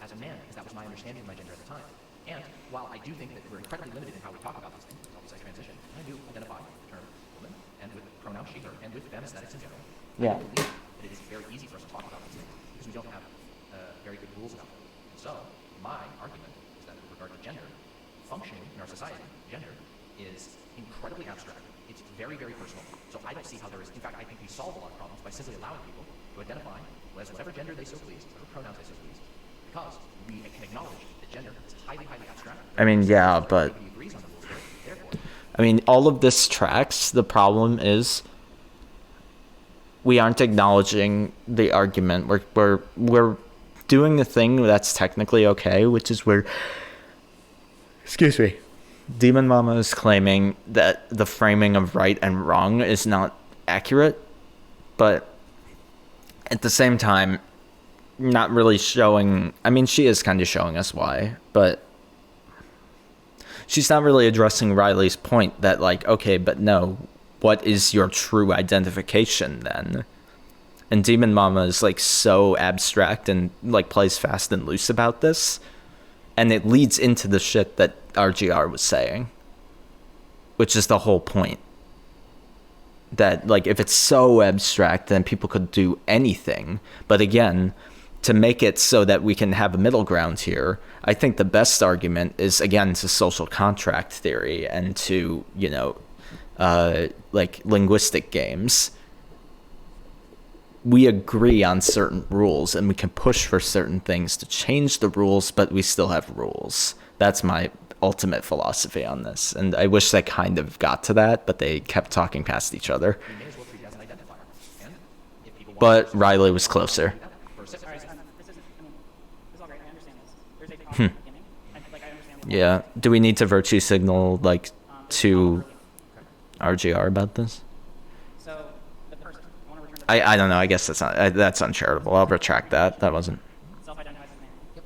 as a man, because that was my understanding of my gender at the time. And while I do think that we're incredibly limited in how we talk about these things, because I transition, I do identify with the term woman, and with pronoun she, her, and with femme aesthetics in general. Yeah. I believe that it is very easy for us to talk about these things, because we don't have very good rules about them. So, my argument is that with regard to gender, functioning in our society, gender is incredibly abstract. It's very, very personal. So I don't see how there is, in fact, I think we solve a lot of problems by simply allowing people to identify as whatever gender they so please, whatever pronouns they so please, because we can acknowledge that gender is highly, highly abstract. I mean, yeah, but Nobody agrees on the rules there. Therefore, I mean, all of this tracks. The problem is we aren't acknowledging the argument. We're doing the thing that's technically okay, which is where, excuse me, Demon Mama is claiming that the framing of right and wrong is not accurate, but at the same time, not really showing. I mean, she is kind of showing us why, but she's not really addressing Riley's point that, like, okay, but no, what is your true identification then? And Demon Mama is, like, so abstract and, like, plays fast and loose about this. And it leads into the shit that RGR was saying, which is the whole point. That, like, if it's so abstract, then people could do anything. But again, to make it so that we can have a middle ground here, I think the best argument is, again, to social contract theory and to, like, linguistic games. we agree on certain rules and we can push for certain things to change the rules, but we still have rules. That's my ultimate philosophy on this. And I wish they kind of got to that, but they kept talking past each other. But Riley was closer. This is, I mean, this is all great. I understand this. There's a problem at the beginning. I understand. Yeah. Do we need to virtue signal like to RGR about this? So the person, I want to return I don't know. I guess that's uncharitable. I'll retract that. That wasn't. self-identifies as a man. Yep.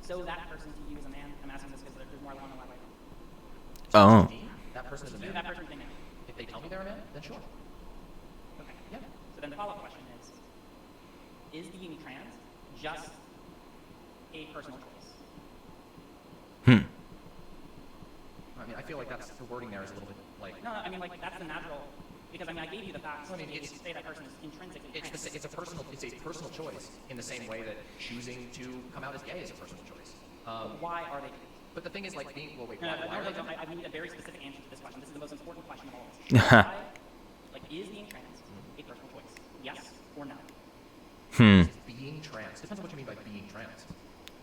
So that person to you is a man. I'm asking this because there's more than one in my life. Oh. That person is a You, man. that person, is a man. If they tell me they're a man, then sure. Okay. Yeah. So then the follow-up question is being trans just a personal choice? Hmm. I mean, I feel like that's the wording there is a little bit like. No, I mean, like, that's the natural, because, I mean, I gave you the facts. I mean, to it's- say that person is intrinsically It's, trans. it's a personal choice in the same way that choosing to come out as gay is a personal choice. Why are they? But the thing is, like, being well, wait, No, why, no, why no, are they? no, I need a very specific answer to this question. This is the most important question of all of this. Why, like, is being trans a personal choice? Yes or no? Being trans depends on what you mean by being trans.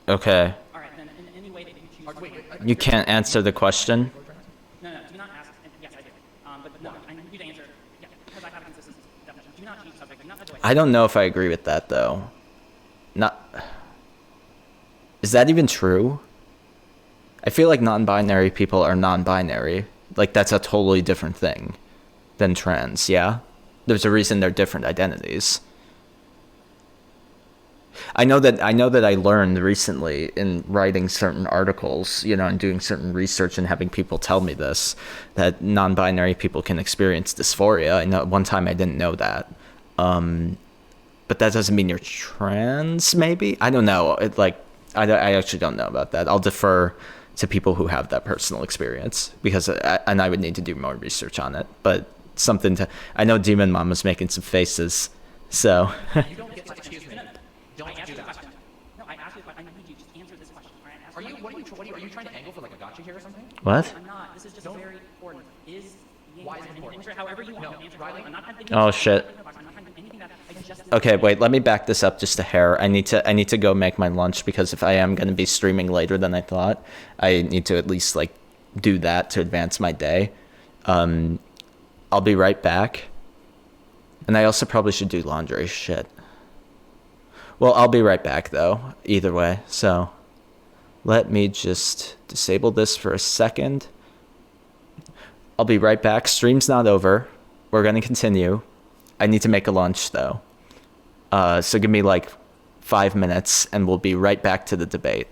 Okay. All right, then in any way that you choose. Wait, You can't answer the question. No, do not ask. Yes, I do. But no, I need you to answer. Yeah, because I have a consistent definition. Do not choose subject. Do not do it. I don't know if I agree with that though. Not. Is that even true? I feel like non-binary people are non-binary. Like that's a totally different thing than trans. Yeah. There's a reason they're different identities. I know that I learned recently in writing certain articles, and doing certain research and having people tell me this, that non-binary people can experience dysphoria. I know at one time I didn't know that. But that doesn't mean you're trans, maybe? I don't know. I actually don't know about that. I'll defer to people who have that personal experience because I would need to do more research on it. But I know Demon Mom was making some faces, so. You don't get to, excuse me. Don't I asked do you a that. question. No, I asked you a question. I need you to just answer this question. All right? Are you? Are you trying to angle for like a gotcha here or something? What? I'm not. This is just Don't- very important. Is being Why is it trans- important? Answer it however you want. No, Answer Riley? I'm not trying to Oh, shit. I'm not trying to do anything that I just. Okay, wait, let me back this up just a hair. I need to go make my lunch because if I am going to be streaming later than I thought, I need to at least do that to advance my day. I'll be right back. And I also probably should do laundry. Shit. Well, I'll be right back though, either way. So let me just disable this for a second. I'll be right back. Stream's not over. We're going to continue. I need to make a lunch though. So give me 5 minutes and we'll be right back to the debate.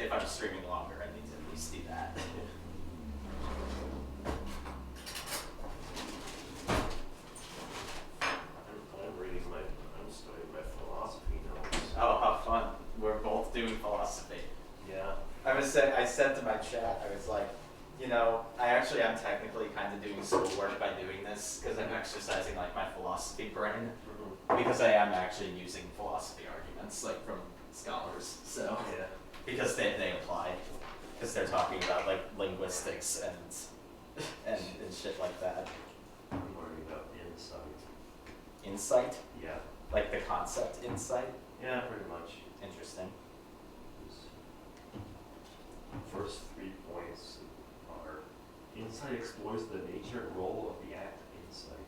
if I'm streaming longer, I need to at least do that. I'm studying my philosophy notes. Oh, how fun. We're both doing philosophy. Yeah. I said to my chat, I was like, you know, I actually am technically kind of doing schoolwork by doing this because I'm exercising like my philosophy brain because I am actually using philosophy arguments like from scholars. So Yeah. because they apply because they're talking about like linguistics and shit like that. I'm learning about insight. Insight, Yeah. like the concept insight. Yeah, pretty much. Interesting. First 3 points are insight explores the nature and role of the act of insight.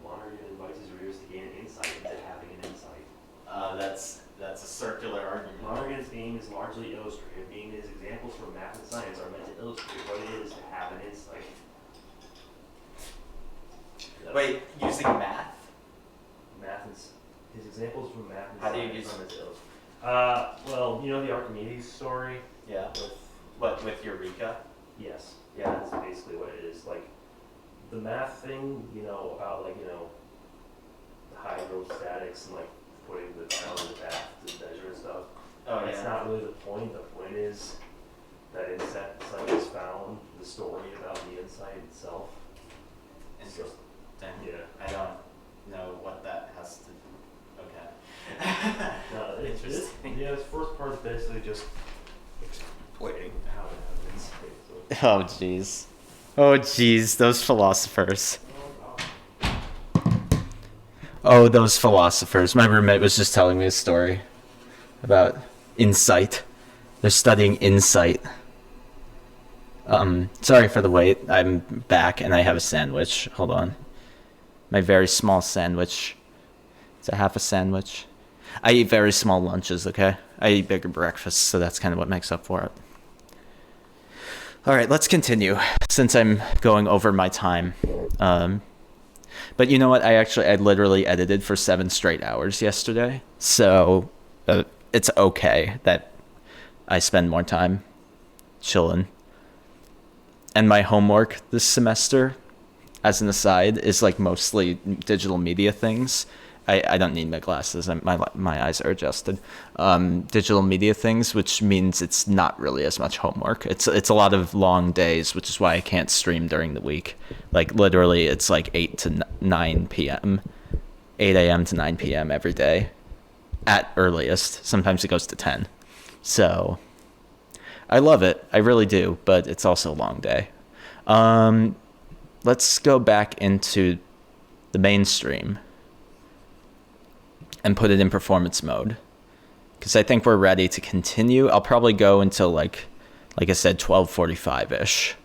Lonergan invites his readers to gain an insight into having an insight. That's a circular argument. Lonergan's aim is largely illustrative, meaning his examples from math and science are meant to illustrate what it is to have an insight. Wait, using math? His examples from math and How do you science use- are meant to illustrate. Well, you know the Archimedes story? Yeah. With Eureka? Yes. Yeah, that's basically what it is. Like, the math thing, you know, about, like, you know, the hydrostatics and, like, putting the town in the bath to measure and stuff. Oh, That's yeah. not really the point. The point is that insight is found, the story about the insight itself. Interesting. Yeah. I don't know what that has to. Okay. No, it's Interesting. yeah, this first part is basically just explaining how to have insight. So. Oh jeez. Oh jeez, those philosophers. Oh, those philosophers. My roommate was just telling me a story about insight. They're studying insight. Sorry for the wait. I'm back and I have a sandwich. Hold on. My very small sandwich. It's a half a sandwich. I eat very small lunches, okay? I eat bigger breakfasts, so that's kind of what makes up for it. All right, let's continue since I'm going over my time. But you know what? I literally edited for 7 straight hours yesterday. So it's okay that I spend more time chilling. And my homework this semester, as an aside, is like mostly digital media things. I don't need my glasses. My eyes are adjusted. Digital media things, which means it's not really as much homework. It's a lot of long days, which is why I can't stream during the week. Like literally, it's like 8 to 9 p.m., 8 a.m. to 9 p.m. every day, at earliest. Sometimes it goes to 10. So I love it. I really do, but it's also a long day. Let's go back into the mainstream and put it in performance mode, because I think we're ready to continue. I'll probably go until like I said, 12:45ish.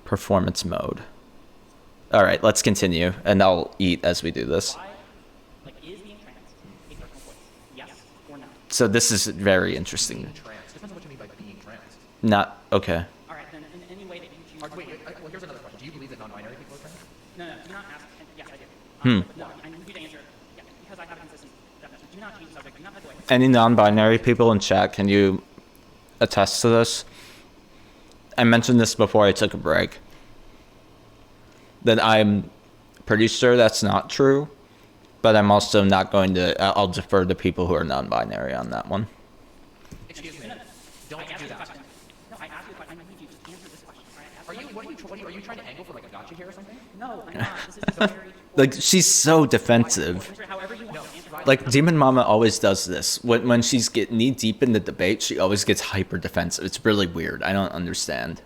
Performance mode. All right, let's continue, and I'll eat as we do this. Why, like, is being trans a personal choice? Yes or no? So this is very interesting. Being trans. Depends on what you mean by being trans. Not okay. All right, then in any way that you choose. Well, here's another question. Do you believe that non-binary people are trans? No, do not ask. Yes, I do. But no, I need you to answer. Yeah, because I have a consistent definition. Do not change the subject. Do not look away. Any non-binary people in chat, can you attest to this? I mentioned this before I took a break. That I'm pretty sure that's not true, but I'm also not going to. I'll defer to people who are non-binary on that one. Excuse me. I Don't asked do you a that. question. No, I asked you a question. I need you to answer this question. All right, I asked Are you? Are you trying to angle for like a gotcha here or something? No, I'm not. This is just very. Like she's so defensive. Answer however you want. Answer however Like Demon Mama always does this. When she's knee deep in the debate, she always gets hyper defensive. It's really weird. I don't understand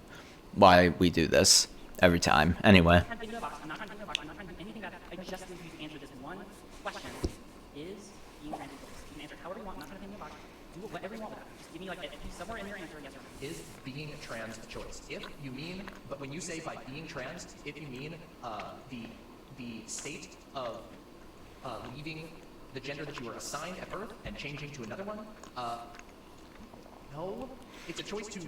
why we do this every time. Anyway. I'm not trying to do a box. I'm not trying to do a box. I'm not trying to do anything that I just need you to answer this one question. Is being trans a choice? You can answer it however you want. I'm not trying to pin you a box. Do whatever you want with that. Just give me like somewhere in your answer, yes or no. Is being trans a choice? If you mean, but when you say by being trans, if you mean the state of leaving the gender that you were assigned at birth and changing to another one, no, it's a choice to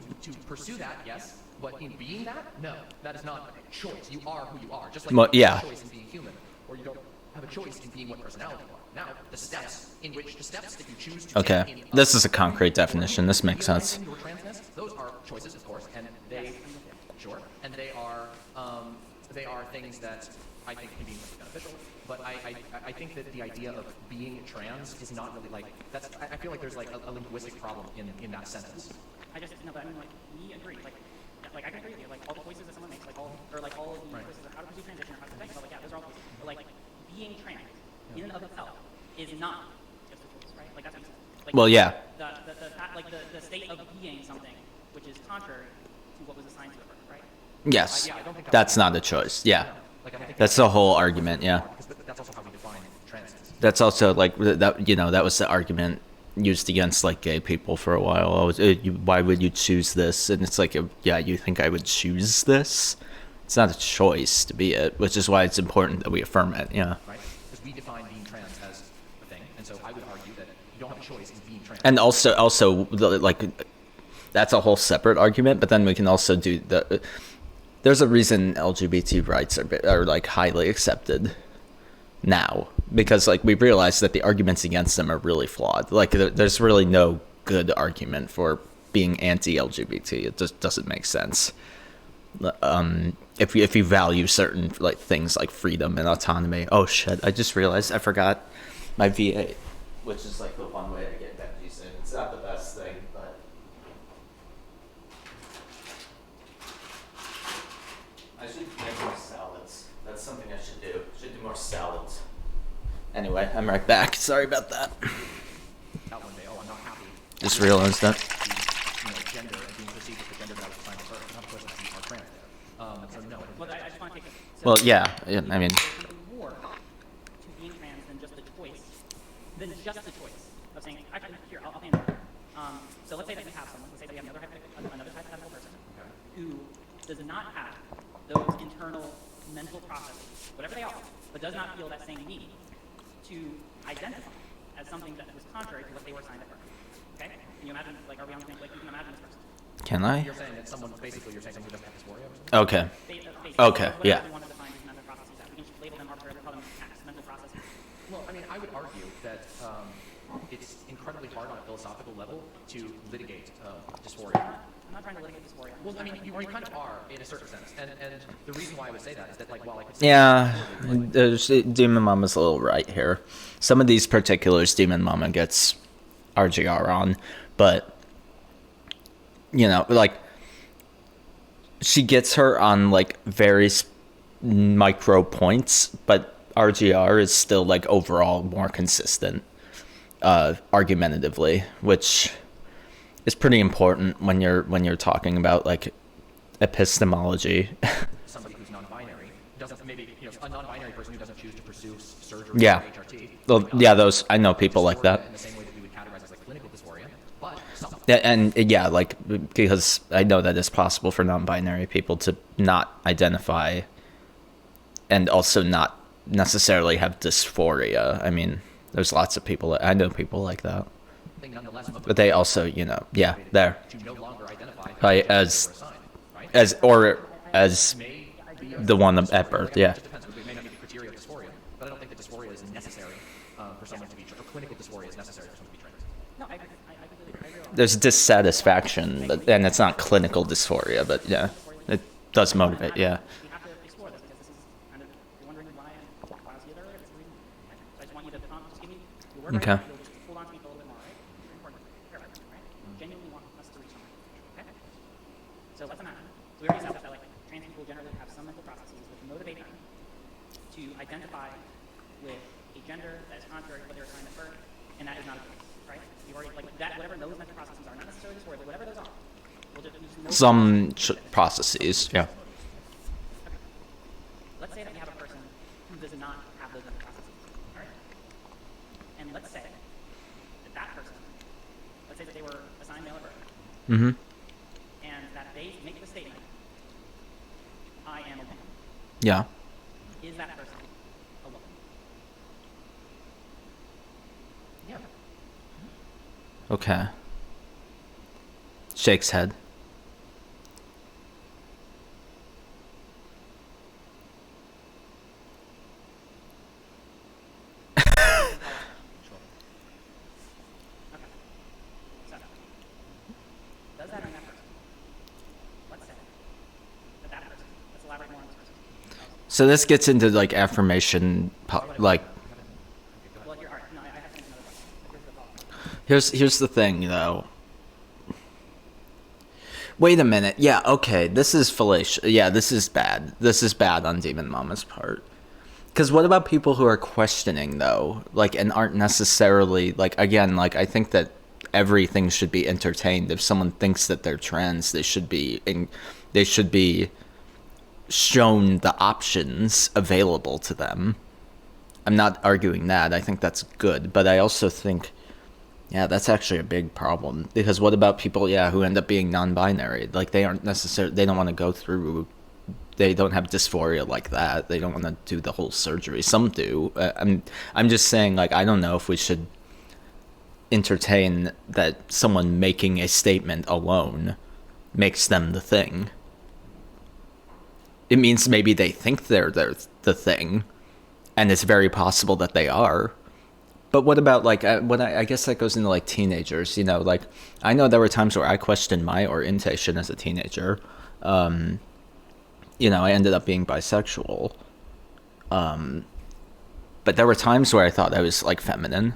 pursue that, yes. But in being that, no, that is not a choice. You are who you are, just like Well, you don't yeah. have a choice in being human, or you don't have a choice in being what personality you are. now the steps that you choose to Okay. take in This is a concrete definition. This makes sense. your transness, those are choices, of course, and they are things that I think can be beneficial. But I think that the idea of being trans is not really like that's. I feel like there's like a linguistic problem in that sentence. I just no, but I mean like we agree like I can agree with you like all the choices that someone makes like all of the choices of how to pursue transition or how to think about like yeah those are all choices. But like being trans in and of itself is not just a choice, right? Like that's what you said. Like, Well, yeah. The state of being something which is contrary to what was assigned to it, right? Yes. I don't think That's not a choice. Yeah. Like, I don't think That's the whole argument. Yeah. that's also how we define transness. That's also like that. That was the argument used against like gay people for a while. Why would you choose this? And it's like, yeah, you think I would choose this? It's not a choice to be it, which is why it's important that we affirm it. Yeah. Right? Because we define being trans as a thing, and so I would argue that you don't have a choice in being trans. And also like that's a whole separate argument. But then we can also do the. There's a reason LGBT rights are like highly accepted now, because like we realize that the arguments against them are really flawed. Like there's really no good argument for being anti-LGBT. It just doesn't make sense. If you value certain like things like freedom and autonomy. Oh shit! I just realized I forgot my V8, which is like the one way I get veggies in. It's not the best thing, but. I should make more salads. That's something I should do. Should do more salads. Anyway, I'm right back. Sorry about that. Out one day, oh, I'm not happy. Just realized that. Gender and being perceived as the gender that I was assigned at birth. And of course, you are trans there. So no. Well, I just want to take it. Well, yeah. I mean, There's more to being trans than just the choice of saying, actually, here, I'll hand it. So let's say that we have someone, let's say that we have another hypothetical person who does not have those internal mental processes, whatever they are, but does not feel that same need to identify as something that was contrary to what they were assigned at birth. Okay? Can you imagine, like, are we on the same, like, you can imagine this person? can I? You're saying that someone, basically, you're saying someone who doesn't have dysphoria or something? Okay. Basically, Okay, whatever yeah. we want to define these mental processes as. We can just label them arbitrarily, call them acts, mental processes. Well, I mean, I would argue that it's incredibly hard on a philosophical level to litigate dysphoria. I'm not trying to litigate dysphoria. Well, I mean, you kind of are in a certain sense, and the reason why I would say that is that, like, while I could say Yeah, Demon Mama's a little right here. Some of these particulars Demon Mama gets RGR on, but like she gets her on like very micro points, but RGR is still like overall more consistent argumentatively, which is pretty important when you're talking about like epistemology. somebody who's non-binary doesn't, maybe, a non-binary person who doesn't choose to pursue surgery Yeah. or HRT. Well, yeah, those I know people like that. In the same way that we would categorize as like clinical dysphoria, but Yeah, and yeah, like because I know that it's possible for non-binary people to not identify and also not necessarily have dysphoria. I mean, there's lots of people. I know people like that, nonetheless, but they also, yeah, they're to no longer identify as assigned, right? as the one at birth. Yeah. It just depends. It may not be the criteria of dysphoria, but I don't think that dysphoria is necessary for someone to be, or clinical dysphoria is necessary for someone to be trans. No, I completely agree. I agree. There's dissatisfaction, and it's not clinical dysphoria, but yeah, it does motivate. Yeah. We have to explore this because this is kind of, you're wondering why I was here earlier. It's the reason. So I just want you to just give me your word Okay. right now. You'll just hold on to me for a little bit more, right? Very important. Paragraph, right? Genuinely want us to reach something. Okay? So let's imagine. So we already established that like trans people generally have some mental processes which motivate them to identify with a gender that is contrary to what they were assigned at birth, and that is not a choice, right? We've already like that. Whatever those mental processes are, not necessarily dysphoria, but whatever those are, we'll just know Some processes. Yeah. Let's say that we have a person who does not have those mental processes, all right? And let's say that that person, let's say that they were assigned male at birth, Mm-hmm. and that they make the statement, I am a woman. Yeah. Is that person a woman? Yeah. Okay. Shakes head. does that mean that person? Let's say that person. Let's elaborate more on this person. So this gets into like affirmation, like. Well, you're, all right, no, I have another question. Here's the thought. Here's the thing, though. Wait a minute. Yeah, okay. This is fallacious. Yeah, this is bad. This is bad on Demon Mama's part. Because what about people who are questioning, though? Like, and aren't necessarily, like, again, like, I think that everything should be entertained. If someone thinks that they're trans, they should be shown the options available to them. I'm not arguing that. I think that's good. But I also think, yeah, that's actually a big problem. Because what about people, who end up being non-binary? Like, they aren't necessarily, they don't want to go through, they don't have dysphoria like that. They don't want to do the whole surgery. Some do. I'm just saying, like, I don't know if we should entertain that someone making a statement alone makes them the thing. It means maybe they think they're the thing, and it's very possible that they are. But what about, like, I guess that goes into, like, teenagers, you know, like, I know there were times where I questioned my orientation as a teenager. You know, I ended up being bisexual. But there were times where I thought I was, like, feminine.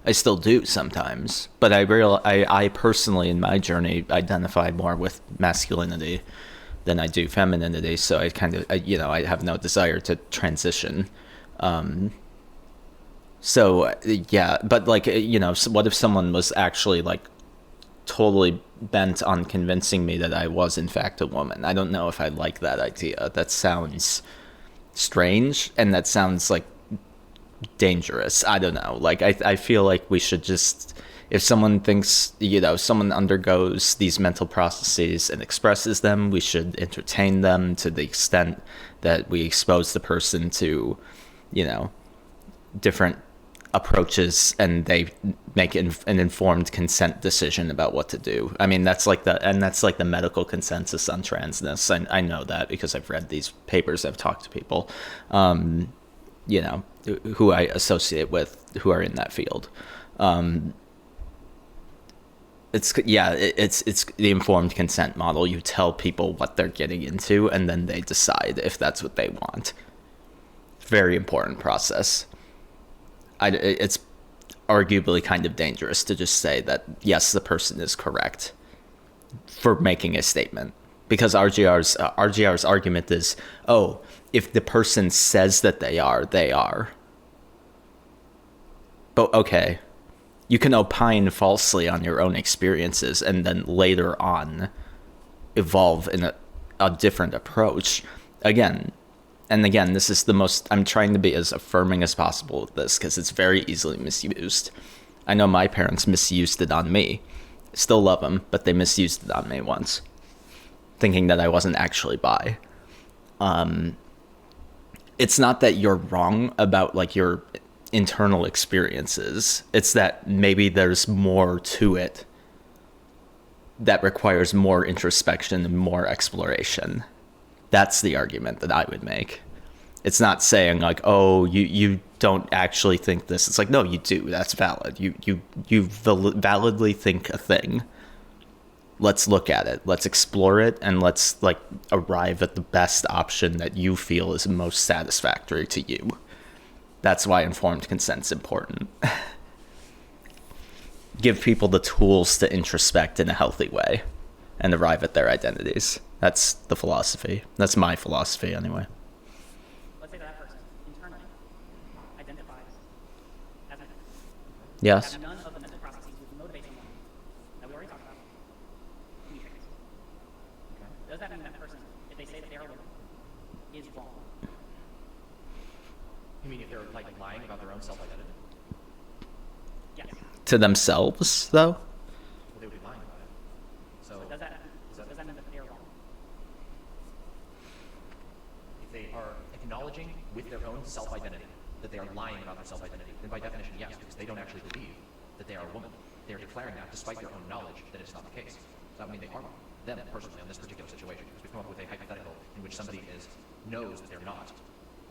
I still do sometimes. But I personally, in my journey, identify more with masculinity than I do femininity. So I kind of, I have no desire to transition. So, yeah, but, like, so what if someone was actually, like, totally bent on convincing me that I was, in fact, a woman? I don't know if I like that idea. That sounds strange, and that sounds, like, dangerous. I don't know. Like, I feel like we should just, if someone thinks, someone undergoes these mental processes and expresses them, we should entertain them to the extent that we expose the person to, different approaches, and they make an informed consent decision about what to do. I mean, that's like the medical consensus on transness. I know that because I've read these papers, I've talked to people, who I associate with who are in that field. It's the informed consent model. You tell people what they're getting into, and then they decide if that's what they want. Very important process. It's arguably kind of dangerous to just say that, yes, the person is correct for making a statement. Because RGR's argument is, if the person says that they are, they are. But, okay, you can opine falsely on your own experiences and then later on evolve in a different approach. Again, this is the most, I'm trying to be as affirming as possible with this because it's very easily misused. I know my parents misused it on me. Still love them, but they misused it on me once, thinking that I wasn't actually bi. It's not that you're wrong about, like, your internal experiences. It's that maybe there's more to it that requires more introspection and more exploration. That's the argument that I would make. It's not saying, like, you don't actually think this. It's like, no, you do. That's valid. You validly think a thing. Let's look at it. Let's explore it, and let's, like, arrive at the best option that you feel is most satisfactory to you. That's why informed consent's important. Give people the tools to introspect in a healthy way and arrive at their identities. That's the philosophy. That's my philosophy, anyway. Let's say that person internally identifies as an Yes. have none of the mental processes which motivate someone that we already talked about to be trans. Does that mean that person, if they say that they are a woman, is wrong? You mean if they're, like, lying about their own self-identity? Yes. To themselves, though? Well, they would be lying about it. So Does that mean that they are wrong? if they are acknowledging with their own self-identity that they are lying about their self-identity, then by definition, yes, because they don't actually believe that they are a woman. They are declaring that despite their own knowledge that it's not the case. So that would mean they are wrong. Them, personally, on this particular situation, because we've come up with a hypothetical in which somebody knows that they're not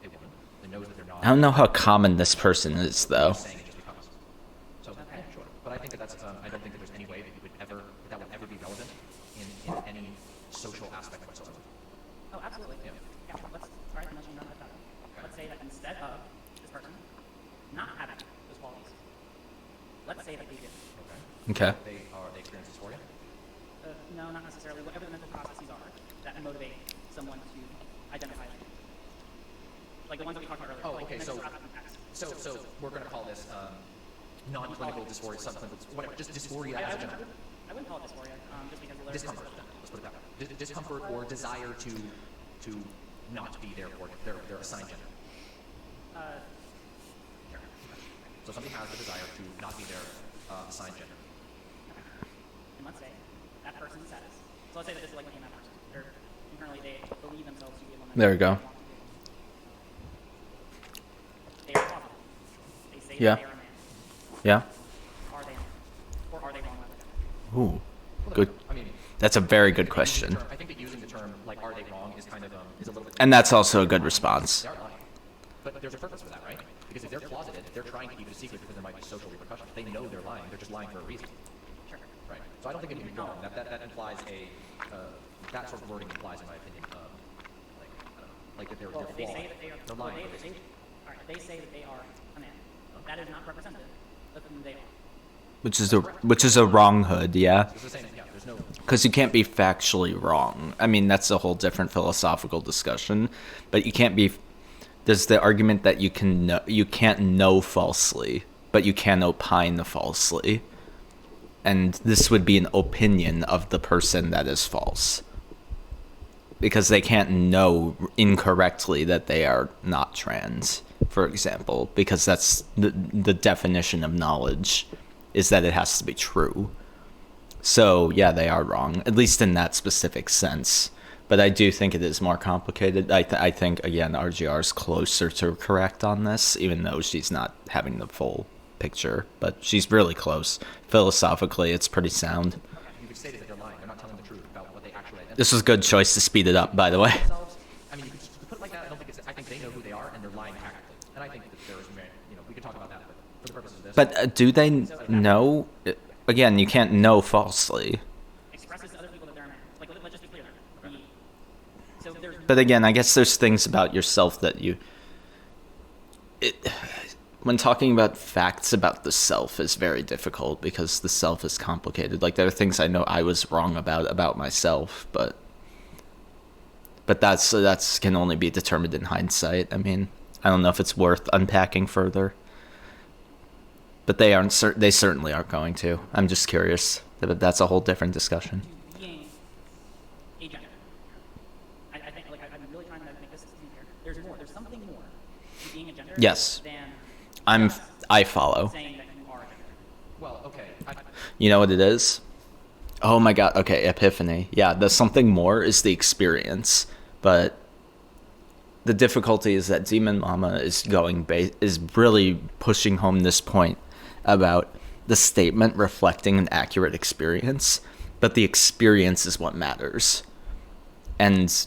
a woman, and knows that they're not. I don't know how common this person is, though. Saying it just becomes. So, yeah, sure. But I think that's, I don't think that there's any way that that would ever be relevant social aspect whatsoever. Oh, absolutely. Yeah. Yeah. Let's all right. Unless you know that. Let's say that instead of this person not having those qualities, let's say that they do. Okay. They experience dysphoria. No, not necessarily. Whatever the mental processes are that motivate someone to identify as gay. Like the ones that we talked about earlier. Oh, like okay. mental processes. So we're going to call this non-clinical dysphoria, subclinical, whatever, just dysphoria as a general. I wouldn't call it dysphoria, just because the Discomfort. Let's put it that way. Discomfort or desire to not be their assigned gender. Sure. So somebody has the desire to not be their assigned gender. And let's say that person says, so let's say that this is like a that person. They're internally, they believe themselves to be a woman. There we go. They are positive. They say Yeah. that they are a man. Yeah. Are they not? Or are they wrong about that? Ooh. Good. I mean, That's a very good question. I think that using the term like "are they wrong" is kind of is a little bit. And that's also a good response. They are lying, but there's a purpose for that, right? Because if they're closeted, they're trying to keep it a secret because there might be social repercussions. They know they're lying; they're just lying for a reason. Sure. Right. So I don't think it can be wrong. That implies that sort of wording implies, in my opinion, like I don't know, like that they're Well, if they flawed. say that they are, They're well, lying for a reason. all right, if they say that they are a man, that is not representative of whom they are. Which is a wronghood, yeah. It's the same. Yeah. There's no. Because you can't be factually wrong. I mean, that's a whole different philosophical discussion. But you can't be. There's the argument that you can't know falsely, but you can opine falsely. And this would be an opinion of the person that is false. Because they can't know incorrectly that they are not trans, for example. Because that's the definition of knowledge, is that it has to be true. So, yeah, they are wrong, at least in that specific sense. But I do think it is more complicated. I think, again, RGR is closer to correct on this, even though she's not having the full picture. But she's really close. Philosophically, it's pretty sound. You've stated that they're lying. They're not telling the truth about what they actually identify. This was a good choice to speed it up, by the way. Themselves. I mean, you could just put it like that. I don't think it's. I think they know who they are and they're lying tactically. And I think that there is, we could talk about that, but for the purposes of this. But do they know? Again, you can't know falsely. Expresses to other people that they're a man. Like, let's just be clear there. So there's But again, I guess there's things about yourself that when talking about facts about the self is very difficult because the self is complicated. Like, there are things I know I was wrong about myself, but that's can only be determined in hindsight. I mean, I don't know if it's worth unpacking further. But they certainly aren't going to. I'm just curious. But that's a whole different discussion. being a gender. I think, like, I'm really trying to make this clear. There's more. There's something more to being a gender Yes. than I follow. saying that you are a gender. Well, okay. You know what it is? Oh my god, okay, epiphany. Yeah, the something more is the experience, but the difficulty is that Demon Mama is is really pushing home this point about the statement reflecting an accurate experience, but the experience is what matters. And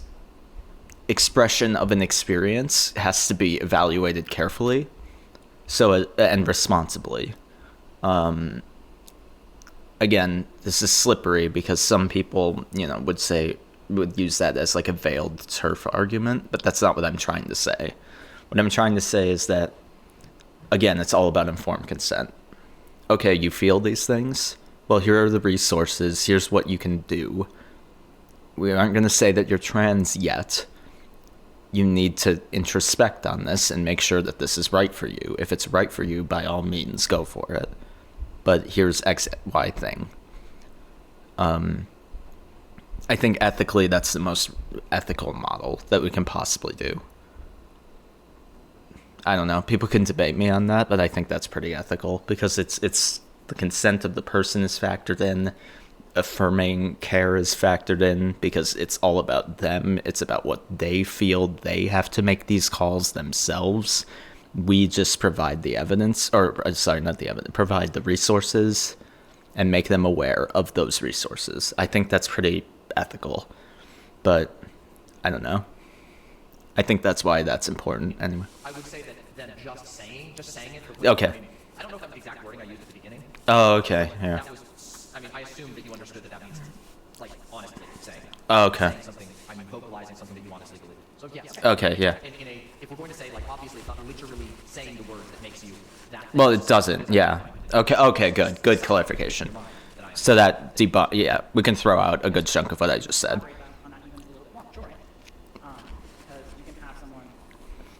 expression of an experience has to be evaluated carefully, and responsibly. Again, this is slippery because some people, would use that as like a veiled turf argument, but that's not what I'm trying to say. What I'm trying to say is that, again, it's all about informed consent. Okay, you feel these things? Well, here are the resources. Here's what you can do. We aren't going to say that you're trans yet. You need to introspect on this and make sure that this is right for you. If it's right for you, by all means, go for it. But here's X, Y thing. I think ethically that's the most ethical model that we can possibly do. I don't know. People can debate me on that, but I think that's pretty ethical because it's the consent of the person is factored in. Affirming care is factored in because it's all about them. It's about what they feel. They have to make these calls themselves. We just provide the evidence, provide the resources and make them aware of those resources. I think that's pretty ethical, but I don't know. I think that's why that's important anyway. I would say that then just saying it. Okay. I don't know if that was the exact wording I used at the beginning. Oh, okay. Yeah. That was, I assumed that you understood that means, like, honestly, saying. Oh, okay. Saying something, I mean vocalizing something that you want is legally. So yes. Okay, yeah. If we're going to say, like, obviously it's not literally saying the words that makes you that thing. Well, it doesn't, yeah. Okay, good clarification. So that yeah, we can throw out a good chunk of what I just said. On that even a little bit more, sure. Because you can have someone.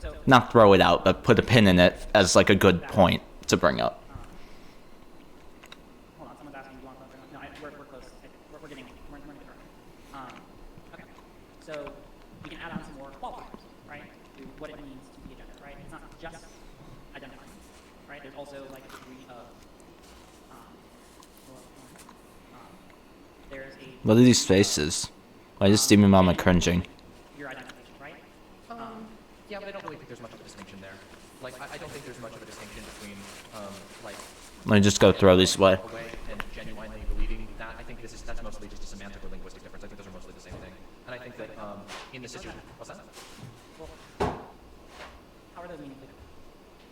So Not throw it out, but put a pin in it as like a good point to bring up. hold on, someone's asking, do you want to? No, we're close. We're getting we're getting there. Okay. So we can add on some more qualifiers, right? To what it means to be a gender, right? It's not just identifying, right? There's also like a degree of there's a What are these faces? Why is Demon Mama cringing? your identification, right? Yeah, but I don't really think there's much of a distinction there. Like, I don't think there's much of a distinction between, like, Let me just go throw these away. and genuinely believing that. I think that's mostly just a semantic or linguistic difference. I think those are mostly the same thing. And I think that in the situation, what's that? Well, how are those meaningfully different?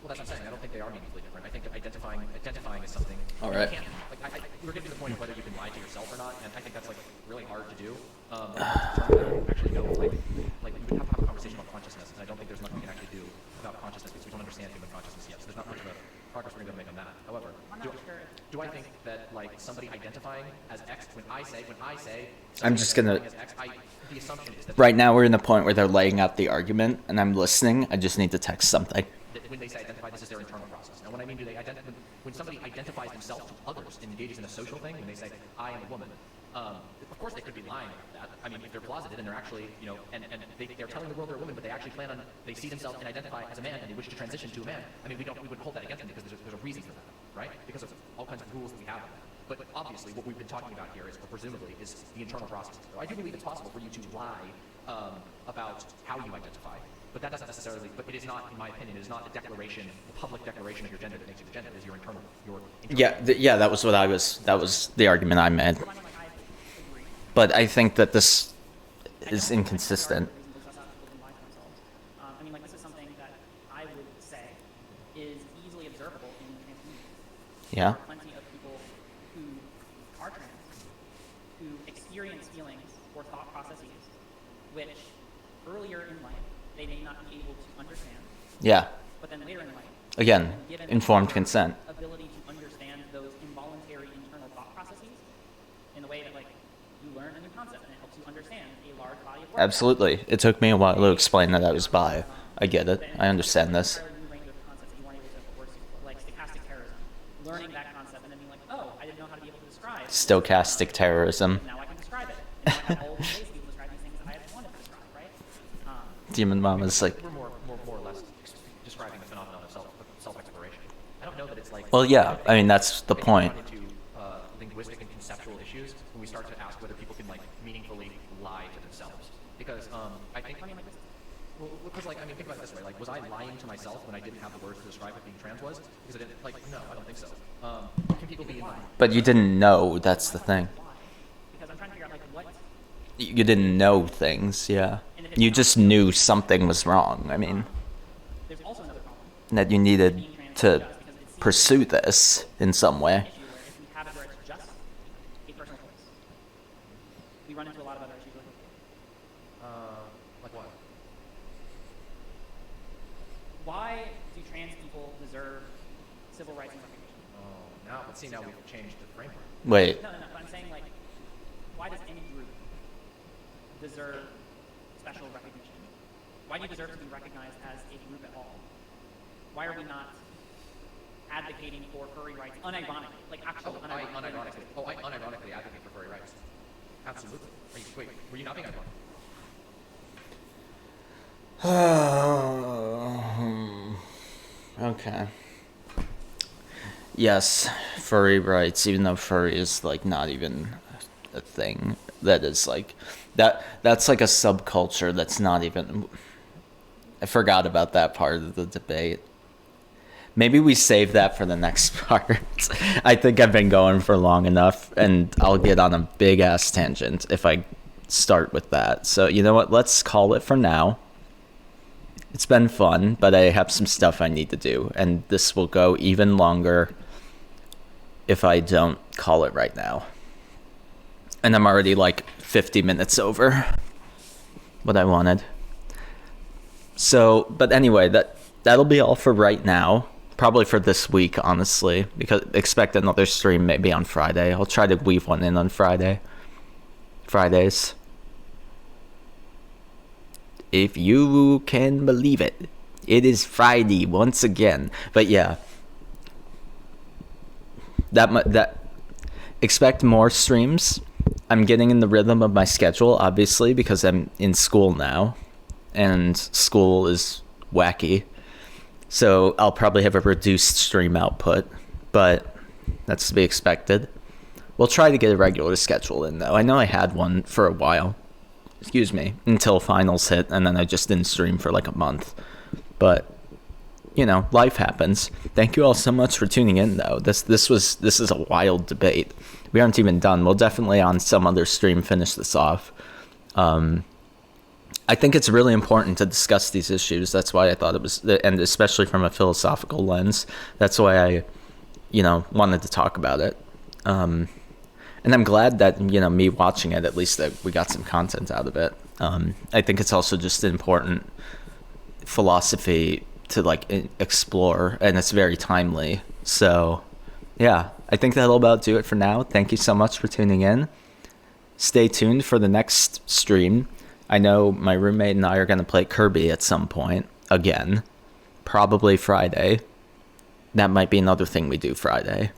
Well, that's what I'm saying. I don't think they are meaningfully different. I think that identifying is something. All right. You can't, like, we're getting to the point of whether you can lie to yourself or not, and I think that's like really hard to do. Actually, no. Like we would have to have a conversation about consciousness, and I don't think there's much we can actually do about consciousness because we don't understand human consciousness yet. So there's not much of a progress we're going to make on that. However, do I think that like somebody identifying as X when I say I'm just gonna. as X, the assumption is that Right now we're in the point where they're laying out the argument, and I'm listening. I just need to text something. that when they say identify, this is their internal process. Now, when I mean do they identify, when somebody identifies themselves to others and engages in a social thing, when they say, I am a woman, of course they could be lying about that. I mean, if they're closeted and they're actually, you know, and they're telling the world they're a woman, but they actually plan on, they see themselves and identify as a man and they wish to transition to a man. I mean, we would hold that against them because there's a reason for that, right? Because of all kinds of rules that we have on that. But obviously, what we've been talking about here is, or presumably, is the internal process. So I do believe it's possible for you to lie about how you identify. But that doesn't necessarily, but it is not, in my opinion, it is not the declaration, the public declaration of your gender that makes you the gender. It is your internal Yeah, that was that was the argument I made. But I think that this is inconsistent. I mean, like, this is something that I would say is easily observable in the trans community. Yeah. There are plenty of people who are trans, who experience feelings or thought processes which earlier in life they may not be able to understand, Yeah. but then later in life, Again, given informed their consent. ability to understand those involuntary internal thought processes in the way that, like, you learn a new concept and it helps you understand a large body of work. Absolutely. It took me a while to explain that I was bi. I get it. I understand this. Like stochastic terrorism, learning that concept and then being like, oh, I didn't know how to be able to describe. Stochastic terrorism. Now I can describe it. And I have all the ways to be able to describe these things that I have wanted to describe, right? Demon Mama's like, We're more or less describing the phenomenon of self-exploration. I don't know that it's like. well, yeah. I mean, that's the point. Into linguistic and conceptual issues when we start to ask whether people can like meaningfully lie to themselves. Because I think, well, because like I mean, think about it this way: like, was I lying to myself when I didn't have the words to describe what being trans was? Because I didn't like. No, I don't think so. Can people be in line? But you didn't know. That's the thing. Because I'm trying to figure out, like, what. You didn't know things. Yeah. You just knew something was wrong. I mean, There's also another problem. that you needed to pursue this in some way. Issue where if we have it where it's just a personal choice, we run into a lot of other issues like Like what? why do trans people deserve civil rights and recognition? Oh, now we've changed the framework. Wait. No, but I'm saying, like, why does any group deserve special recognition? Why do you deserve to be recognized as a group at all? Why are we not advocating for furry rights unironically? Like, actually I unironically advocate for furry rights. Absolutely. Wait, were you not being ironic? Okay. Yes, furry rights, even though furry is like not even a thing. That is like that's like a subculture that's not even. I forgot about that part of the debate. Maybe we save that for the next part. I think I've been going for long enough, and I'll get on a big ass tangent if I start with that. So you know what? Let's call it for now. It's been fun, but I have some stuff I need to do, and this will go even longer if I don't call it right now. And I'm already like 50 minutes over what I wanted. So, but anyway, that'll be all for right now. Probably for this week, honestly, because expect another stream maybe on Friday. I'll try to weave one in on Fridays. If you can believe it, it is Friday once again. But yeah, that expect more streams. I'm getting in the rhythm of my schedule, obviously, because I'm in school now, and school is wacky. So I'll probably have a reduced stream output, but that's to be expected. We'll try to get a regular schedule in, though. I know I had one for a while, until finals hit, and then I just didn't stream for like a month. But, life happens. Thank you all so much for tuning in, though. This is a wild debate. We aren't even done. We'll definitely on some other stream finish this off. I think it's really important to discuss these issues. That's why I thought it was, and especially from a philosophical lens, that's why I, wanted to talk about it. And I'm glad that, me watching it, at least that we got some content out of it. I think it's also just an important philosophy to explore, and it's very timely. So yeah, I think that'll about do it for now. Thank you so much for tuning in. Stay tuned for the next stream. I know my roommate and I are going to play Kirby at some point, again. Probably Friday. That might be another thing we do Friday.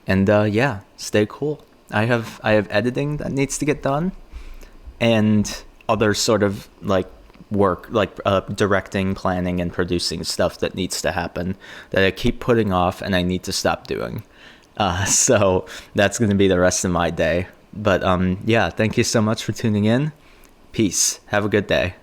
Yeah, stay cool. I have editing that needs to get done, and other sort of work, directing, planning, and producing stuff that needs to happen that I keep putting off and I need to stop doing. So that's going to be the rest of my day. But yeah, thank you so much for tuning in. Peace. Have a good day.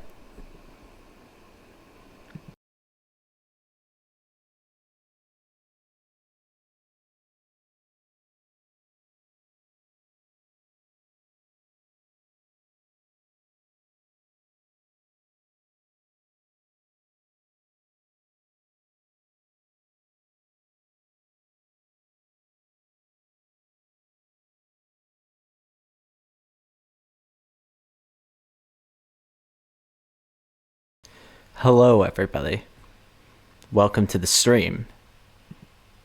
Hello, everybody. Welcome to the stream.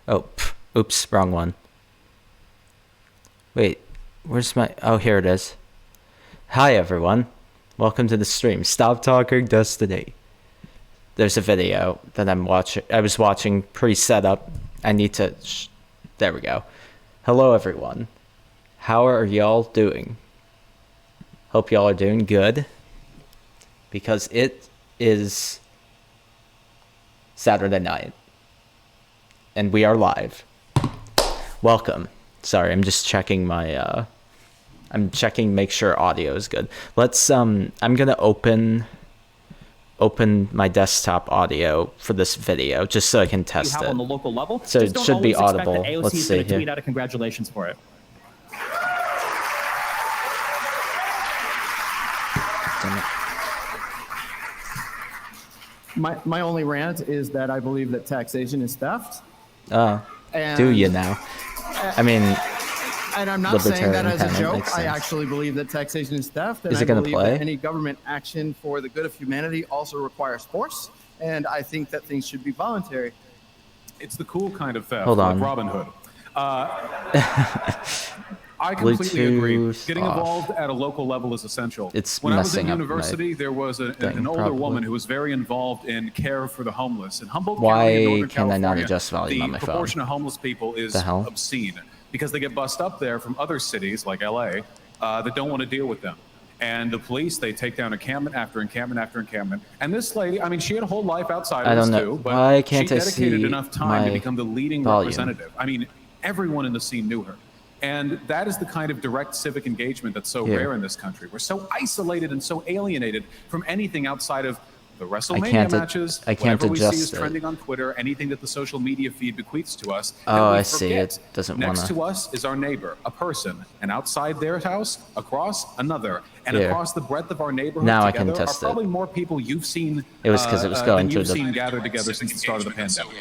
Oh, oops, wrong one. Wait, where's my... Oh, here it is. Hi, everyone. Welcome to the stream. Stop talking Destiny. There's a video that I'm watching. I was watching pre-set up. I need to... There we go. Hello, everyone. How are y'all doing? Hope y'all are doing good. Because it is Saturday night and we are live. Welcome. Sorry, I'm just checking my make sure audio is good. Let's I'm gonna open my desktop audio for this video just so I can test it on the local level. So it should be audible. Let's see here. Tweet out a congratulations for it. Damn it. My only rant is that I believe that taxation is theft. Oh, do you now? I mean, and I'm not saying that as a Libertarian joke. makes I sense. actually believe that taxation is theft, and Is it I gonna believe play? that any government action for the good of humanity also requires force. And I think that things should be voluntary. It's the cool kind of theft, Hold on. like Robin Hood. I completely agree. Bluetooth Getting off. involved at a local level is essential. It's when I was in messing up my university, there was an thing, older probably. woman who was very involved in care for the homeless. In Humboldt Why County, in Northern can I not California, adjust volume on my the phone? proportion of homeless people is The hell? obscene because they get bussed up there from other cities like LA that don't want to deal with them. And the police, they take down encampment after encampment after encampment. And this lady, I mean, she had a whole life outside I of don't this know. too, but Why can't she I dedicated see enough time to my become the leading volume? representative. I mean, everyone in the scene knew her. And that is the kind of direct civic engagement that's so Here. rare in this country. We're so isolated and so alienated from anything outside of the WrestleMania can't matches, I can't whatever we see adjust is it. trending on Twitter, anything that the social media feed bequeaths to us. Oh, that we I see. forget. It doesn't Next wanna- to us is our neighbor, a person, and outside their house, across another, and Here. across the breadth of our neighborhood Now I can together test are probably it. more people you've seen. It was 'cause it was going than through you've the- seen gathered together since the start of the pandemic.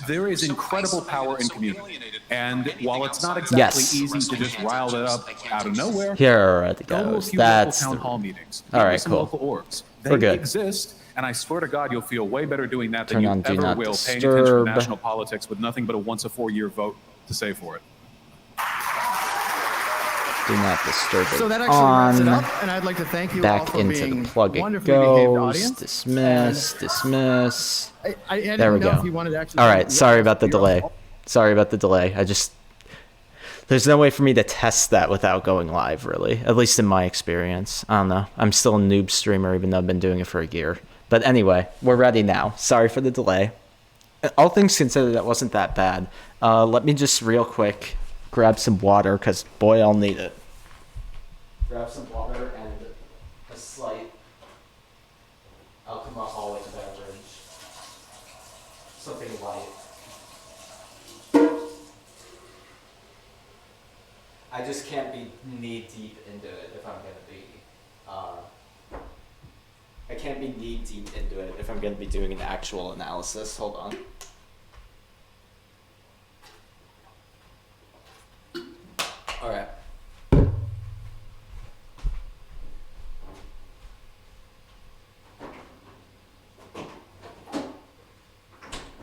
There is incredible power in community, and while it's not exactly Yes. easy to just rile it up out of nowhere, Here it go to a goes. few That's local town the... hall meetings. All Meet right, with some cool. local orgs. They We're good. exist, and I swear to God, you'll feel way better doing that than Turn you on Do ever Not will paying attention to Disturb. national politics with nothing but a once a 4-year vote to say for it. Do not disturb it. So that actually wraps it on. up, and I'd like to thank you all Back for into being the plug it wonderfully behaved goes. audience. Dismiss. Dismiss. I didn't There we know go. if you wanted to actually. All right. Sorry about the You're delay. all- Sorry about the delay. There's no way for me to test that without going live, really. At least in my experience. I don't know. I'm still a noob streamer, even though I've been doing it for a year. But anyway, we're ready now. Sorry for the delay. All things considered, that wasn't that bad. Let me just real quick grab some water, because boy, I'll need it. Grab some water and a slight alcoholic beverage. Something light. I just can't be knee deep into it if I'm gonna be. I can't be knee deep into it if I'm gonna be doing an actual analysis. Hold on. All right.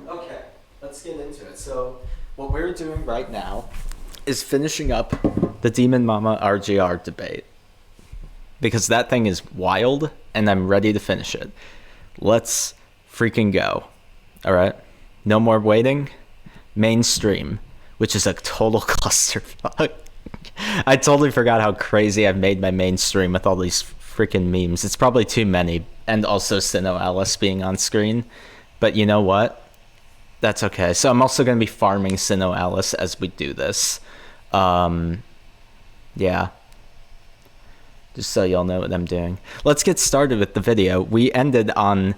Okay, let's get into it. So, what we're doing right now is finishing up the Demon Mama RGR debate. Because that thing is wild, and I'm ready to finish it. Let's freaking go. Alright? No more waiting. Mainstream, which is a total clusterfuck. I totally forgot how crazy I've made my mainstream with all these freaking memes. It's probably too many, and also Sinnoh Alice being on screen. But you know what? That's okay. So I'm also going to be farming Sinnoh Alice as we do this. Yeah. Just so y'all know what I'm doing. Let's get started with the video. We ended on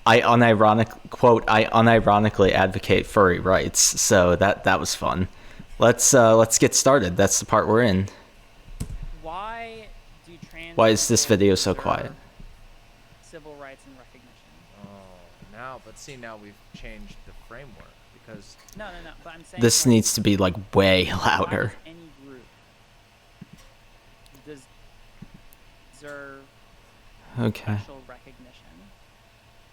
I unironically advocate furry rights. So that was fun. Let's get started. That's the part we're in. Why do trans Why is this people video so deserve quiet? Civil rights and recognition. Now we've changed the framework because No, but I'm saying This like, needs to be like way why louder. does any group deserve Okay. special recognition?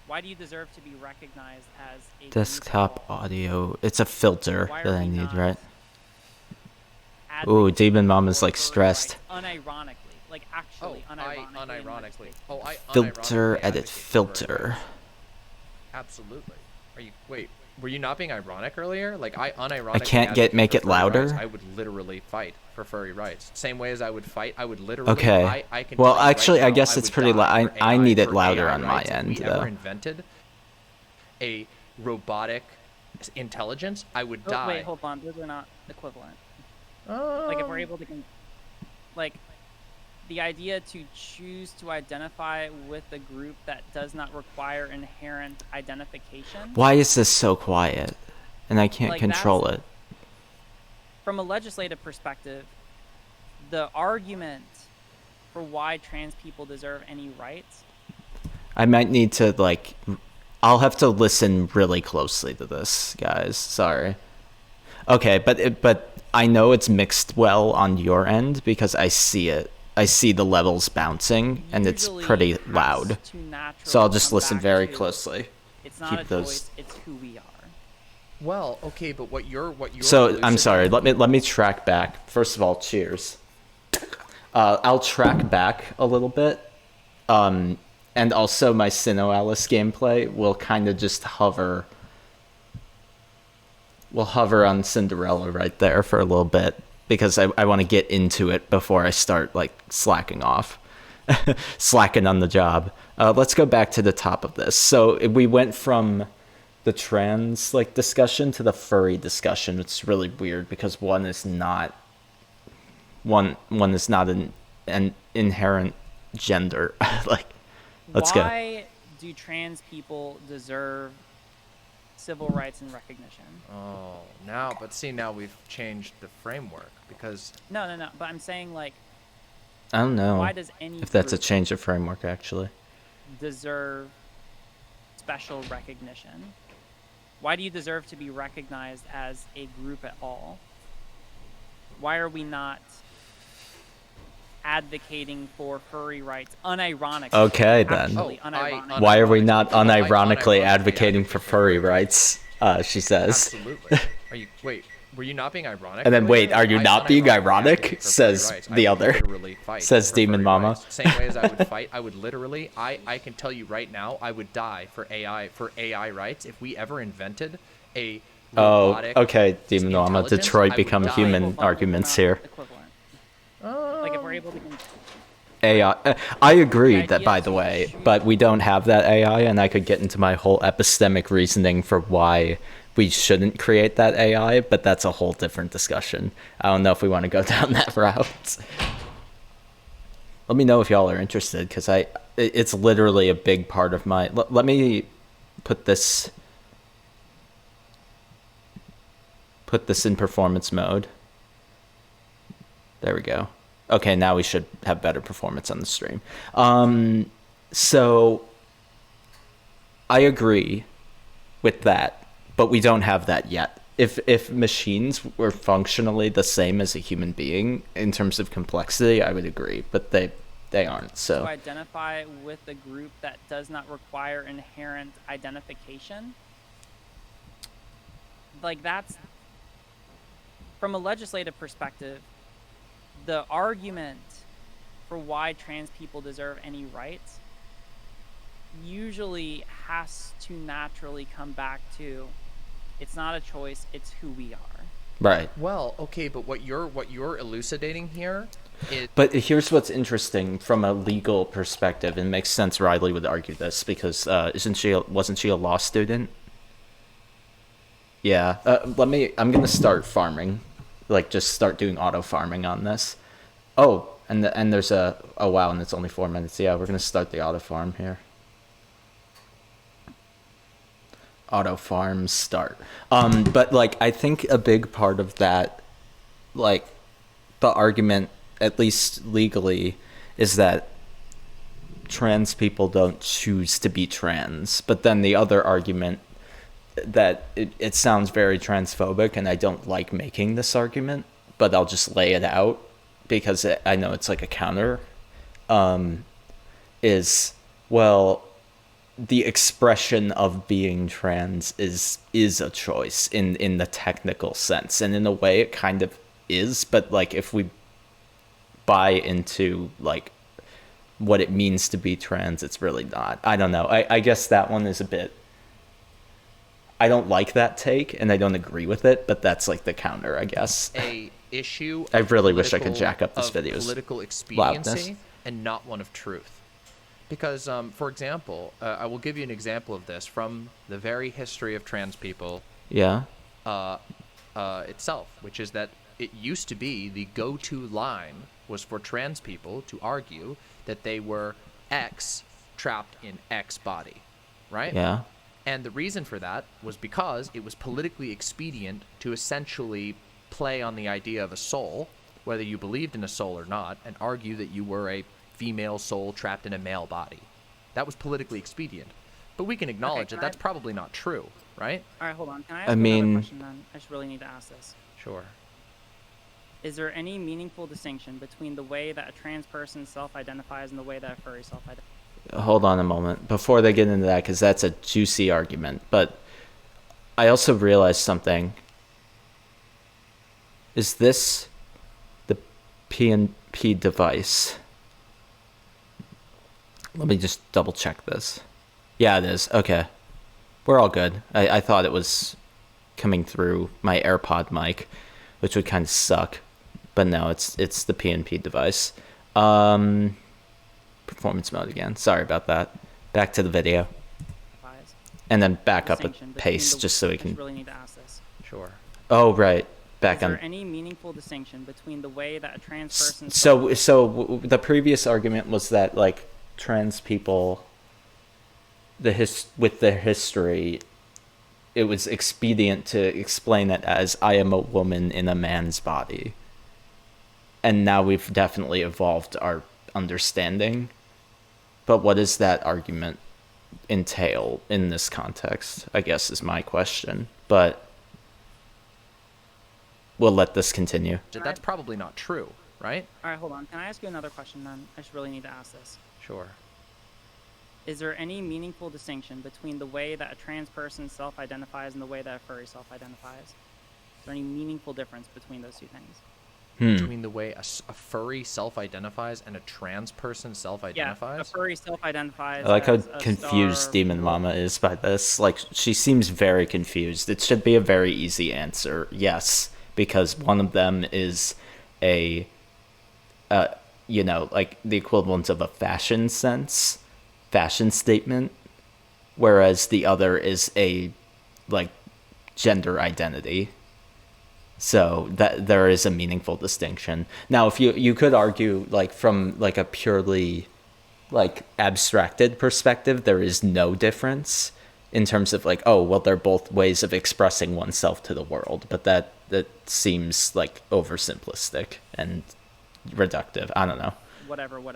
Why do you deserve to be recognized as a Desktop group? audio. It's a filter Why are that I we need, not right? Ooh, advocating Demon Mama's for like furry stressed. rights unironically, like actually unironically. Filter, edit, advocate for filter. rights. Absolutely. Were you not being ironic earlier? Like I unironically can't make advocate it for furry rights. louder? I would literally fight for furry rights. Same way as I would fight, I would literally. Okay. I can Well, tell you actually, right I now, guess it's would pretty die loud. for I AI need it for louder AI on my rights. end, If we though. ever invented a robotic intelligence, I would Oh, die. wait, hold on. Those are not equivalent. Like if we're able to, like, the idea to choose to identify with a group that does not require inherent identification. Why is this so quiet? And I can't Like, control that's- it. From a legislative perspective, the argument for why trans people deserve any rights. I might need to, like... I'll have to listen really closely to this, guys. Sorry. Okay, but I know it's mixed well on your end because I see it. I see the levels bouncing, and it's Usually pretty has loud. to naturally So I'll just come listen back very to, closely. It's not Keep a those- choice, it's who we are. Well, okay, but what you're So I'm sorry. elucidating- Let me track back. First of all, cheers. I'll track back a little bit, and also my Sinnoh Alice gameplay will kind of just hover. We'll hover on Cinderella right there for a little bit because I want to get into it before I start like slacking off, slacking on the job. Let's go back to the top of this. So we went from the trans like discussion to the furry discussion. It's really weird because one is not an inherent gender. Like, let's go. Why do trans people deserve civil rights and recognition? Oh, now we've changed the framework because No. But I'm saying, like, I don't know why does any if that's a group change of framework, actually. deserve special recognition? Why do you deserve to be recognized as a group at all? Why are we not advocating for furry rights unironically? Okay, then. Actually, unironically. Why are we not unironically advocating for furry rights? She says. absolutely. Were you not being ironic? And then, earlier? wait, are you I not being unironically ironic? advocate for Says furry rights. the I would other. literally fight Says for Demon furry Mama. rights. Same way as I would fight, I would literally, I can tell you right now, I would die for AI rights. If we ever invented a robotic okay, Demon Mama. intelligence, Detroit I would become die. human arguments here. Equivalent. Like, if we're able to AI. I agree that, by the way, but we don't have that AI, and I could get into my whole epistemic reasoning for why we shouldn't create that AI, but that's a whole different discussion. I don't know if we want to go down that route. Let me know if y'all are interested, because it's literally a big part of my... Let me put this in performance mode. There we go. Okay, now we should have better performance on the stream. So I agree with that, but we don't have that yet. If machines were functionally the same as a human being in terms of complexity, I would agree, but they aren't. So to identify with a group that does not require inherent identification, like, that's, from a legislative perspective, the argument for why trans people deserve any rights usually has to naturally come back to, it's not a choice, it's who we are. right. Well, okay, but what you're elucidating here is... But here's what's interesting from a legal perspective, and it makes sense Riley would argue this, because wasn't she a law student? Yeah. I'm gonna start farming, like, just start doing auto farming on this. Oh, and there's oh wow, and it's only 4 minutes. Yeah, we're gonna start the auto farm here. Auto farm start. But, like, I think a big part of that, like, the argument, at least legally, is that trans people don't choose to be trans. But then the other argument, that it sounds very transphobic, and I don't like making this argument, but I'll just lay it out because I know it's like a counter, is, well, the expression of being trans is a choice in the technical sense, and in a way it kind of is, but, like, if we buy into, like, what it means to be trans, it's really not. I don't know. I guess that one is a bit... I don't like that take, and I don't agree with it, but that's, like, the counter, I guess. A issue. I really wish I could jack up this video's political expediency loudness. and not one of truth. Because, for example, I will give you an example of this from the very history of trans people. Yeah. Itself, which is that it used to be the go-to line was for trans people to argue that they were X trapped in X body, right? Yeah. And the reason for that was because it was politically expedient to essentially play on the idea of a soul, whether you believed in a soul or not, and argue that you were a female soul trapped in a male body. That was politically expedient. But we can acknowledge that that's probably not true, right? All right, hold on. Can I ask I another mean- question then? I just really need to ask this. Sure. Is there any meaningful distinction between the way that a trans person self-identifies and the way that a furry self-identifies? Hold on a moment before they get into that, because that's a juicy argument. But I also realized something. Is this the PNP device? Let me just double check this. Yeah, it is. Okay. We're all good. I thought it was coming through my AirPod mic, which would kind of suck. But no, it's the PNP device. Performance mode again. Sorry about that. Back to the video. And then back up a pace just so we I just can... really need to ask this. Sure. Oh, right. Back Is on... there any meaningful distinction between the way that a trans person... So the previous argument was that, like, trans people with the history, it was expedient to explain it as I am a woman in a man's body. And now we've definitely evolved our understanding. But what does that argument entail in this context, I guess, is my question. But we'll let this continue. That's probably not true, right? All right, hold on. Can I ask you another question then? I just really need to ask this. Sure. Is there any meaningful distinction between the way that a trans person self-identifies and the way that a furry self-identifies? Is there any meaningful difference between those two things? Between the way a furry self-identifies and a trans person self-identifies? Yeah, a furry self-identifies. I like how as a confused star. Demon Mama is by this. Like, she seems very confused. It should be a very easy answer. Yes, because one of them is a, like the equivalent of a fashion statement, whereas the other is a, like, gender identity. So that there is a meaningful distinction. Now, if you could argue, like, from like a purely like abstracted perspective, there is no difference in terms of like, oh, well, they're both ways of expressing oneself to the world, but that seems like oversimplistic and reductive. I don't know. Whatever. Well,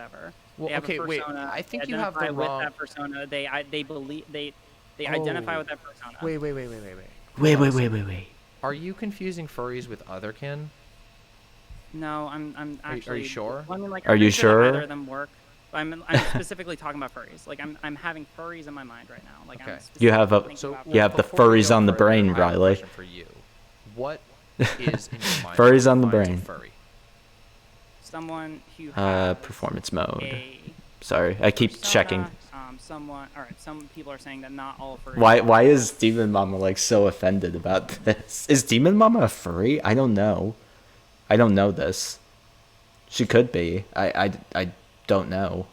They have a okay, wait. persona, I think they you have the identify wrong. with that persona. They believe they identify with that persona. Wait. Wait. Are you confusing furries with otherkin? No, I'm actually. Are you sure? Well, I mean, like, Are I'm you pretty sure that sure? either of them work. But I'm specifically talking about furries. Like, I'm having furries in my mind right now. Like, Okay. I'm You have a- specifically So thinking You about have the before we furries go on the further, brain, I have a Riley. question for you. What is in your mind? Furries what on the defines a brain. Furry? someone who has Performance mode. a Sorry, I keep persona, checking. Someone. All right. Some people are saying that not all furries. Why is Demon Mama like so offended about this? Is Demon Mama a furry? I don't know. I don't know this. She could be. I don't know.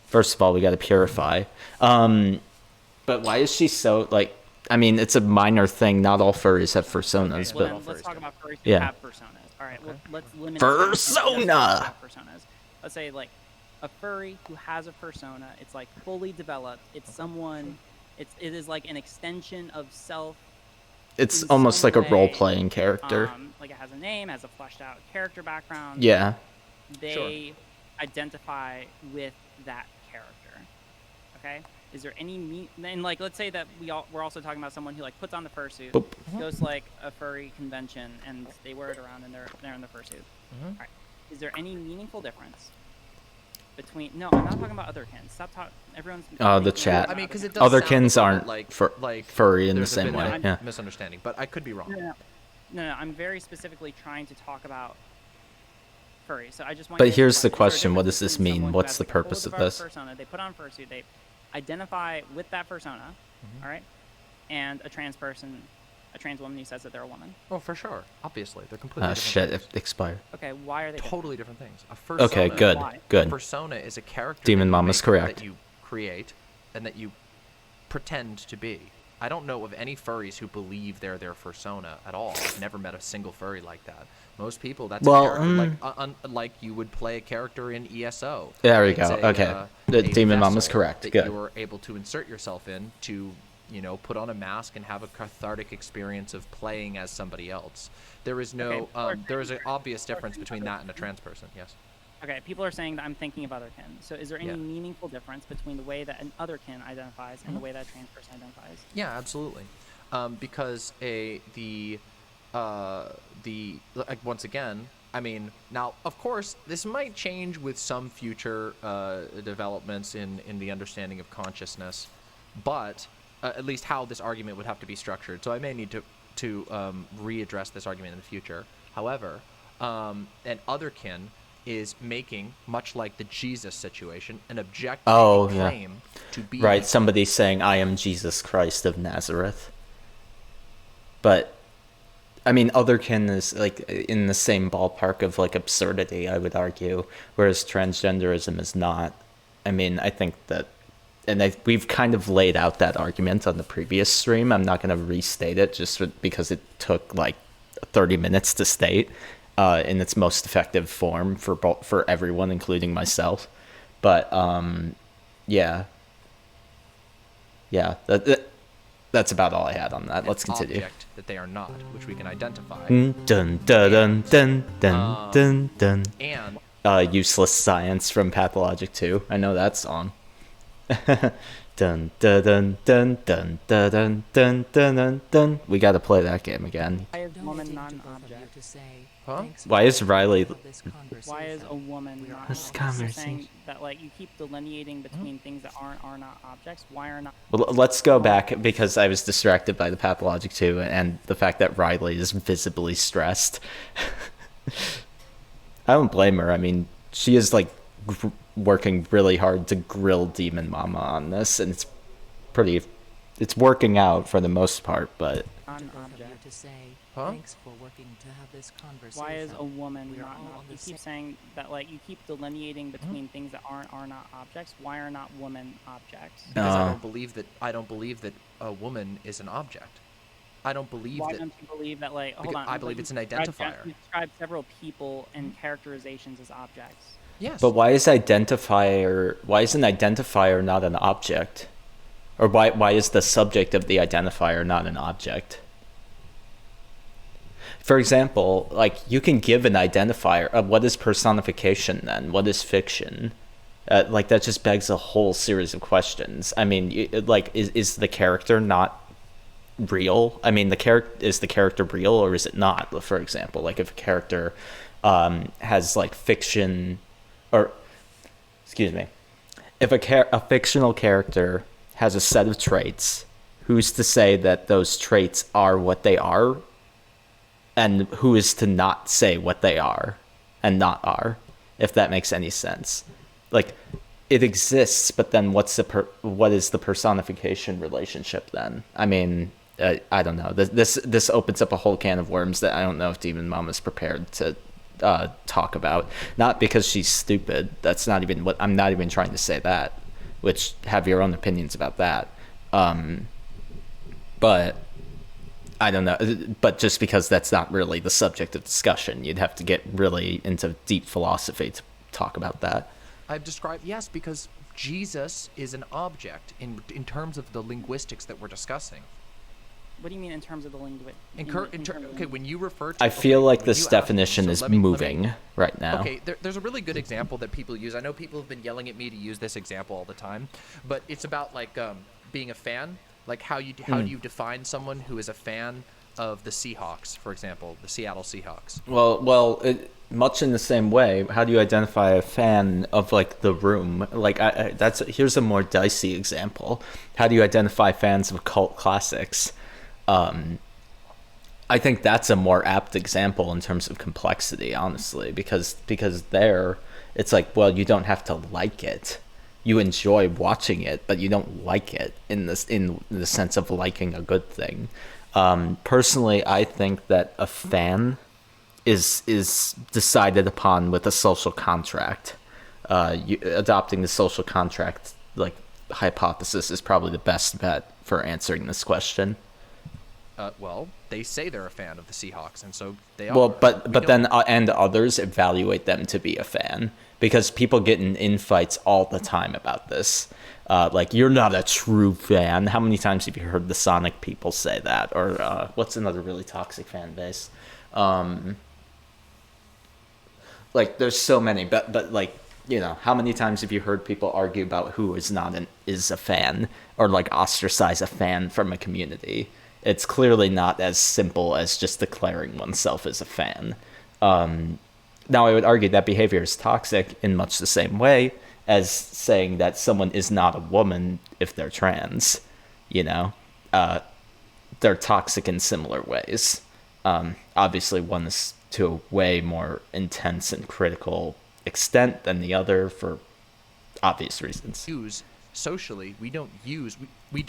First of all, we gotta purify. But why is she so like? I mean, it's a minor thing. Not all furries have personas, Well, but then let's talk about furries who Yeah. have personas. All right. Well, let's limit Persona! personas. Let's say like a furry who has a persona. It's like fully developed. It's someone. It is like an extension of self. it's in almost some like a way, role-playing character. Like it has a name, has a fleshed out character background. Yeah. They identify with that character. Okay? Is there any and like let's say that we're also talking about someone who like puts on the fursuit, Boop. goes to like a furry convention and they wear it around and they're in the fursuit. All right. Is there any meaningful difference between No, I'm not talking about otherkin. Stop talking. Everyone's Oh, the thinking chat. about I mean, because it does Otherkins sound aren't like furry in the there's a same bit way. of a Yeah. misunderstanding, but I could be wrong. No, I'm very specifically trying to talk about furry. So I just want But you to here's the is there a question, what difference does this between mean? someone who What's has, the like, a fully purpose of developed this? Persona, they put on fursuit, they identify with that persona, all right? And a trans woman who says that they're a woman. Oh, for sure. Obviously, they're completely different Shit, things. it expired. Okay, why are they Totally different things. A persona, Okay, good, Why? good. A persona is a character Demon that you Mama's make, correct. that you create and that you pretend to be. I don't know of any furries who believe they're their persona at all. I've never met a single furry like that. Most people, that's Well, a character like you would play a character in ESO. There we It's go. Okay. The a Demon Mama's vessel correct. That Good. you're able to insert yourself in to, put on a mask and have a cathartic experience of playing as somebody else. There is no, there is an obvious difference between that and a trans person. Yes. Okay, people are saying that I'm thinking of otherkin. So is there any Yeah. meaningful difference between the way that an otherkin identifies and the way that a trans person identifies? Yeah, absolutely. Because once again, I mean, now of course this might change with some future developments in the understanding of consciousness, but at least how this argument would have to be structured. So I may need to readdress this argument in the future. However, an otherkin is making, much like the Jesus situation, an objective claim to be Right, somebody saying, I am Jesus Christ of Nazareth. But, I mean, otherkin is, like, in the same ballpark of, like, absurdity, I would argue, whereas transgenderism is not. I mean, I think that, and we've kind of laid out that argument on the previous stream. I'm not going to restate it just because it took, like, 30 minutes to state. In its most effective form for everyone, including myself. But yeah, yeah, that's about all I had on that. Let's continue. Object that they are not, which we can identify. Dun dun dun dun dun dun dun. And Useless Science from Pathologic 2. I know that song. Dun dun dun dun dun dun dun dun dun dun. We gotta play that game again. Why is woman not an object? Huh? Why is Riley? Why is a woman not? This You're saying conversation. that like you keep delineating between things that are not objects. Why are not? Well, let's go back because I was distracted by the Pathologic 2 and the fact that Riley is visibly stressed. I don't blame her. I mean, she is like working really hard to grill Demon Mama on this, and it's working out for the most part, but Huh? Why is a woman not? You keep saying that like you keep delineating between things that are not objects. Why are not women objects? Because I Oh. don't believe that a woman is an object. I don't believe Why that. don't you believe that like? Hold Because on. I believe you it's an described- identifier. You describe several people and characterizations as objects. Yes. But why is an identifier not an object? Or why is the subject of the identifier not an object? For example, like you can give an identifier of what is personification then? What is fiction? Like that just begs a whole series of questions. I mean, is the character not real? I mean, is the character real or is it not? For example, like if a character has like fiction, or excuse me, if a fictional character has a set of traits, who's to say that those traits are what they are? And who is to not say what they are and not are, if that makes any sense? Like, it exists, but then what is the personification relationship then? I mean, I don't know. This opens up a whole can of worms that I don't know if Demon Mama's prepared to talk about. Not because she's stupid. That's not even what I'm not even trying to say that. Which have your own opinions about that. But I don't know, but just because that's not really the subject of discussion, you'd have to get really into deep philosophy to talk about that. I've described, yes, because Jesus is an object in terms of the linguistics that we're discussing. What do you mean in terms of the language? Okay, when you refer to... I feel like when this you ask- definition so is let me- moving right now. Okay, there's a really good example that people use. I know people have been yelling at me to use this example all the time, but it's about like being a fan. Like how do you define someone who is a fan of the Seahawks, for example, the Seattle Seahawks? Well, much in the same way, how do you identify a fan of like The Room? Like here's a more dicey example. How do you identify fans of cult classics? I think that's a more apt example in terms of complexity, honestly, because there it's like, well, you don't have to like it. You enjoy watching it, but you don't like it in the sense of liking a good thing. Personally, I think that a fan is decided upon with a social contract. Adopting the social contract like hypothesis is probably the best bet for answering this question. Well, they say they're a fan of the Seahawks, and so they are. Well, but then and others evaluate them to be a fan, because people get in infights all the time about this. Like, you're not a true fan. How many times have you heard the Sonic people say that? Or what's another really toxic fan base? Like, there's so many, but like, you know, how many times have you heard people argue about who is a fan, or like ostracize a fan from a community? It's clearly not as simple as just declaring oneself as a fan. Now, I would argue that behavior is toxic in much the same way as saying that someone is not a woman if they're trans. You know, they're toxic in similar ways. Obviously, one is to a way more intense and critical extent than the other for obvious reasons. Socially, we don't use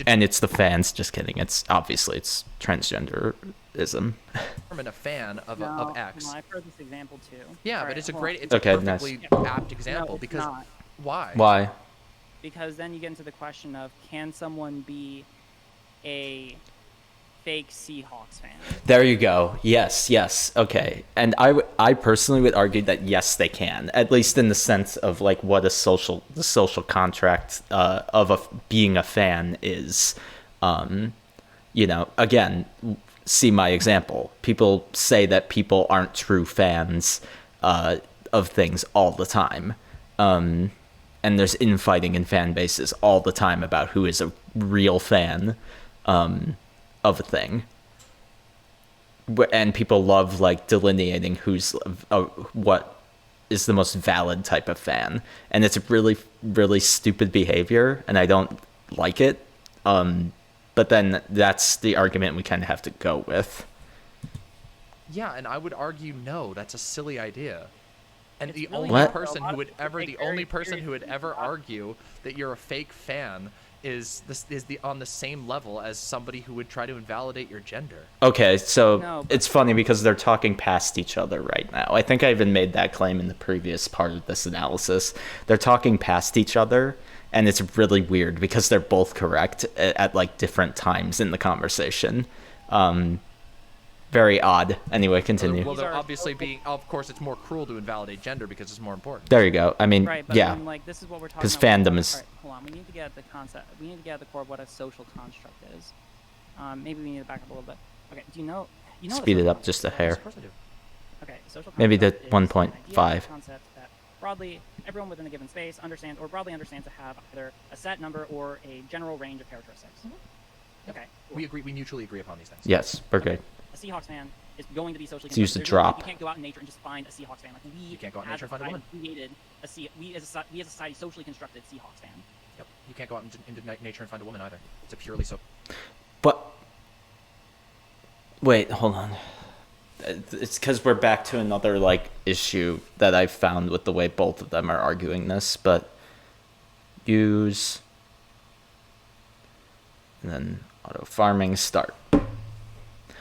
and it's the fans. Just kidding. It's transgenderism. Determine a fan of X. No, I've heard this example too. Yeah, All but right, it's a hold great, on. it's Okay, a perfectly apt example No, it's because not. why? Why? Because then you get into the question of, can someone be a fake Seahawks fan. There you go. Yes. Okay. And I personally would argue that yes, they can, at least in the sense of like what the social contract of being a fan is. Again, see my example. People say that people aren't true fans of things all the time. And there's infighting in fan bases all the time about who is a real fan of a thing. And people love like delineating who's what is the most valid type of fan. And it's really, really stupid behavior, and I don't like it. But then that's the argument we kind of have to go with. Yeah, and I would argue no, that's a silly idea. And It's the really only not, though. person A lot who of would people ever, take the very only person who would seriously ever the- argue that you're a fake fan is on the same level as somebody who would try to invalidate your gender. Okay, so No, but- it's funny because they're talking past each other right now. I think I even made that claim in the previous part of this analysis. They're talking past each other, and it's really weird because they're both correct at like different times in the conversation. Very odd. Anyway, continue. Well, These they're are obviously totally- being, of course, it's more cruel to invalidate gender because it's more important. There you go. I mean, Right, but yeah. I mean, like, this is what we're talking 'Cause about. fandom is- Alright, hold on. We need to get at the concept. We need to get at the core of what a social construct is. Maybe we need to back up a little bit. Okay, do you know what a Speed it social up just a construct is? hair. Of course I do. Okay, social Maybe the construct is 1.5. an idea, concept that broadly everyone within a given space understands to have either a set number or a general range of characteristics. Okay. We agree. We mutually agree upon these things. Yes, we're good. A Seahawks fan is going to be socially Let's use the constructed. There's no, drop. you can't go out in nature and just find a Seahawks fan. Like You can't go out in as nature and find a woman. society created we as a society socially constructed Seahawks fan. Yep. You can't go out into nature and find a woman either. It's a purely so. But wait, hold on. It's because we're back to another like issue that I found with the way both of them are arguing this. But use and then auto farming start,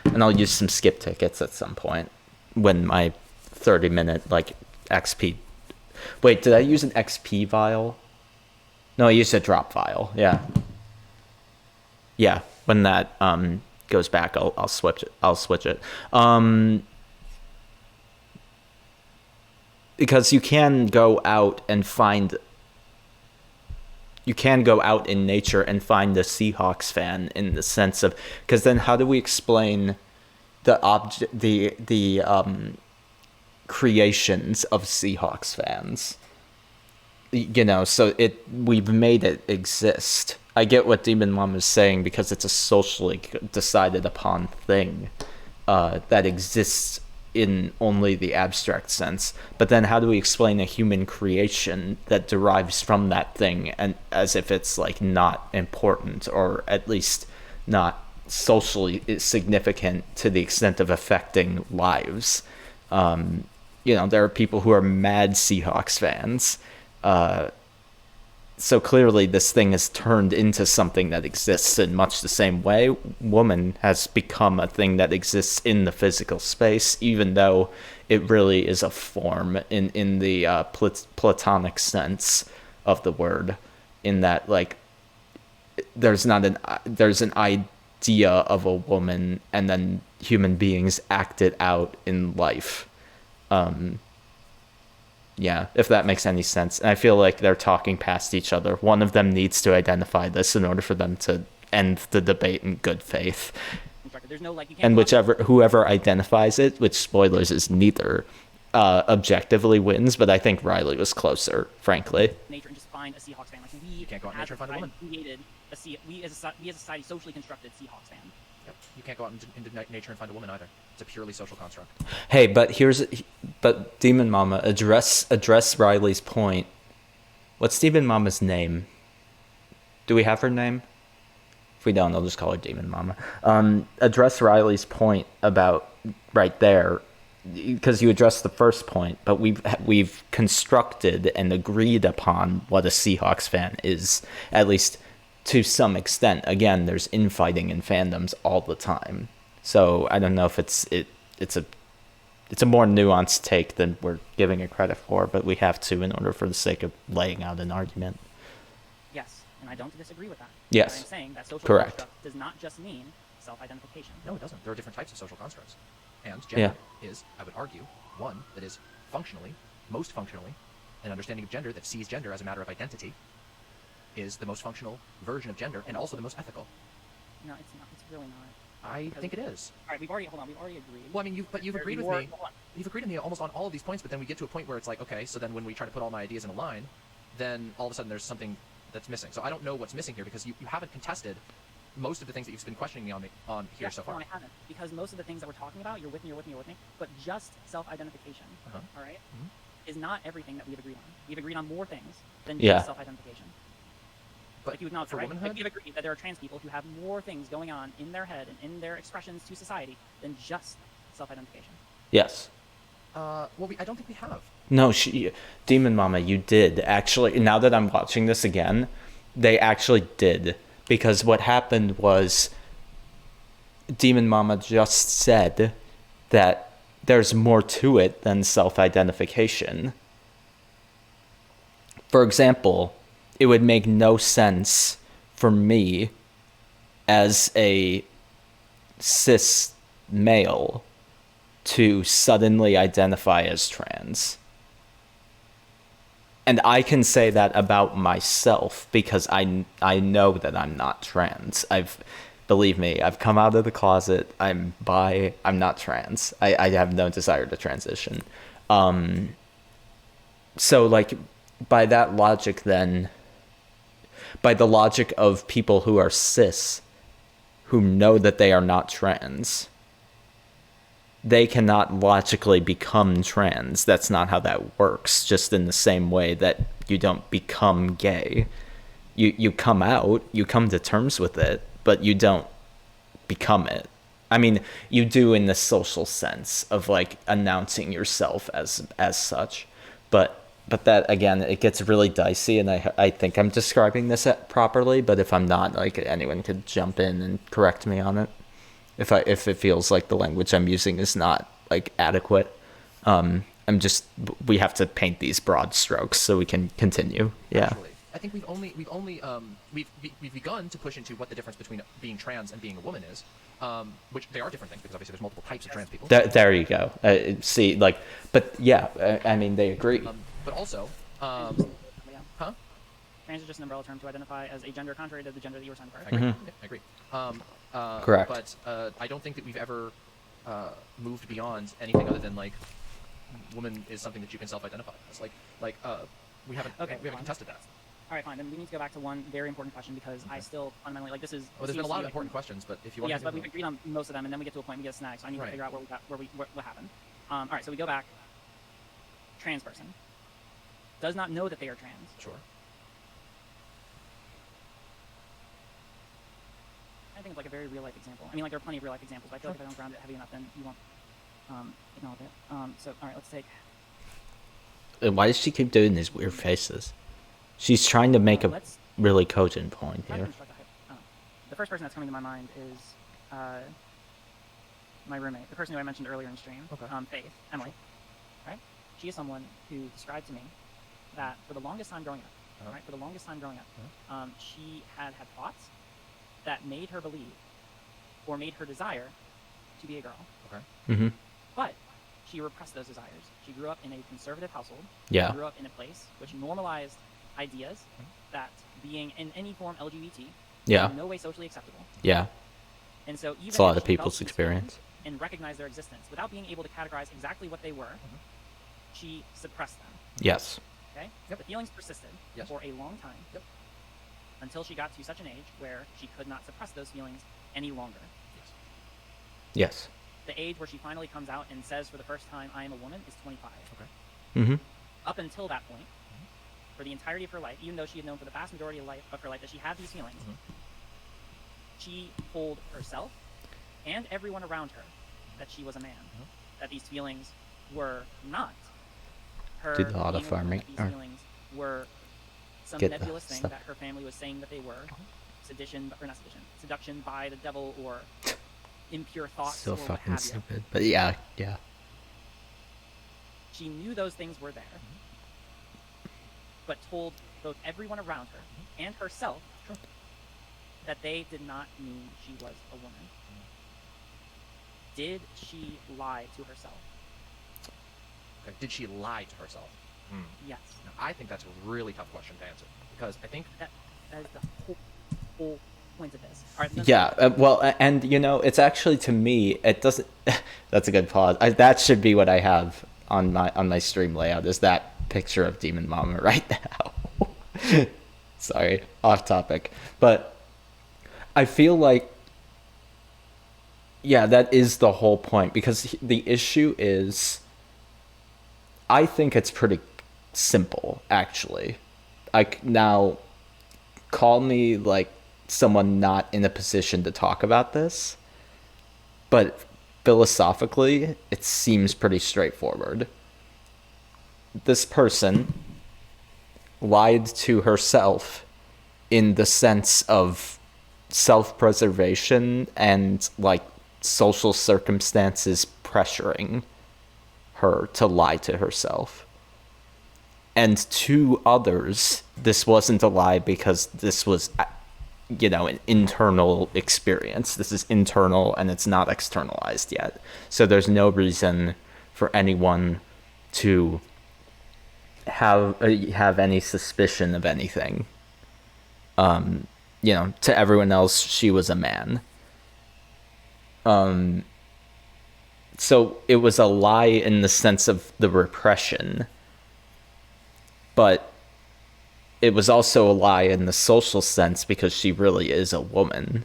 and I'll use some skip tickets at some point when my 30-minute like XP. Wait, did I use an XP vial? No, I used a drop vial. Yeah, when that goes back, I'll switch it. Because you can go out in nature and find a Seahawks fan in the sense of, because then how do we explain the creations of Seahawks fans? So we've made it exist. I get what Demon Mom is saying because it's a socially decided upon thing that exists in only the abstract sense. But then how do we explain a human creation that derives from that thing, and as if it's like not important, or at least not socially significant to the extent of affecting lives? There are people who are mad Seahawks fans. So clearly this thing has turned into something that exists in much the same way. Woman has become a thing that exists in the physical space, even though it really is a form in the Platonic sense of the word, in that like there's an idea of a woman and then human beings act it out in life. Yeah, if that makes any sense. And I feel like they're talking past each other. One of them needs to identify this in order for them to end the debate in good faith. There's no, like, you can't And go out- whoever identifies it, which spoilers is neither, objectively wins, but I think Riley was closer, frankly. nature and just find a Seahawks fan. Like You can't go out in as nature and find a society, woman. created we as a society socially constructed Seahawks fan. Yep. You can't go out into nature and find a woman either. It's a purely social construct. Hey, but Demon Mama, address Riley's point. What's Demon Mama's name? Do we have her name? If we don't, I'll just call her Demon Mama. Address Riley's point about right there, because you addressed the first point, but we've constructed and agreed upon what a Seahawks fan is, at least to some extent. Again, there's infighting in fandoms all the time. So I don't know if it's a more nuanced take than we're giving it credit for, but we have to in order for the sake of laying out an argument. Yes, and I don't disagree with that. Yes. But I'm saying that social Correct. construct does not just mean self-identification. No, it doesn't. There are different types of social constructs. And gender is, I would argue, one that is functionally, most functionally, an understanding of gender that sees gender as a matter of identity is the most functional version of gender and also the most ethical. No, it's not. It's really not. I think it is. All right, we've already agreed. Well, I mean, you've agreed with me. You've agreed with me almost on all of these points, but then we get to a point where it's like, okay, so then when we try to put all my ideas in a line, then all of a sudden there's something that's missing. So I don't know what's missing here because you haven't contested most of the things that you've been questioning me on here so far. No, I haven't, because most of the things that we're talking about, you're with me, but just self-identification, all right, is not everything that we've agreed on. We've agreed on more things than just self-identification. But like you acknowledge, for right? womanhood, like, we've agreed that there are trans people who have more things going on in their head and in their expressions to society than just self-identification. Yes. Well, I don't think we have. No, Demon Mama, you did. Actually, now that I'm watching this again, they actually did. Because what happened was Demon Mama just said that there's more to it than self-identification. For example, it would make no sense for me as a cis male to suddenly identify as trans. And I can say that about myself because I know that I'm not trans. Believe me, I've come out of the closet. I'm bi. I'm not trans. I have no desire to transition. So like by that logic then, by the logic of people who are cis, who know that they are not trans, they cannot logically become trans. That's not how that works. Just in the same way that you don't become gay. You come out, you come to terms with it, but you don't become it. I mean, you do in the social sense of like announcing yourself as such. But that, again, it gets really dicey, and I think I'm describing this properly, but if I'm not, like, anyone could jump in and correct me on it. If it feels like the language I'm using is not like adequate, we have to paint these broad strokes so we can continue. Yeah. Actually, I think we've begun to push into what the difference between being trans and being a woman is, which they are different things because obviously there's multiple types of trans people. There you go. See, like, but yeah, I mean they agree. But also, trans is just an umbrella term to identify as a gender contrary to the gender that you were assigned prior. I agree. Correct. But I don't think that we've ever moved beyond anything other than like woman is something that you can self-identify as. We haven't contested that. All right, fine. Then we need to go back to one very important question because I still fundamentally like this is. Well, there's been a lot of important questions, but if you want yes, to. Yes, but we've agreed on most of them, and then we get to a point we get a snag, so I need to figure out what happened. All right, so we go back. Trans person does not know that they are trans. Sure. I think of like a very real life example. I mean, like there are plenty of real life examples, but I feel like if I don't ground it heavy enough, then you won't acknowledge it. So all right, let's take. Why does she keep doing these weird faces? She's trying to make a really cogent point here. The first person that's coming to my mind is my roommate, the person who I mentioned earlier in stream, Faith, Emily. Right? She is someone who described to me that for the longest time growing up, she had thoughts that made her believe or made her desire to be a girl. Okay. Mm-hmm. But she repressed those desires. She grew up in a conservative household. Yeah. She grew up in a place which normalized ideas that being in any form LGBT is in no way socially acceptable. Yeah. And so even it's a lot of people's experience. And recognize their existence without being able to categorize exactly what they were, she suppressed them. Yes. Okay? Yep. The feelings persisted for a long time until she got to such an age where she could not suppress those feelings any longer. Yes. The age where she finally comes out and says for the first time, I am a woman, is 25. Okay. Mm-hmm. Up until that point, for the entirety of her life, even though she had known for the vast majority of her life that she had these feelings, she told herself and everyone around her that she was a man, that these feelings were not her. Do the auto farming. These feelings were some nebulous thing that her family was saying that they were. Seduction by the devil or impure thoughts. So or fucking what have you. stupid. But yeah. She knew those things were there, but told both everyone around her and herself that they did not mean she was a woman. Did she lie to herself? Okay, did she lie to herself? Yes. Now, I think that's a really tough question to answer because I think That is the whole point of this. All right, Yeah, well, and it's actually, to me, it doesn't. That's a good pause. That should be what I have on my stream layout. Is that picture of Demon Mama right now? Sorry, off topic, but I feel like, yeah, that is the whole point, because the issue is, I think it's pretty simple, actually. Now, call me like someone not in a position to talk about this, but philosophically, it seems pretty straightforward. This person lied to herself in the sense of self-preservation and like social circumstances pressuring her to lie to herself. And to others, this wasn't a lie because this was, an internal experience. This is internal and it's not externalized yet. So there's no reason for anyone to have any suspicion of anything. To everyone else, she was a man. So it was a lie in the sense of the repression, but it was also a lie in the social sense because she really is a woman.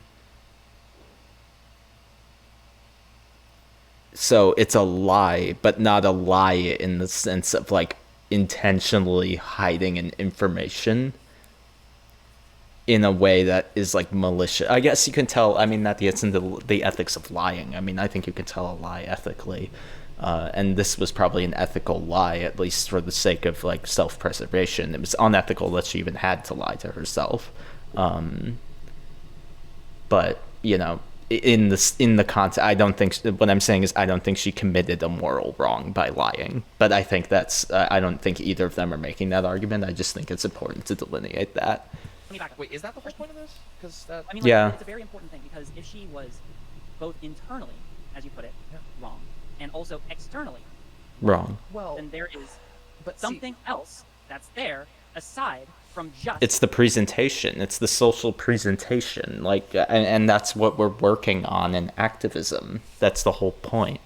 So it's a lie, but not a lie in the sense of like intentionally hiding an information in a way that is like malicious. I guess you can tell, that gets into the ethics of lying. I think you can tell a lie ethically. And this was probably an ethical lie, at least for the sake of like self-preservation. It was unethical that she even had to lie to herself. But in the context, I don't think, what I'm saying is I don't think she committed a moral wrong by lying. But I think I don't think either of them are making that argument. I just think it's important to delineate that. Let me back up. wait, is that the whole point of this? Because that Yeah. It's a very important thing, because if she was both internally, as you put it, wrong, and also externally Wrong. well, then there is but something else that's there aside from just. It's the presentation. It's the social presentation. And that's what we're working on in activism. That's the whole point.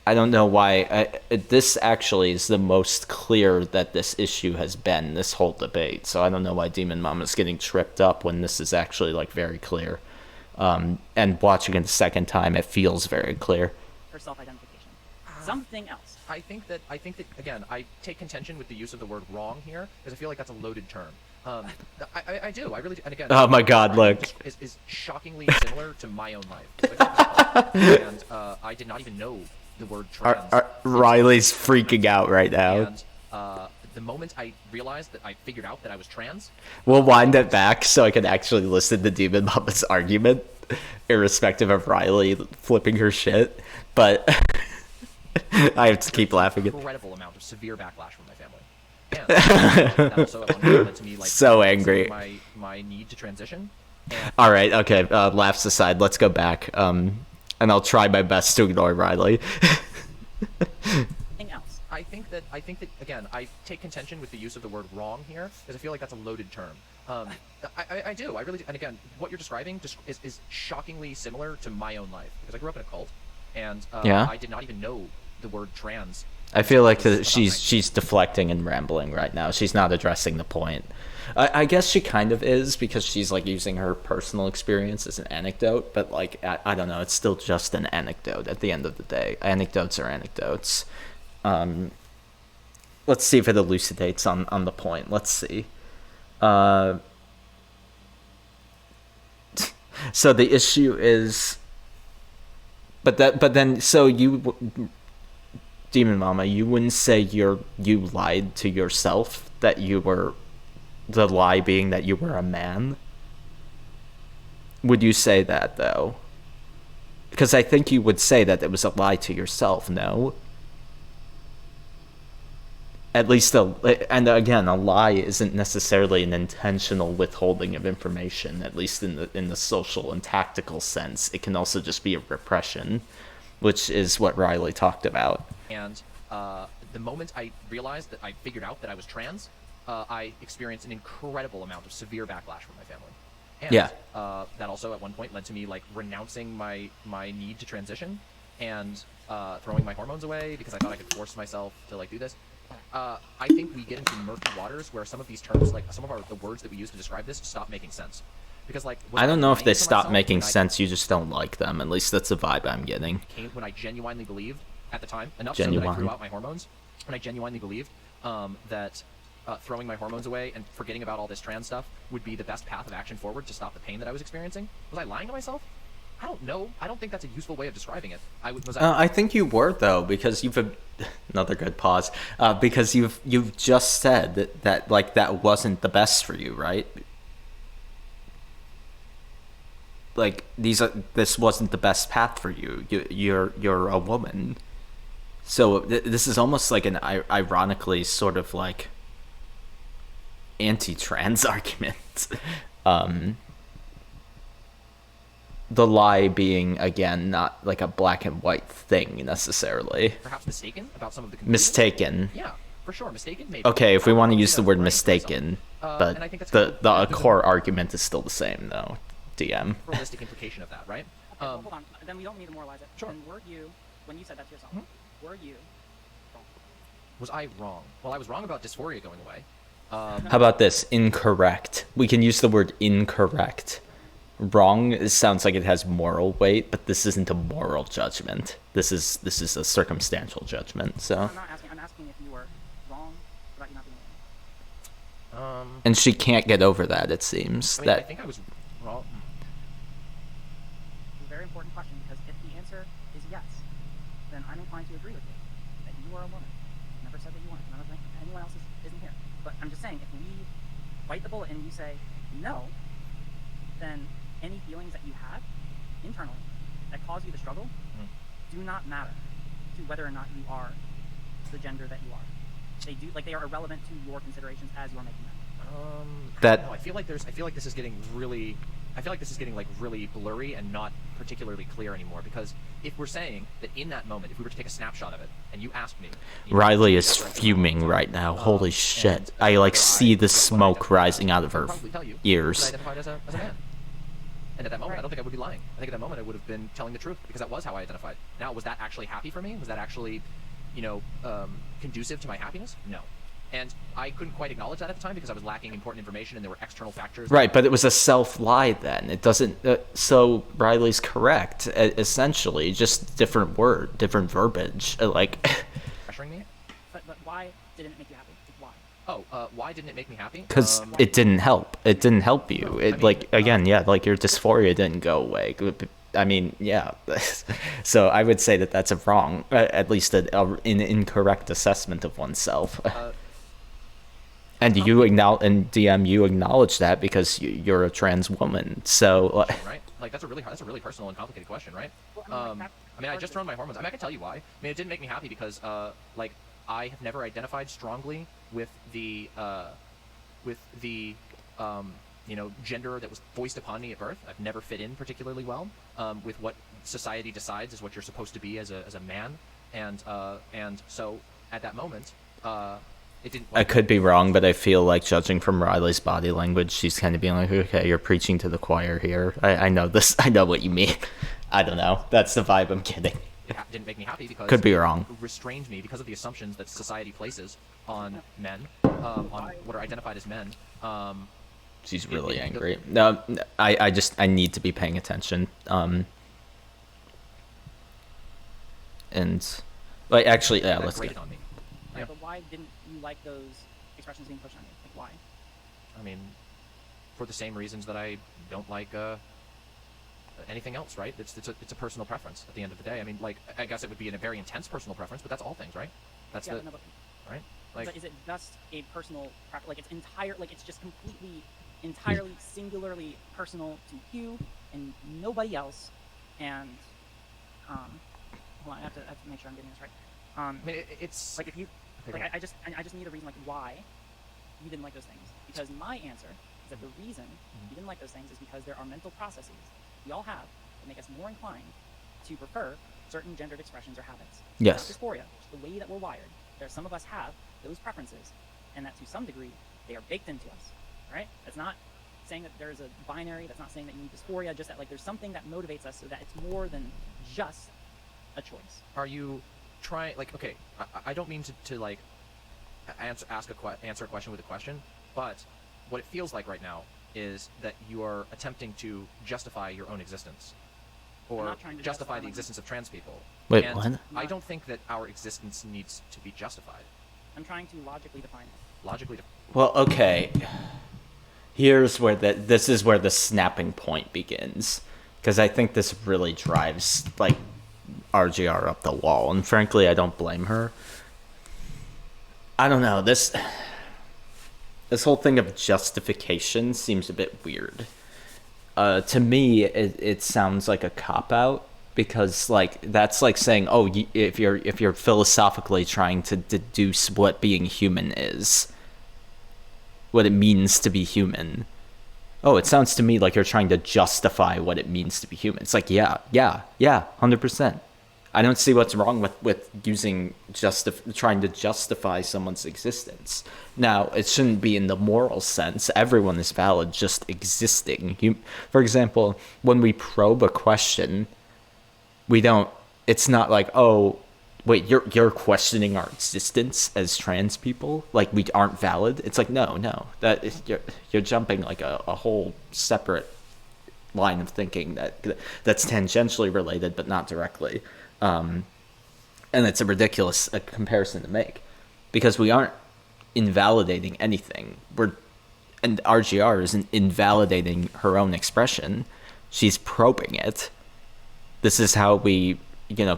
I don't know why. This actually is the most clear that this issue has been, this whole debate. So I don't know why Demon Mama's getting tripped up when this is actually like very clear. And watching it the second time, it feels very clear. Her self-identification. Something else. I think that again, I take contention with the use of the word wrong here because I feel like that's a loaded term. I do. I really do. And again, Oh my God! Look. Is shockingly similar to my own life. And I did not even know the word trans. Riley's freaking out right now. And the moment I realized that I figured out that I was trans, We'll wind it back so I can actually listen to Demon Mama's argument, irrespective of Riley flipping her shit. But I have to keep laughing. incredible amount of severe backlash from my family. And that also at one point led to me like So angry. My need to transition. And All right, okay. Laughs aside, let's go back. And I'll try my best to ignore Riley. Something else. I think that again, I take contention with the use of the word wrong here because I feel like that's a loaded term. I do. I really do. And again, what you're describing is shockingly similar to my own life because I grew up in a cult, and Yeah. I did not even know the word trans. I feel like It was about my- she's deflecting and rambling right now. She's not addressing the point. I guess she kind of is because she's like using her personal experience as an anecdote, but like I don't know, it's still just an anecdote at the end of the day. Anecdotes are anecdotes. Let's see if it elucidates on the point. Let's see. So the issue is, but then Demon Mama, you wouldn't say you lied to yourself, that you were, the lie being that you were a man? Would you say that, though? Because I think you would say that it was a lie to yourself, no? at least and again, a lie isn't necessarily an intentional withholding of information. At least in the social and tactical sense, it can also just be a repression, which is what Riley talked about. And the moment I realized that I figured out that I was trans, I experienced an incredible amount of severe backlash from my family. And Yeah. That also at one point led to me like renouncing my need to transition and throwing my hormones away because I thought I could force myself to like do this. I think we get into murky waters where some of these terms, like some of the words that we use to describe this, stop making sense. Because like I don't know if they stop making sense. You just don't like them. At least that's the vibe I'm getting. When I genuinely believed at the time enough so that I threw out my hormones, when I genuinely believed that throwing my hormones away and forgetting about all this trans stuff would be the best path of action forward to stop the pain that I was experiencing. Was I lying to myself? I don't know. I don't think that's a useful way of describing it. I think you were though, because you've another good pause. Because you've just said that like that wasn't the best for you, right? Like this wasn't the best path for you. You're a woman, so this is almost like an ironically sort of like anti-trans argument. The lie being, again, not like a black and white thing necessarily. Perhaps mistaken about some of the conclusions? Mistaken. Yeah, for sure. Mistaken, maybe. Okay, if we want to use the word mistaken, but and I think that's the core argument is still the same, though, DM. Realistic implication of that, right? Okay, hold on. Then we don't need to moralize it. Sure. And were you, when you said that to yourself, were you wrong? Was I wrong? Well, I was wrong about dysphoria going away. How about this? Incorrect. We can use the word incorrect. Wrong sounds like it has moral weight, but this isn't a moral judgment. This is a circumstantial judgment. So. I'm not asking. I'm asking if you were wrong about you not being wrong. And she can't get over that. It seems I that. I think I was wrong. It's a very important question because if the answer is yes, then I'm inclined to agree with you that you are a woman. I never said that you weren't. None of anyone else isn't here. But I'm just saying, if we bite the bullet and you say no, then any feelings that you had internally that cause you to struggle do not matter to whether or not you are the gender that you are. They do, like, they are irrelevant to your considerations as you are making them. I feel like this is getting really. I feel like this is getting like really blurry and not particularly clear anymore. Because if we're saying that in that moment, if we were to take a snapshot of it, and you asked me, Riley is fuming right now. Holy shit! I like see the smoke rising out of her ears. Identified as a man. And at that moment, I don't think I would be lying. I think at that moment I would have been telling the truth because that was how I identified. Now, was that actually happy for me? Was that actually, conducive to my happiness? No. And I couldn't quite acknowledge that at the time because I was lacking important information and there were external factors. Right, but it was a self-lie then. It doesn't... so Riley's correct, essentially. Just different verbiage. Pressuring me? But why didn't it make you happy? Why? Why didn't it make me happy? Because it didn't help. It didn't help you. Your dysphoria didn't go away. I mean, yeah. So I would say that that's a wrong, at least an incorrect assessment of oneself. And you DM, you acknowledge that because you're a trans woman. So right, like that's a really personal and complicated question, right? I just thrown my hormones. I can tell you why. It didn't make me happy because I have never identified strongly with the gender that was foisted upon me at birth. I've never fit in particularly well with what society decides is what you're supposed to be as a man, and so at that moment, it didn't. I could be wrong, but I feel like judging from Riley's body language, she's kind of being like, okay, you're preaching to the choir here. I know this. I know what you mean. I don't know. That's the vibe I'm getting. It didn't make me happy because could be wrong. It restrained me because of the assumptions that society places on men, on what are identified as men. She's really angry. No, I need to be paying attention. And like actually, yeah, let's go. On me. Yeah. But why didn't you like those expressions being pushed on you? Like why? I mean, for the same reasons that I don't like anything else, right? It's a personal preference at the end of the day. I mean, like, I guess it would be a very intense personal preference, but that's all things, right? That's right? Like, but is it just a personal preference? Like, it's just completely, entirely, singularly personal to you and nobody else. And, hold on, I have to make sure I'm getting this right. it's like if you, Like, I just need a reason, like, why you didn't like those things. Because my answer is that the reason you didn't like those things is because there are mental processes we all have that make us more inclined to prefer certain gendered expressions or habits. Yes. It's not dysphoria, it's the way that we're wired. Some of us have those preferences, and that to some degree, they are baked into us, right? That's not saying that there's a binary, that's not saying that you need dysphoria, just that, like, there's something that motivates us so that it's more than just a choice. Are you trying, like, okay, I don't mean to like, answer a question with a question, but what it feels like right now is that you are attempting to justify your own existence. Or not trying to justify the justify existence of trans people. Wait, and what? I don't think that our existence needs to be justified. I'm trying to logically define it. Logically. Well, okay. Here's where this is where the snapping point begins, because I think this really drives like RGR up the wall, and frankly, I don't blame her. I don't know, this whole thing of justification seems a bit weird. To me, it sounds like a cop-out, because like that's like saying, oh, if you're philosophically trying to deduce what being human is, what it means to be human. Oh, it sounds to me like you're trying to justify what it means to be human. It's like, yeah, 100%. I don't see what's wrong with using trying to justify someone's existence. Now, it shouldn't be in the moral sense. Everyone is valid, just existing. For example, when we probe a question, it's not like, oh, wait, you're questioning our existence as trans people? Like, we aren't valid? It's like, no, you're jumping like a whole separate line of thinking that's tangentially related, but not directly. And it's a ridiculous comparison to make, because we aren't invalidating anything. And RGR isn't invalidating her own expression. She's probing it. This is how we,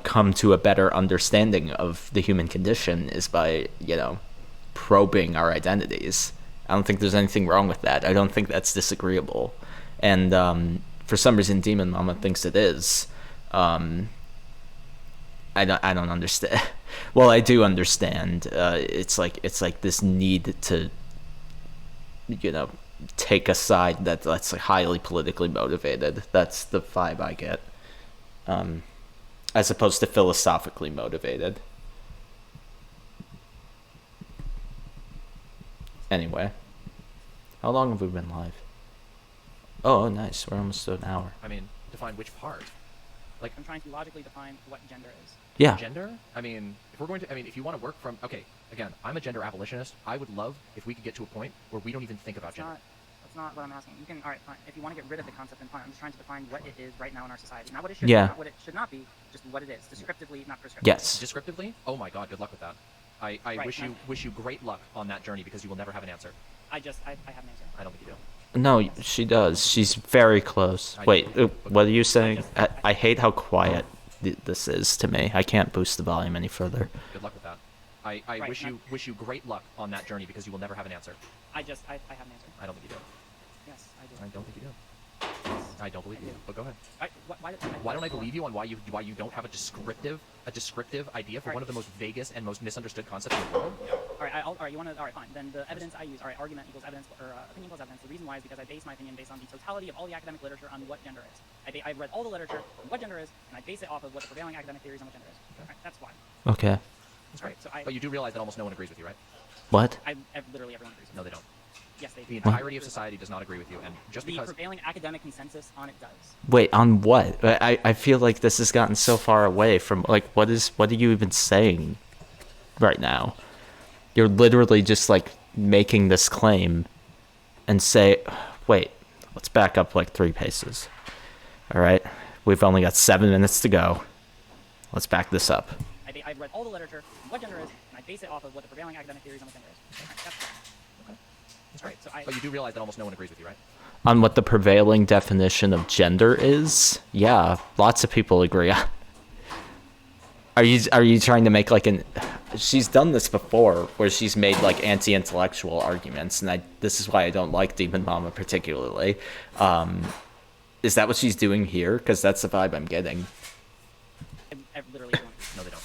come to a better understanding of the human condition, is by, probing our identities. I don't think there's anything wrong with that. I don't think that's disagreeable. And for some reason, Demon Mama thinks it is. I don't understand. Well, I do understand. It's like this need to, take a side that's like highly politically motivated. That's the vibe I get, as opposed to philosophically motivated. Anyway, how long have we been live? Oh, nice. We're almost at an hour. I mean, define which part. Like, I'm trying to logically define what gender is. Yeah. Gender? I mean, if you want to work from, okay, again, I'm a gender abolitionist. I would love if we could get to a point where we don't even think about gender. That's not what I'm asking. You can, all right, fine. If you want to get rid of the concept, then fine. I'm just trying to define what it is right now in our society. Not what it should be, not what it should not be, just what it is. Descriptively, not prescriptively. Yes. Descriptively? Oh my god, good luck with that. I wish you great luck on that journey, because you will never have an answer. I have an answer. I don't think you do. No, she does. She's very close. Wait, what are you saying? I hate how quiet this is to me. I can't boost the volume any further. Good luck with that. I wish you great luck on that journey, because you will never have an answer. I have an answer. I don't think you do. Yes, I do. I don't think you do. I don't believe you. But go ahead. Why don't I believe you on why you don't have a descriptive idea for one of the most vaguest and most misunderstood concepts in the world? All right, you want to? All right, fine. Then the evidence I use, all right, argument equals evidence, or opinion equals evidence. The reason why is because I base my opinion based on the totality of all the academic literature on what gender is. I've read all the literature on what gender is, and I base it off of what the prevailing academic theories on what gender is. All right, that's why. Okay. That's great. But you do realize that almost no one agrees with you, right? What? Literally everyone agrees with me. No, they don't. Yes, they do. The entirety of society does not agree with you, and just the because prevailing academic consensus on it does. Wait, on what? I feel like this has gotten so far away from, like, what are you even saying right now? You're literally just like making this claim and say, wait, let's back up like 3 paces. All right, we've only got 7 minutes to go. Let's back this up. I've read all the literature on what gender is, and I base it off of what the prevailing academic theories on what gender is. All right, that's fine. that's great. But you do realize that almost no one agrees with you, right? On what the prevailing definition of gender is? Yeah, lots of people agree. Are you trying to make like she's done this before, where she's made like anti-intellectual arguments, and this is why I don't like Demon Mama particularly. Is that what she's doing here? Because that's the vibe I'm getting. I literally don't. No, they don't.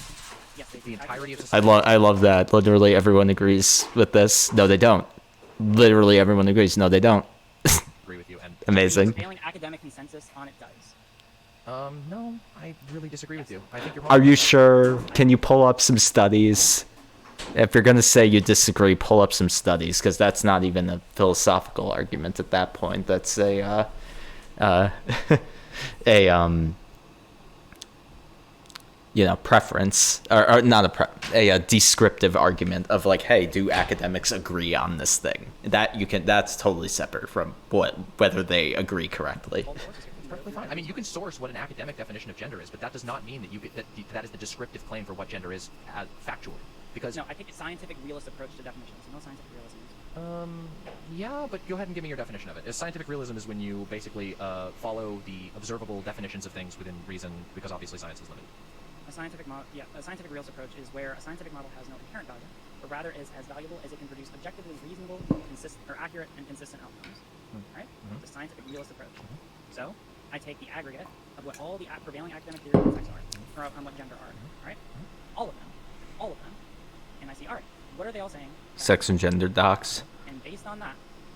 Yes, they do. the entirety of I society. love that. Literally everyone agrees with this. No, they don't. Literally everyone agrees. No, they don't. Agree with you. And Amazing. The prevailing academic consensus on it does. no, I really disagree with you. I think you're wrong. Are you sure? Can you pull up some studies? If you're gonna say you disagree, pull up some studies, because that's not even a philosophical argument at that point. That's a preference, or not a descriptive argument of like, hey, do academics agree on this thing? That's totally separate from whether they agree correctly. Perfectly fine. I mean, you can source what an academic definition of gender is, but that does not mean that that is the descriptive claim for what gender is factually. Because No, I think it's scientific realist approach to definitions. You know what scientific realism is? yeah, but go ahead and give me your definition of it. Scientific realism is when you basically follow the observable definitions of things within reason, because obviously science is limited. A scientific realist approach is where a scientific model has no inherent value, but rather is as valuable as it can produce objectively reasonable, accurate, and consistent outcomes. Right? It's a scientific realist approach. So, I take the aggregate of what all the prevailing academic theories on sex are, or on what gender are, right? All of them, and I see, all right, what are they all saying? Sex and gender docs. And based on that,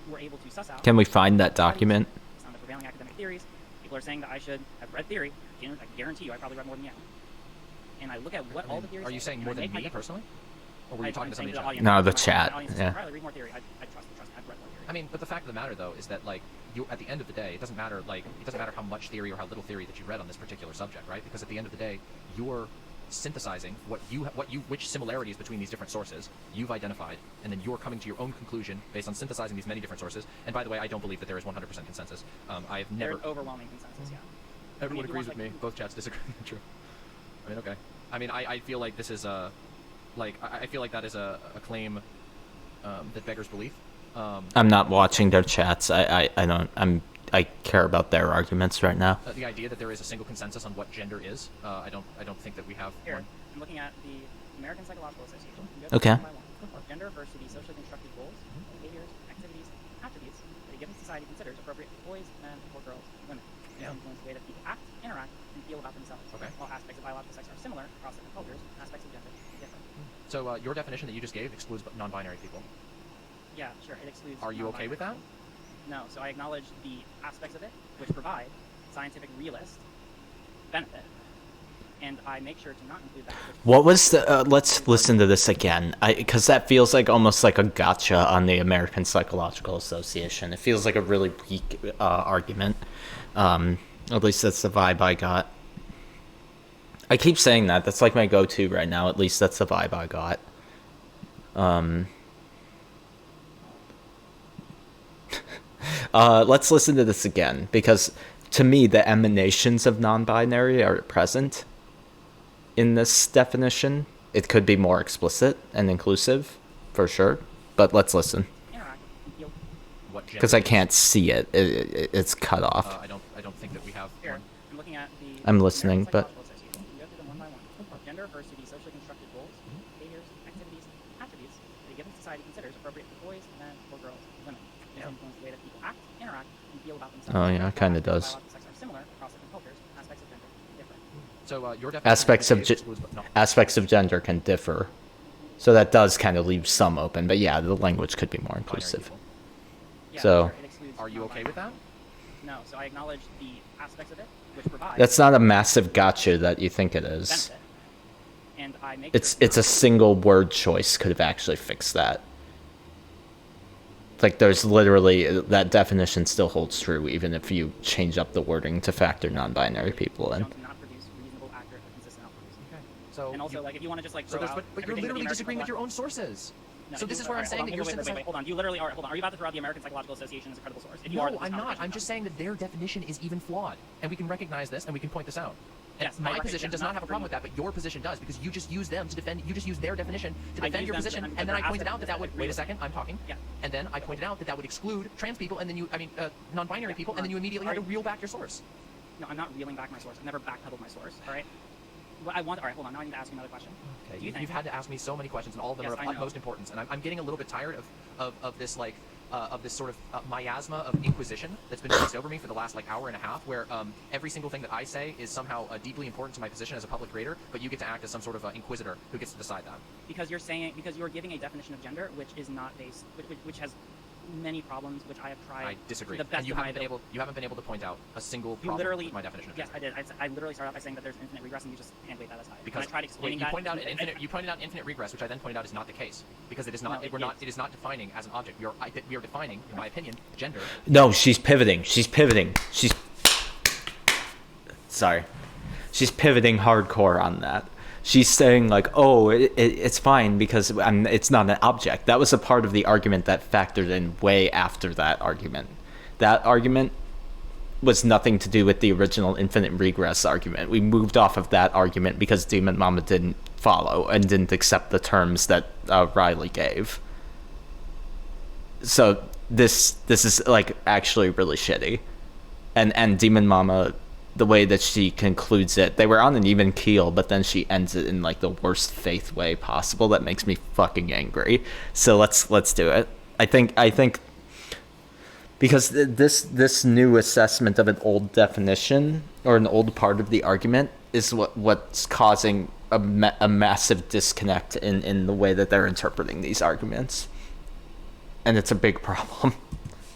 we're able to suss out. Can we find that document? Based on the prevailing academic theories, people are saying that I should have read theory. I guarantee you, I probably read more than you. And I look at what all the theories. Are you saying more than me personally, or were you talking to somebody in the chat? No, the chat. Yeah. Riley, read more theory. I trust. I've read more theory. I mean, but the fact of the matter, though, is that like you, at the end of the day, it doesn't matter how much theory or how little theory that you read on this particular subject, right? Because at the end of the day, you're synthesizing which similarities between these different sources you've identified, and then you're coming to your own conclusion based on synthesizing these many different sources. And by the way, I don't believe that there is 100% consensus. I've never. There's overwhelming consensus. Yeah. Everyone agrees with me. Both chats disagree. True. I mean, okay. I mean, I feel like this is I feel like that is a claim that beggars belief. I'm not watching their chats. I care about their arguments right now. The idea that there is a single consensus on what gender is, I don't think that we have Here, one. I'm looking at the American Psychological Association. Okay. One by one. Gender refers to the socially constructed goals, behaviors, activities, attributes that a given society considers appropriate for boys, men, or girls, women. These influence the way that people act, interact, and feel about themselves. Okay. While aspects of biological sex are similar across different cultures, aspects of gender differ. So your definition that you just gave excludes non-binary people. Yeah, sure. It excludes. Are you okay with that? No. So I acknowledge the aspects of it which provide scientific realist benefit, and I make sure to not include that. What was the? Let's listen to this again, because that feels like almost like a gotcha on the American Psychological Association. It feels like a really weak argument. At least that's the vibe I got. I keep saying that. That's like my go-to right now. At least that's the vibe I got. Let's listen to this again, because to me the emanations of non-binary are present in this definition. It could be more explicit and inclusive, for sure, but let's listen. Because I can't see it. It's cut off. I don't think that we have one. I'm looking at the. I'm listening, but. You go through them one by one. Gender refers to the socially constructed goals, behaviors, activities, attributes that a given society considers appropriate for boys, men, or girls, women. These influence the way that people act, interact, and feel about themselves. Oh yeah, it kind of does. Biological sex are similar across different cultures. Aspects of gender differ. So your definition aspects of gender can differ, so that does kind of leave some open. But yeah, the language could be more inclusive. Yeah, So. sure, it excludes Are you okay with that? No. So I acknowledge the aspects of it which provide. That's not a massive gotcha that you think it is. benefit, and I make It's a single word choice could have actually fixed that. Like there's literally that definition still holds true even if you change up the wording to factor non-binary people in. To not produce reasonable, accurate, or consistent outcomes. Okay. So And also, like, if you want to just like so throw there's, out but you're everything that the literally American disagreeing with your own Psychological- sources. No, So this is where I'm saying that you're synthesizing. Hold on. You literally are. Hold on. Are you about to throw out the American Psychological Association as a credible source? If you are, No, then this I'm not. conversation I'm just saying that their definition is even flawed, and we can recognize this, and we can point this out. And Yes, I my recognize position that. does I'm not not have a problem with that, but your position does, because you just use them to defend. You just use their definition to I defend use your them to position, defend and then I their pointed out aspects that would. of Wait a realism. second, I'm talking. Yeah. And then I pointed out that would exclude trans people, and then non-binary people, and then you immediately had to reel back your source. No, I'm not reeling back my source. I've never backpedaled my source. All right. What I want. All right. Hold on. Now I need to ask you another question. Okay, Do you think? you've had to ask me so many questions, and all of them Yes, are I of know. utmost importance, and I'm getting a little bit tired of this like of this sort of miasma of inquisition that's been placed over me for the last like hour and a half, where every single thing that I say is somehow deeply important to my position as a public creator, but you get to act as some sort of inquisitor who gets to decide that. Because you're giving a definition of gender which is not based, which has many problems, which I have tried. I disagree. To the best And you of my haven't been able to point out a single problem with my definition of Yes, gender. I did. I literally started off by saying that there's infinite regress, and you just handweight that aside. Because when I tried explaining you that, pointed out infinite regress, which I then pointed out is not the case, because it is not. No, It is not defining as an object. We are defining, in my opinion, gender. No, she's pivoting. Sorry. She's pivoting hardcore on that. She's saying like, oh, it's fine because it's not an object. That was a part of the argument that factored in way after that argument. That argument was nothing to do with the original infinite regress argument. We moved off of that argument because Demon Mama didn't follow and didn't accept the terms that Riley gave. So this is like actually really shitty. And Demon Mama, the way that she concludes it, they were on an even keel, but then she ends it in like the worst faith way possible. That makes me fucking angry. So let's do it. I think because this new assessment of an old definition or an old part of the argument is what's causing a massive disconnect in the way that they're interpreting these arguments, and it's a big problem.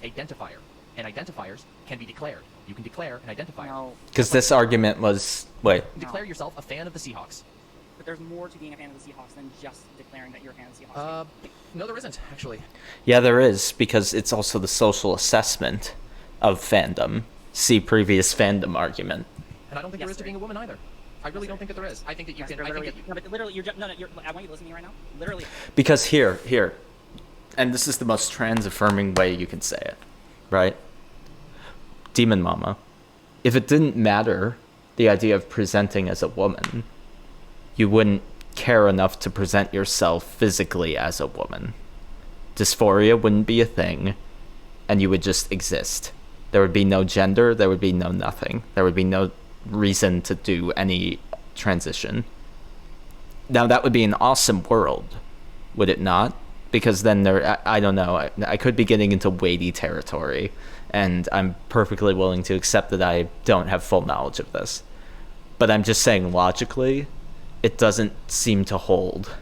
Identifier and identifiers can be declared. You can declare an identifier. No. Because this argument was Declare yourself a fan of the Seahawks. But there's more to being a fan of the Seahawks than just declaring that you're a fan of the Seahawks. No, there isn't actually. Yeah, there is, because it's also the social assessment of fandom. See previous fandom argument. And I don't think there is to being a woman either. I really don't think that there is. I think that you can. I think that you, No, but literally, I want you to listen to me right now. Literally. Because here, and this is the most trans-affirming way you can say it, right? Demon Mama, if it didn't matter the idea of presenting as a woman, you wouldn't care enough to present yourself physically as a woman. Dysphoria wouldn't be a thing, and you would just exist. There would be no gender, there would be no nothing. There would be no reason to do any transition. Now that would be an awesome world, would it not? Because then I don't know, I could be getting into weighty territory, and I'm perfectly willing to accept that I don't have full knowledge of this. But I'm just saying logically, it doesn't seem to hold.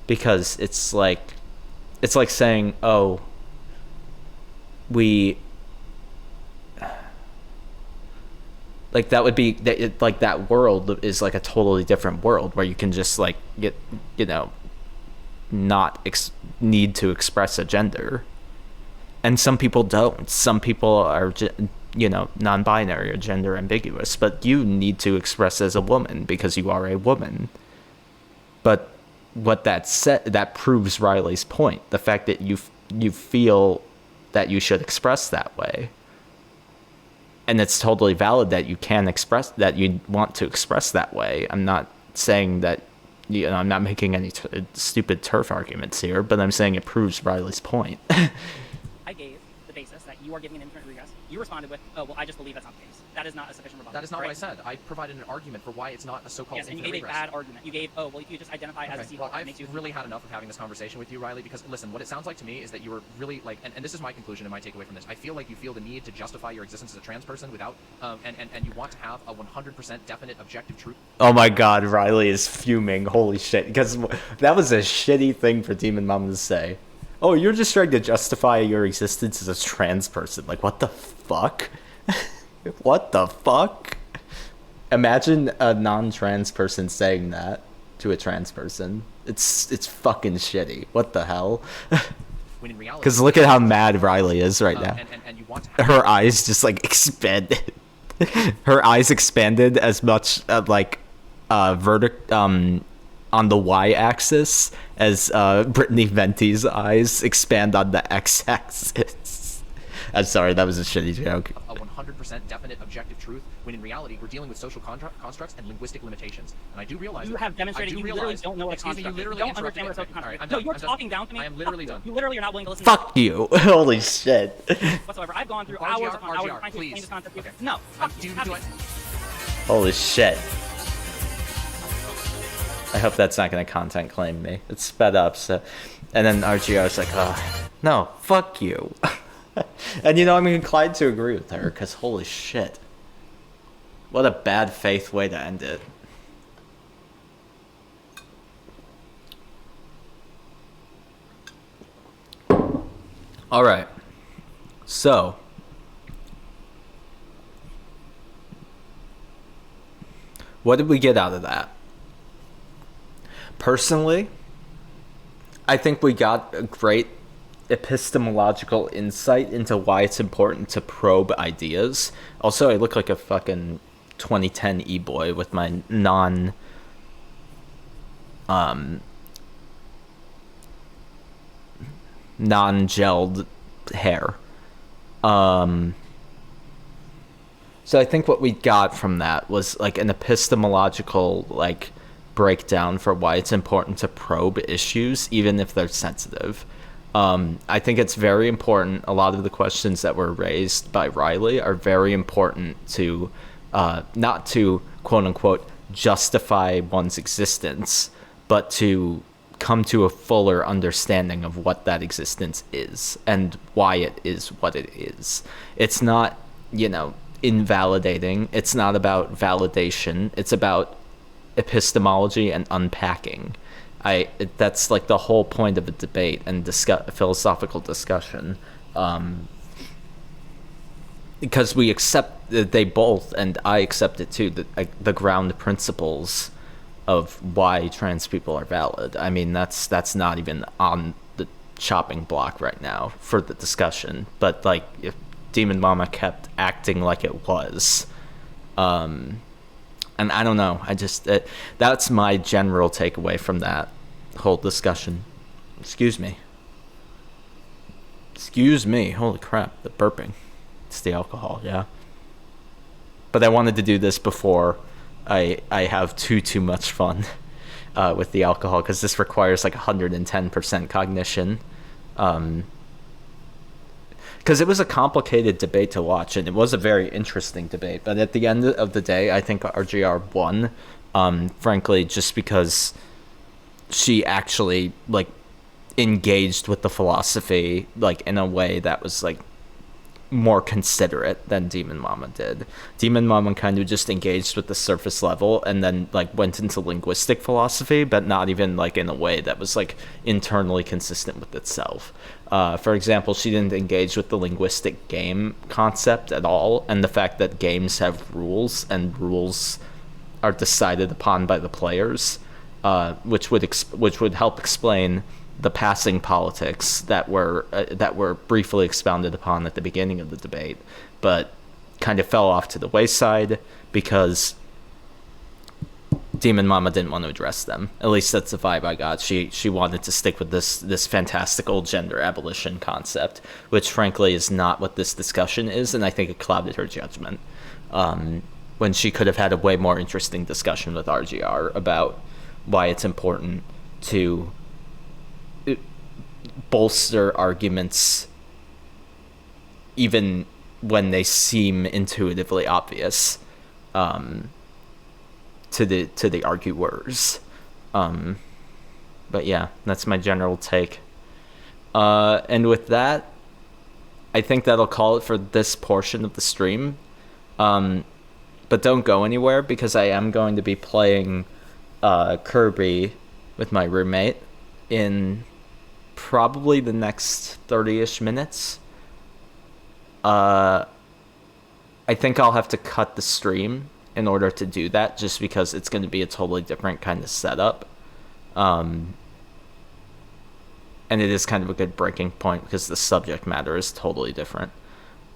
Because it's like saying, oh, like that would be like that world is like a totally different world where you can just like get, not need to express a gender. And some people don't. Some people are non-binary or gender ambiguous, but you need to express as a woman because you are a woman. But what that proves Riley's point, the fact that you feel that you should express that way. And it's totally valid that you can express that, you want to express that way. I'm not saying that, I'm not making any stupid turf arguments here, but I'm saying it proves Riley's point. I gave the basis that you are giving an infinite regress. You responded with, oh, well, I just believe that's not the case. That is not a sufficient rebuttal. that is not right? what I said. I provided an argument for why it's not a so-called Yes, and you infinite gave a regress. bad argument. You gave, oh, well, if you just identify as a Seahawk, Well, it makes you... I've really had enough of having this conversation with you, Riley, because, listen, what it sounds like to me is that you were really, like, and this is my conclusion and my takeaway from this, I feel like you feel the need to justify your existence as a trans person without, and you want to have a 100% definite objective truth. Oh my god, Riley is fuming. Holy shit. Because that was a shitty thing for Demon Mama to say. Oh, you're just trying to justify your existence as a trans person. Like, what the fuck? What the fuck? Imagine a non-trans person saying that to a trans person. It's fucking shitty. What the hell? When in reality... Because look at how mad Riley is right now. And you want to have... Her eyes just, like, expanded. Her eyes expanded as much, on the y-axis as Brittany Venti's eyes expand on the x-axis. I'm sorry, that was a shitty joke. A 100% definite objective truth, when in reality we're dealing with social constructs and linguistic limitations. And I do realize You have demonstrated you literally don't know what a construct is. You don't understand what a social construct is. No, you're talking down to me. I am literally done. You literally are not willing to listen Fuck you. Holy shit. whatsoever. I've gone through RGR, hours upon hours RGR, trying to explain please. this concept to you. Okay. No. Holy shit. I hope that's not going to content claim me. It's sped up, so... And then RGR's like, oh... No, fuck you. And I'm inclined to agree with her, because holy shit. What a bad faith way to end it. Alright. So. What did we get out of that? Personally, I think we got a great epistemological insight into why it's important to probe ideas. Also, I look like a fucking 2010 e-boy with my non-gelled hair. So I think what we got from that was like an epistemological like breakdown for why it's important to probe issues, even if they're sensitive. I think it's very important. A lot of the questions that were raised by Riley are very important to not to quote unquote justify one's existence, but to come to a fuller understanding of what that existence is and why it is what it is. It's not, invalidating. It's not about validation. It's about epistemology and unpacking. That's like the whole point of a debate and philosophical discussion, because we accept that they both, and I accept it too, that the ground principles of why trans people are valid. I mean, that's not even on the chopping block right now for the discussion. But like, if Demon Mama kept acting like it was, and I don't know. That's my general takeaway from that whole discussion. Excuse me. Holy crap, the burping. It's the alcohol, yeah. But I wanted to do this before I have too much fun with the alcohol, because this requires like 110% cognition. Because it was a complicated debate to watch, and it was a very interesting debate. But at the end of the day, I think RGR won, frankly, just because she actually like engaged with the philosophy like in a way that was like more considerate than Demon Mama did. Demon Mama kind of just engaged with the surface level and then like went into linguistic philosophy, but not even like in a way that was like internally consistent with itself. For example, she didn't engage with the linguistic game concept at all, and the fact that games have rules and rules are decided upon by the players, which would help explain the passing politics that were briefly expounded upon at the beginning of the debate, but kind of fell off to the wayside because Demon Mama didn't want to address them. At least that's the vibe I got. She wanted to stick with this fantastical gender abolition concept, which frankly is not what this discussion is, and I think it clouded her judgment. When she could have had a way more interesting discussion with RGR about why it's important to bolster arguments even when they seem intuitively obvious to the arguers. But yeah, that's my general take. And with that, I think that'll call it for this portion of the stream. But don't go anywhere, because I am going to be playing Kirby with my roommate in probably the next 30-ish minutes. I think I'll have to cut the stream in order to do that, just because it's going to be a totally different kind of setup. And it is kind of a good breaking point because the subject matter is totally different.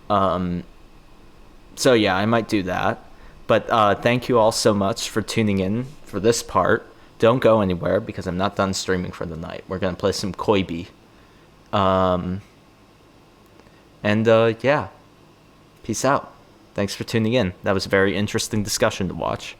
So yeah, I might do that. But thank you all so much for tuning in for this part. Don't go anywhere, because I'm not done streaming for the night. We're going to play some Koibi. Yeah. Peace out. Thanks for tuning in. That was a very interesting discussion to watch.